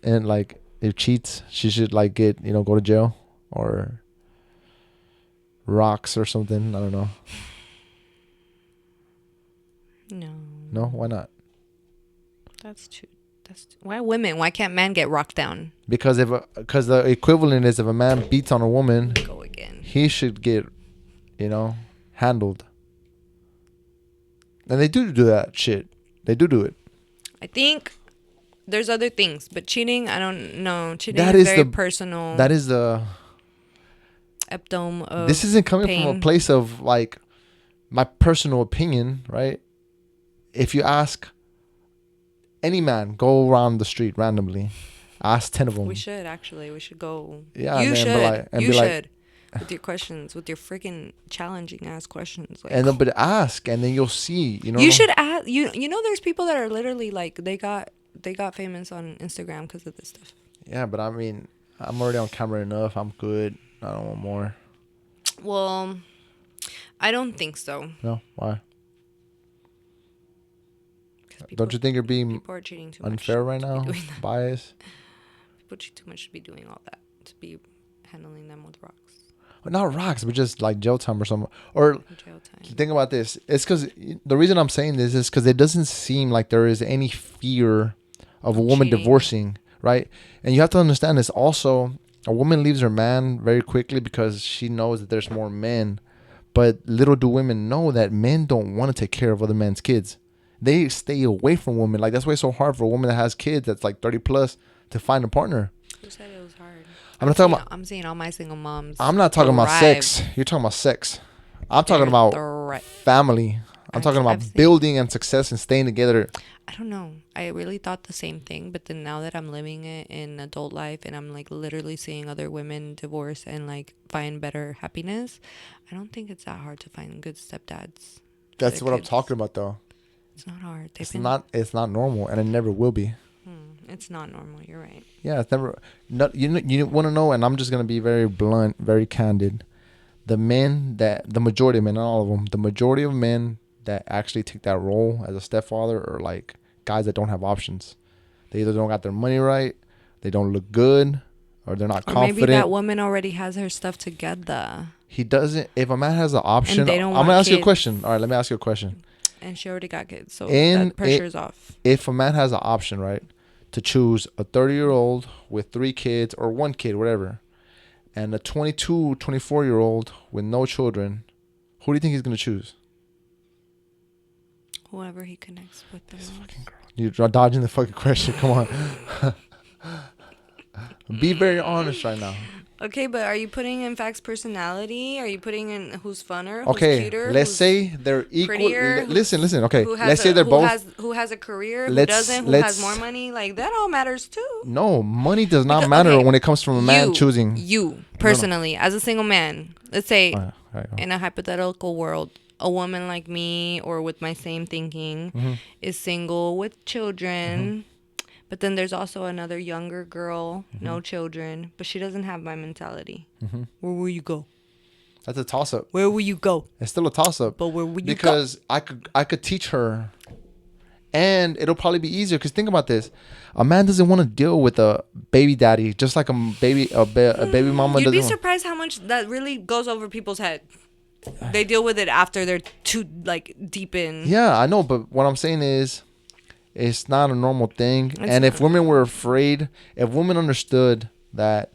cheats, she should like go to jail. or rocks or something. I don't know. No. No, why not? That's too. Why women? Why can't men get rocked down? Because the equivalent is if a man beats on a woman, Go again. he should get, handled. And they do that shit. They do it. I think there's other things, but cheating, I don't know. Cheating That is is very the personal. that is the. Epitome of This isn't coming pain. from a place of like my personal opinion, right? If you ask any man, go around the street randomly, ask 10 of them. We should actually. We should go. Yeah, You and should. be like, and You be like, should. With your questions, with your freaking challenging ass questions, like, and then but ask, and then you'll see. you should ask. You know, there's people that are literally like they got famous on Instagram because of this stuff. Yeah, but I mean, I'm already on camera enough. I'm good. I don't want more. Well, I don't think so. No, why? 'Cause Don't you think you're being people are cheating too much unfair right to be now? doing that. Bias? People cheat too much to be doing all that. To be handling them with rocks. Well, not rocks, but just like jail time or something. Or Jail time. think about this. It's because the reason I'm saying this is because it doesn't seem like there is any fear of a woman Cheating. divorcing, right? And you have to understand this also. A woman leaves her man very quickly because she knows that there's more men. But little do women know that men don't want to take care of other men's kids. They stay away from women. Like, that's why it's so hard for a woman that has kids that's like 30 plus to find a partner. Who said it was hard? I'm not talking about. I'm seeing all my single moms. I'm not talking about thrive. sex. You're talking about sex. I'm talking They're about family. I'm talking I've about seen- building and success and staying together. I don't know. I really thought the same thing, but then now that I'm living it in adult life and I'm like literally seeing other women divorce and like find better happiness, I don't think it's that hard to find good stepdads. That's their what I'm kids. talking about, though. It's not hard. It's not normal, and it never will be. It's not normal. You're right. Yeah, it's never. Not, you want to know, and I'm just gonna be very blunt, very candid. The majority of men, not all of them, the majority of men that actually take that role as a stepfather are like guys that don't have options. They either don't got their money right, they don't look good, or they're not Or confident. maybe that woman already has her stuff together. He doesn't. If a man has the option, And they don't I'm want gonna ask you a kids. question. All right, let me ask you a question. And she already got kids, so And that pressure's off. If a man has the option, right, to choose a 30-year-old with 3 kids or 1 kid, whatever, and a 22, 24-year-old with no children, who do you think he's gonna choose? Whoever he connects with the most. You're dodging the fucking question. Come on. Be very honest right now. Okay, but are you putting in facts personality? Are you putting in who's funner, who's Okay, cuter, let's who's say they're equal. prettier, Listen. Okay, who has let's say they're both. who has a career, who Let's- doesn't, who let's- has more money? Like that all matters too. No, money does not Because- matter okay, when it comes from a man choosing. You personally, as a single man, let's say All right, in a hypothetical world, a woman like me or with my same thinking Mm-hmm. is single with children. But then there's also another younger girl, Mm-hmm. no children, but she doesn't have my mentality. Where will you go? That's a toss up. Where will you go? It's still a toss up. But where will you Because I could teach her, and it'll probably be easier. Because think about this: a man doesn't want to deal with a baby daddy, just like a baby mama You'd be doesn't. surprised how much that really goes over people's head. They deal with it after they're too like deep in. Yeah, I know, but what I'm saying is, it's not a normal thing. And if women were afraid, if women understood that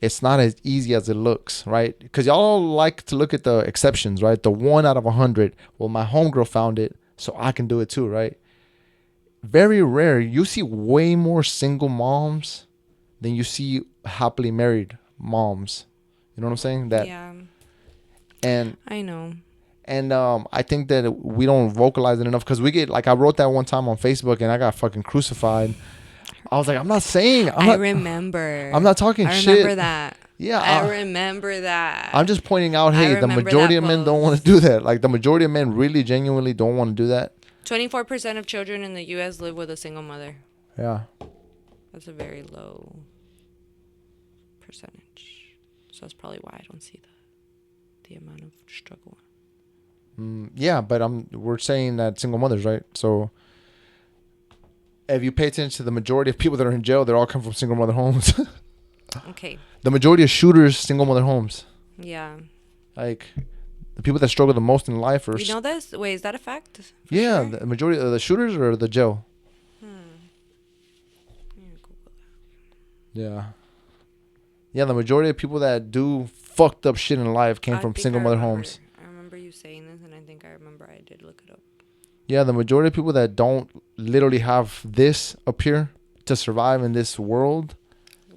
it's not as easy as it looks, right? Because y'all like to look at the exceptions, right? The 1 out of 100. Well, my homegirl found it, so I can do it too, right? Very rare. You see way more single moms than you see happily married moms. You know what I'm saying? Yeah, And I know. And I think that we don't vocalize it enough because we get, like, I wrote that one time on Facebook and I got fucking crucified. I was like, I'm not remember. I'm not talking I shit. remember that. Yeah. I remember that. I'm just pointing out, hey, the remember majority that of men don't post. want to do that. Like, the majority of men really genuinely don't want to do that. 24% of children in the U.S. live with a single mother. Yeah. That's a very low percentage. So that's probably why I don't see the amount of struggle. Yeah, but we're saying that single mothers, right? So if you pay attention to the majority of people that are in jail, they all come from single mother homes. Okay. The majority of shooters, single mother homes. Yeah. Like the people that struggle the most in life are, You know this? Wait, is that a fact? For yeah, sure? the majority of the shooters or the jail. Hmm. Yeah, Google Yeah, yeah. The majority of people that do fucked up shit in life came that. I from think I single mother remember. homes. I remember you saying this, and I think I remember I did look it up. Yeah, the majority of people that don't literally have this up here to survive in this world.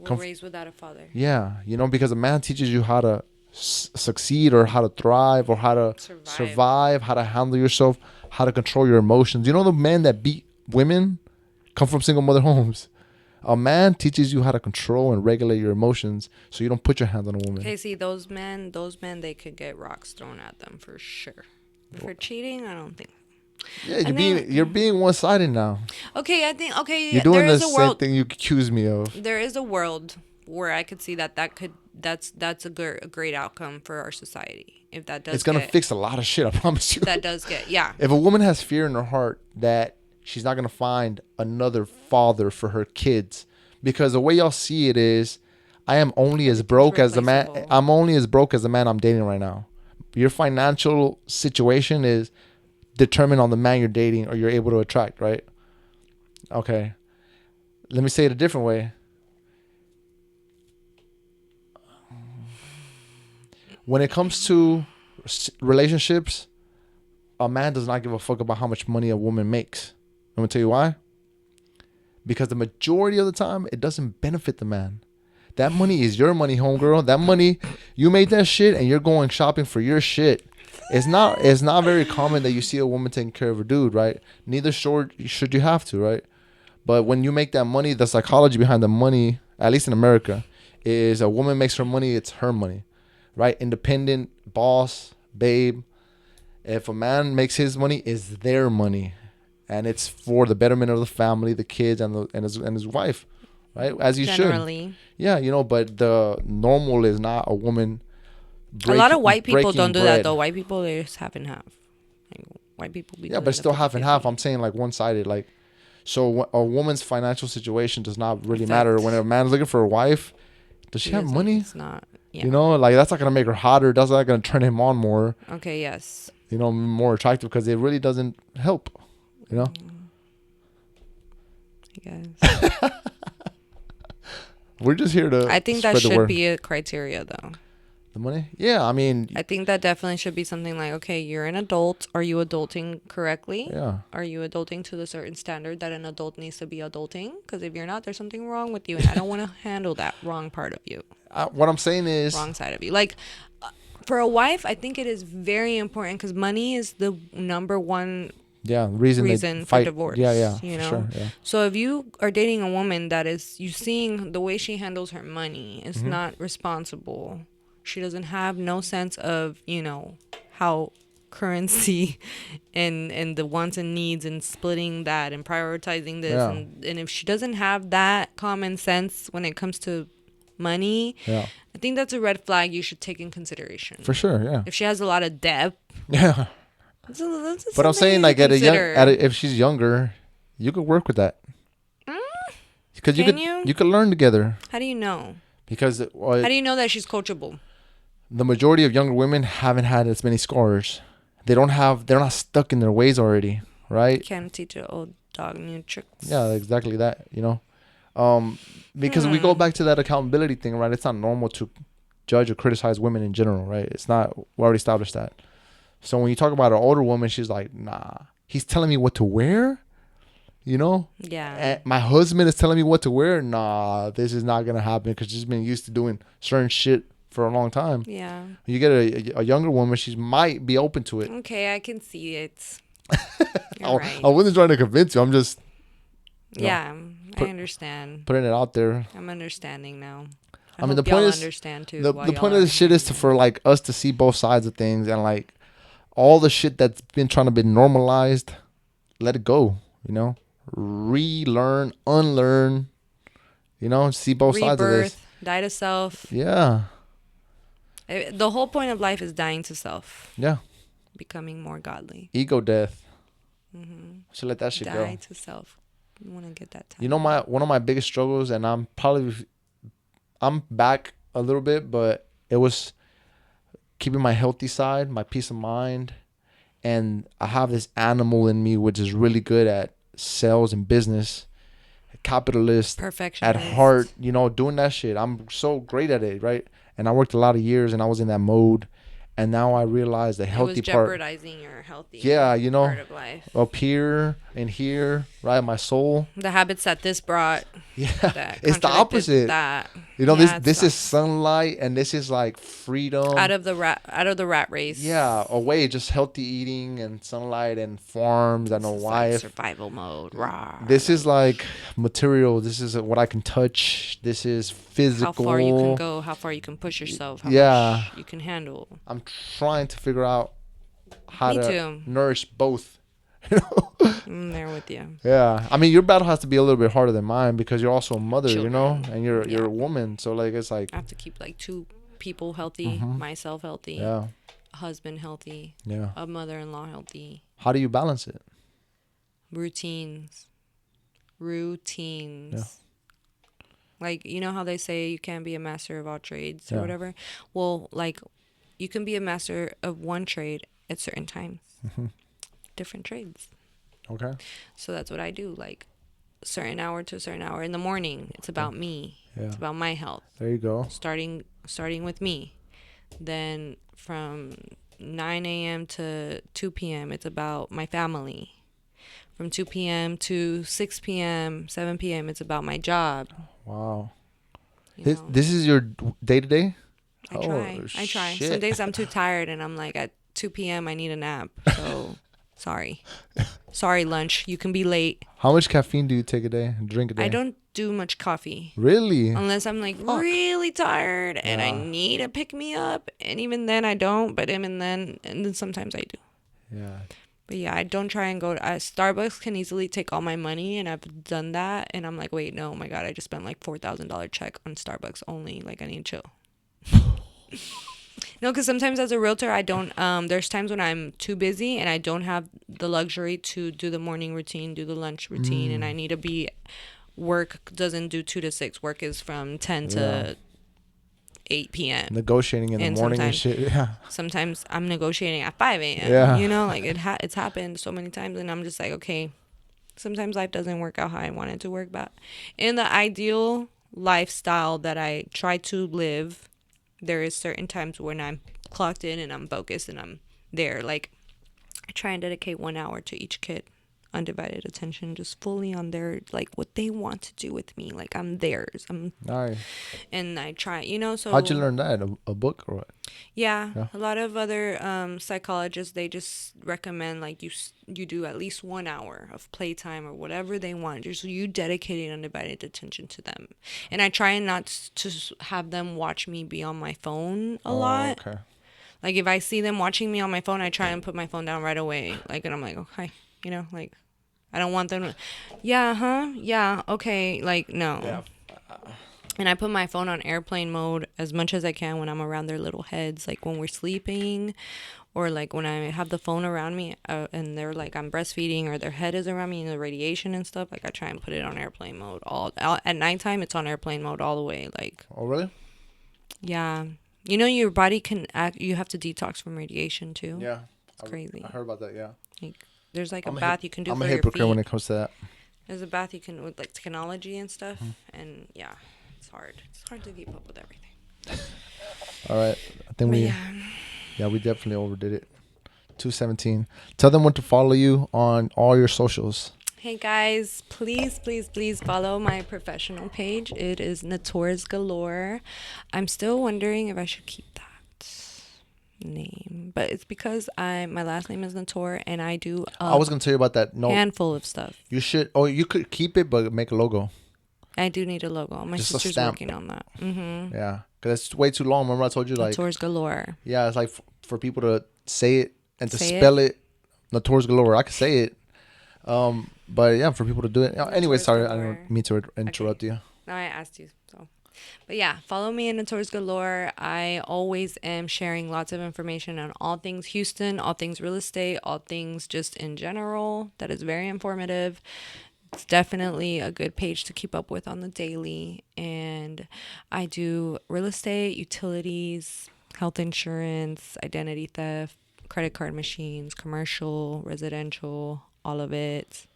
Were raised without a father. Yeah, because a man teaches you how to succeed or how to thrive or how to Survive. survive, how to handle yourself, how to control your emotions. The men that beat women come from single mother homes. A man teaches you how to control and regulate your emotions so you don't put your hands on a woman. Okay, see those men, they could get rocks thrown at them for sure. For cheating, I don't think. Yeah, And then, you're being one sided now. okay, I think okay, You're yeah, doing there the is a same world. thing you accuse me of. There is a world where I could see that's a great outcome for our society if that It's does gonna get fix a lot of shit, I promise you. that does get yeah. If a woman has fear in her heart that she's not gonna find another father for her kids, because the way y'all see it is, I am only as Everything's broke as the man. replaceable. I'm only as broke as the man I'm dating right now. Your financial situation is determined on the man you're dating or you're able to attract, right? Okay. Let me say it a different way. When it comes to relationships, a man does not give a fuck about how much money a woman makes. I'm gonna tell you why. Because the majority of the time, it doesn't benefit the man. That money is your money, homegirl. That money, you made that shit, and you're going shopping for your shit. It's not very common that you see a woman taking care of a dude, right? Neither should you have to, right? But when you make that money, the psychology behind the money, at least in America, is a woman makes her money, it's her money, right? Independent, boss, babe. If a man makes his money, it's their money, and it's for the betterment of the family, the kids, and his wife, right? As you should. Generally, Yeah, but the normal is not a woman a lot of white people breaking don't do that bread. though. White people they just half and half. Like, white people be Yeah, doing but the still half and half. 50-50. I'm saying like one sided. Like, so a woman's financial situation does not really matter. Effect. When a man's looking for a wife, does she He have doesn't. money? It's not. Yeah. Like that's not gonna make her hotter. That's not gonna turn him on more. Okay. Yes. More attractive because it really doesn't help. You know. I guess. We're just here to I think spread that the should word. be a criteria though. The money? Yeah, I mean, I think that definitely should be something like, okay, you're an adult. Are you adulting correctly? yeah. Are you adulting to the certain standard that an adult needs to be adulting? Because if you're not, there's something wrong with you, and I don't want to handle that wrong part of you, What I'm saying is, wrong side of you. Like, for a wife, I think it is very important because money is the number one yeah, reason reason for fight. divorce. Yeah, You for know. sure. Yeah. So if you are dating a woman that is, you seeing the way she handles her money is Mm-hmm. not responsible. She doesn't have no sense of, how currency and the wants and needs and splitting that and prioritizing this, Yeah. and if she doesn't have that common sense when it comes to money, Yeah. I think that's a red flag you should take in consideration. For sure. Yeah. If she has a lot of debt, Yeah. that's But I'm something saying to like consider. if she's younger, you could work with that. Because Can you? you could learn together. How do you know? Because How do you know that she's coachable? the majority of younger women haven't had as many scars. They're not stuck in their ways already, right? Can't teach an old dog new tricks. Yeah, exactly that. Because we go back to that accountability thing, right? It's not normal to judge or criticize women in general, right? It's not. We already established that. So when you talk about an older woman, she's like, nah, he's telling me what to wear, Yeah. And my husband is telling me what to wear. Nah, this is not gonna happen because she's been used to doing certain shit for a long time. Yeah. You get a younger woman, she might be open to it. Okay, I can see it. I You're right. wasn't trying to convince you. I'm just Yeah, put- I understand. putting it out there. I'm understanding now. I mean, the hope y'all point is, understand too. the while the y'all point of are this shit is hearing for like us to see both sides of things and like all the shit that's been trying to be normalized, let it go. Relearn, unlearn. See both sides of this. rebirth, die to self. Yeah, The whole point of life is dying to self, yeah. becoming more godly. Ego death. Mm-hmm. Should let that shit Die go. to self. You want to get that time. One of my biggest struggles, and I'm back a little bit, but it was keeping my healthy side, my peace of mind, and I have this animal in me which is really good at sales and business, capitalist at heart, Perfectionist. doing that shit. I'm so great at it, right? And I worked a lot of years and I was in that mode. And now I realize the It was healthy part, jeopardizing your healthy yeah, part of life. up here and here, right? My soul. The habits that this brought Yeah, that it's the contradicted opposite. that. This Yeah, it's this the is opposite. sunlight and this is like freedom. Out of the rat Yeah, race. away, just healthy eating and sunlight and farms and a This is like wife. survival mode. Rah, This is like like material. This is what I can touch. This is how far you can physical. go, how far you can push yourself, how Yeah, much you can handle. I'm trying to figure out how Me to too. nourish both. You know? I'm there with you. Yeah, I mean your battle has to be a little bit harder than mine because you're also a mother, Children. and you're Yeah. a woman. So like it's like, I have to keep like two people healthy, hmm, myself healthy, yeah, a husband healthy, yeah. a mother in law healthy. How do you balance it? Routines. Yeah, Routines. Like, you know how they say you can't be a master of all trades or yeah. whatever? Well, like, you can be a master of one trade at certain times, Hmm. different trades. Okay. So that's what I do. Like, certain hour to a certain hour in the morning, it's Okay. about me. Yeah. It's about my health. There you go. Starting with me. Then from 9 a.m. to 2 p.m., it's about my family. From 2 p.m. to 6 p.m., 7 p.m., it's about my job. Wow. You This know, this is your day to day. I Oh try. I try. Some shit. days I'm too tired and I'm like, at 2 p.m., I need a nap. So, sorry. Sorry, lunch. You can be late. How much caffeine do you take a day? Drink a I day? don't do much coffee Really? unless I'm like Fuck. really tired and I Yeah. need a pick me up. And even then, I don't. But even then, and then sometimes I do. Yeah. But yeah, I don't try and go to Starbucks can easily take all my money, and I've done that. And I'm like, wait, no, oh my God, I just spent like $4,000 check on Starbucks only. Like, I need to chill. No, because sometimes as a realtor, I don't. There's times when I'm too busy and I don't have the luxury to do the morning routine, do the lunch routine, and I Mm. need to be. Work doesn't do 2 to 6. Work is from 10 Yeah. to 8 p.m. Negotiating in the And morning and shit. Yeah. sometimes I'm negotiating at 5 a.m. Yeah. You know, like it's happened so many times, and I'm just like, okay. Sometimes life doesn't work out how I want it to work, but in the ideal lifestyle that I try to live, there is certain times when I'm clocked in and I'm focused and I'm there. Like, I try and dedicate 1 hour to each kid, undivided attention, just fully on their, like, what they want to do with me. Like, I'm theirs. Nice. And I try, How'd you so learn that? A book or what? yeah, Yeah. a lot of other psychologists, they just recommend like you do at least 1 hour of playtime or whatever they want. Just you dedicating undivided attention to them, and I try and not to have them watch me be on my phone a Oh, lot. okay. Like if I see them watching me on my phone, I try and put my phone down right away. Like, and I'm like, okay, like I don't want them. Yeah, huh? Yeah, okay. Like no. Yeah. And I put my phone on airplane mode as much as I can when I'm around their little heads, like when we're sleeping, or like when I have the phone around me and they're like I'm breastfeeding or their head is around me and the radiation and stuff. Like I try and put it on airplane mode all at nighttime. It's on airplane mode all the way. Like Oh, really? yeah, your body can act. You have to detox from radiation too. Yeah. It's crazy. I heard about that. Yeah. Like there's like a I'm a bath you can do I'm a for your hypocrite when feet. it comes to that. There's a bath you can with like technology and stuff. Mhm. And yeah, it's hard. It's hard to keep up with everything. All right. I think But we yeah. yeah we definitely overdid it. 217. Tell them what to follow you on all your socials. Hey guys, please, please, please follow my professional page. It is Natours Galore. I'm still wondering if I should keep that name, but it's because my last name is Natour and I do I a was gonna tell you about that. No, handful of stuff. you should. Oh, you could keep it, but make a logo. I do need a logo. My Just a sister's stamp. working on that. Mm-hmm. Yeah, because it's way too long. Remember I told you like, Natours Galore. yeah, it's like for people to say it and to Say spell it. Notorious galore. I could say it. But yeah, for people to do it. Anyway, Natours sorry, I Galore. don't mean to interrupt you. Now I asked you, so. But yeah, follow me in Natours Galore. I always am sharing lots of information on all things Houston, all things real estate, all things just in general. That is very informative. It's definitely a good page to keep up with on the daily. And I do real estate, utilities, health insurance, identity theft, credit card machines, commercial, residential, all of it.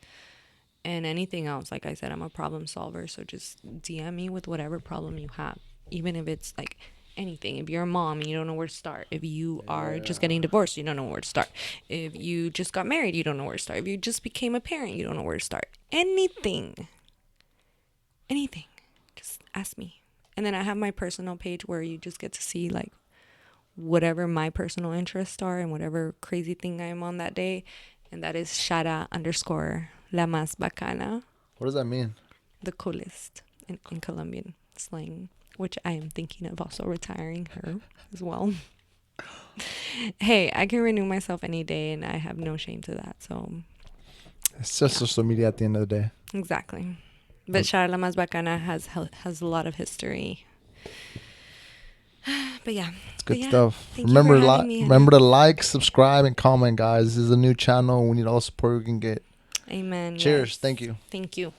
And anything else. Like I said, I'm a problem solver. So just DM me with whatever problem you have, even if it's like anything. If you're a mom and you don't know where to start, if you are just getting divorced, you don't know where to start, if you just got married, you don't know where to start, if you just became a parent, you don't know where to start. Anything, just ask me. And then I have my personal page where you just get to see like whatever my personal interests are and whatever crazy thing I am on that day. And that is Shara underscore la más bacana, What does that mean? the coolest in Colombian slang, which I am thinking of also retiring her as well. Hey, I can renew myself any day and I have no shame to that. So, It's just yeah, social media at the end of the day. exactly. But Shara La Más Bacana has a lot of history. But yeah, It's but good yeah. stuff. Thank you for having me, Remember Hannah. to like, subscribe, and comment, guys. This is a new channel. We need all the support we can get. Amen. Cheers. Yes. Thank you. Thank you.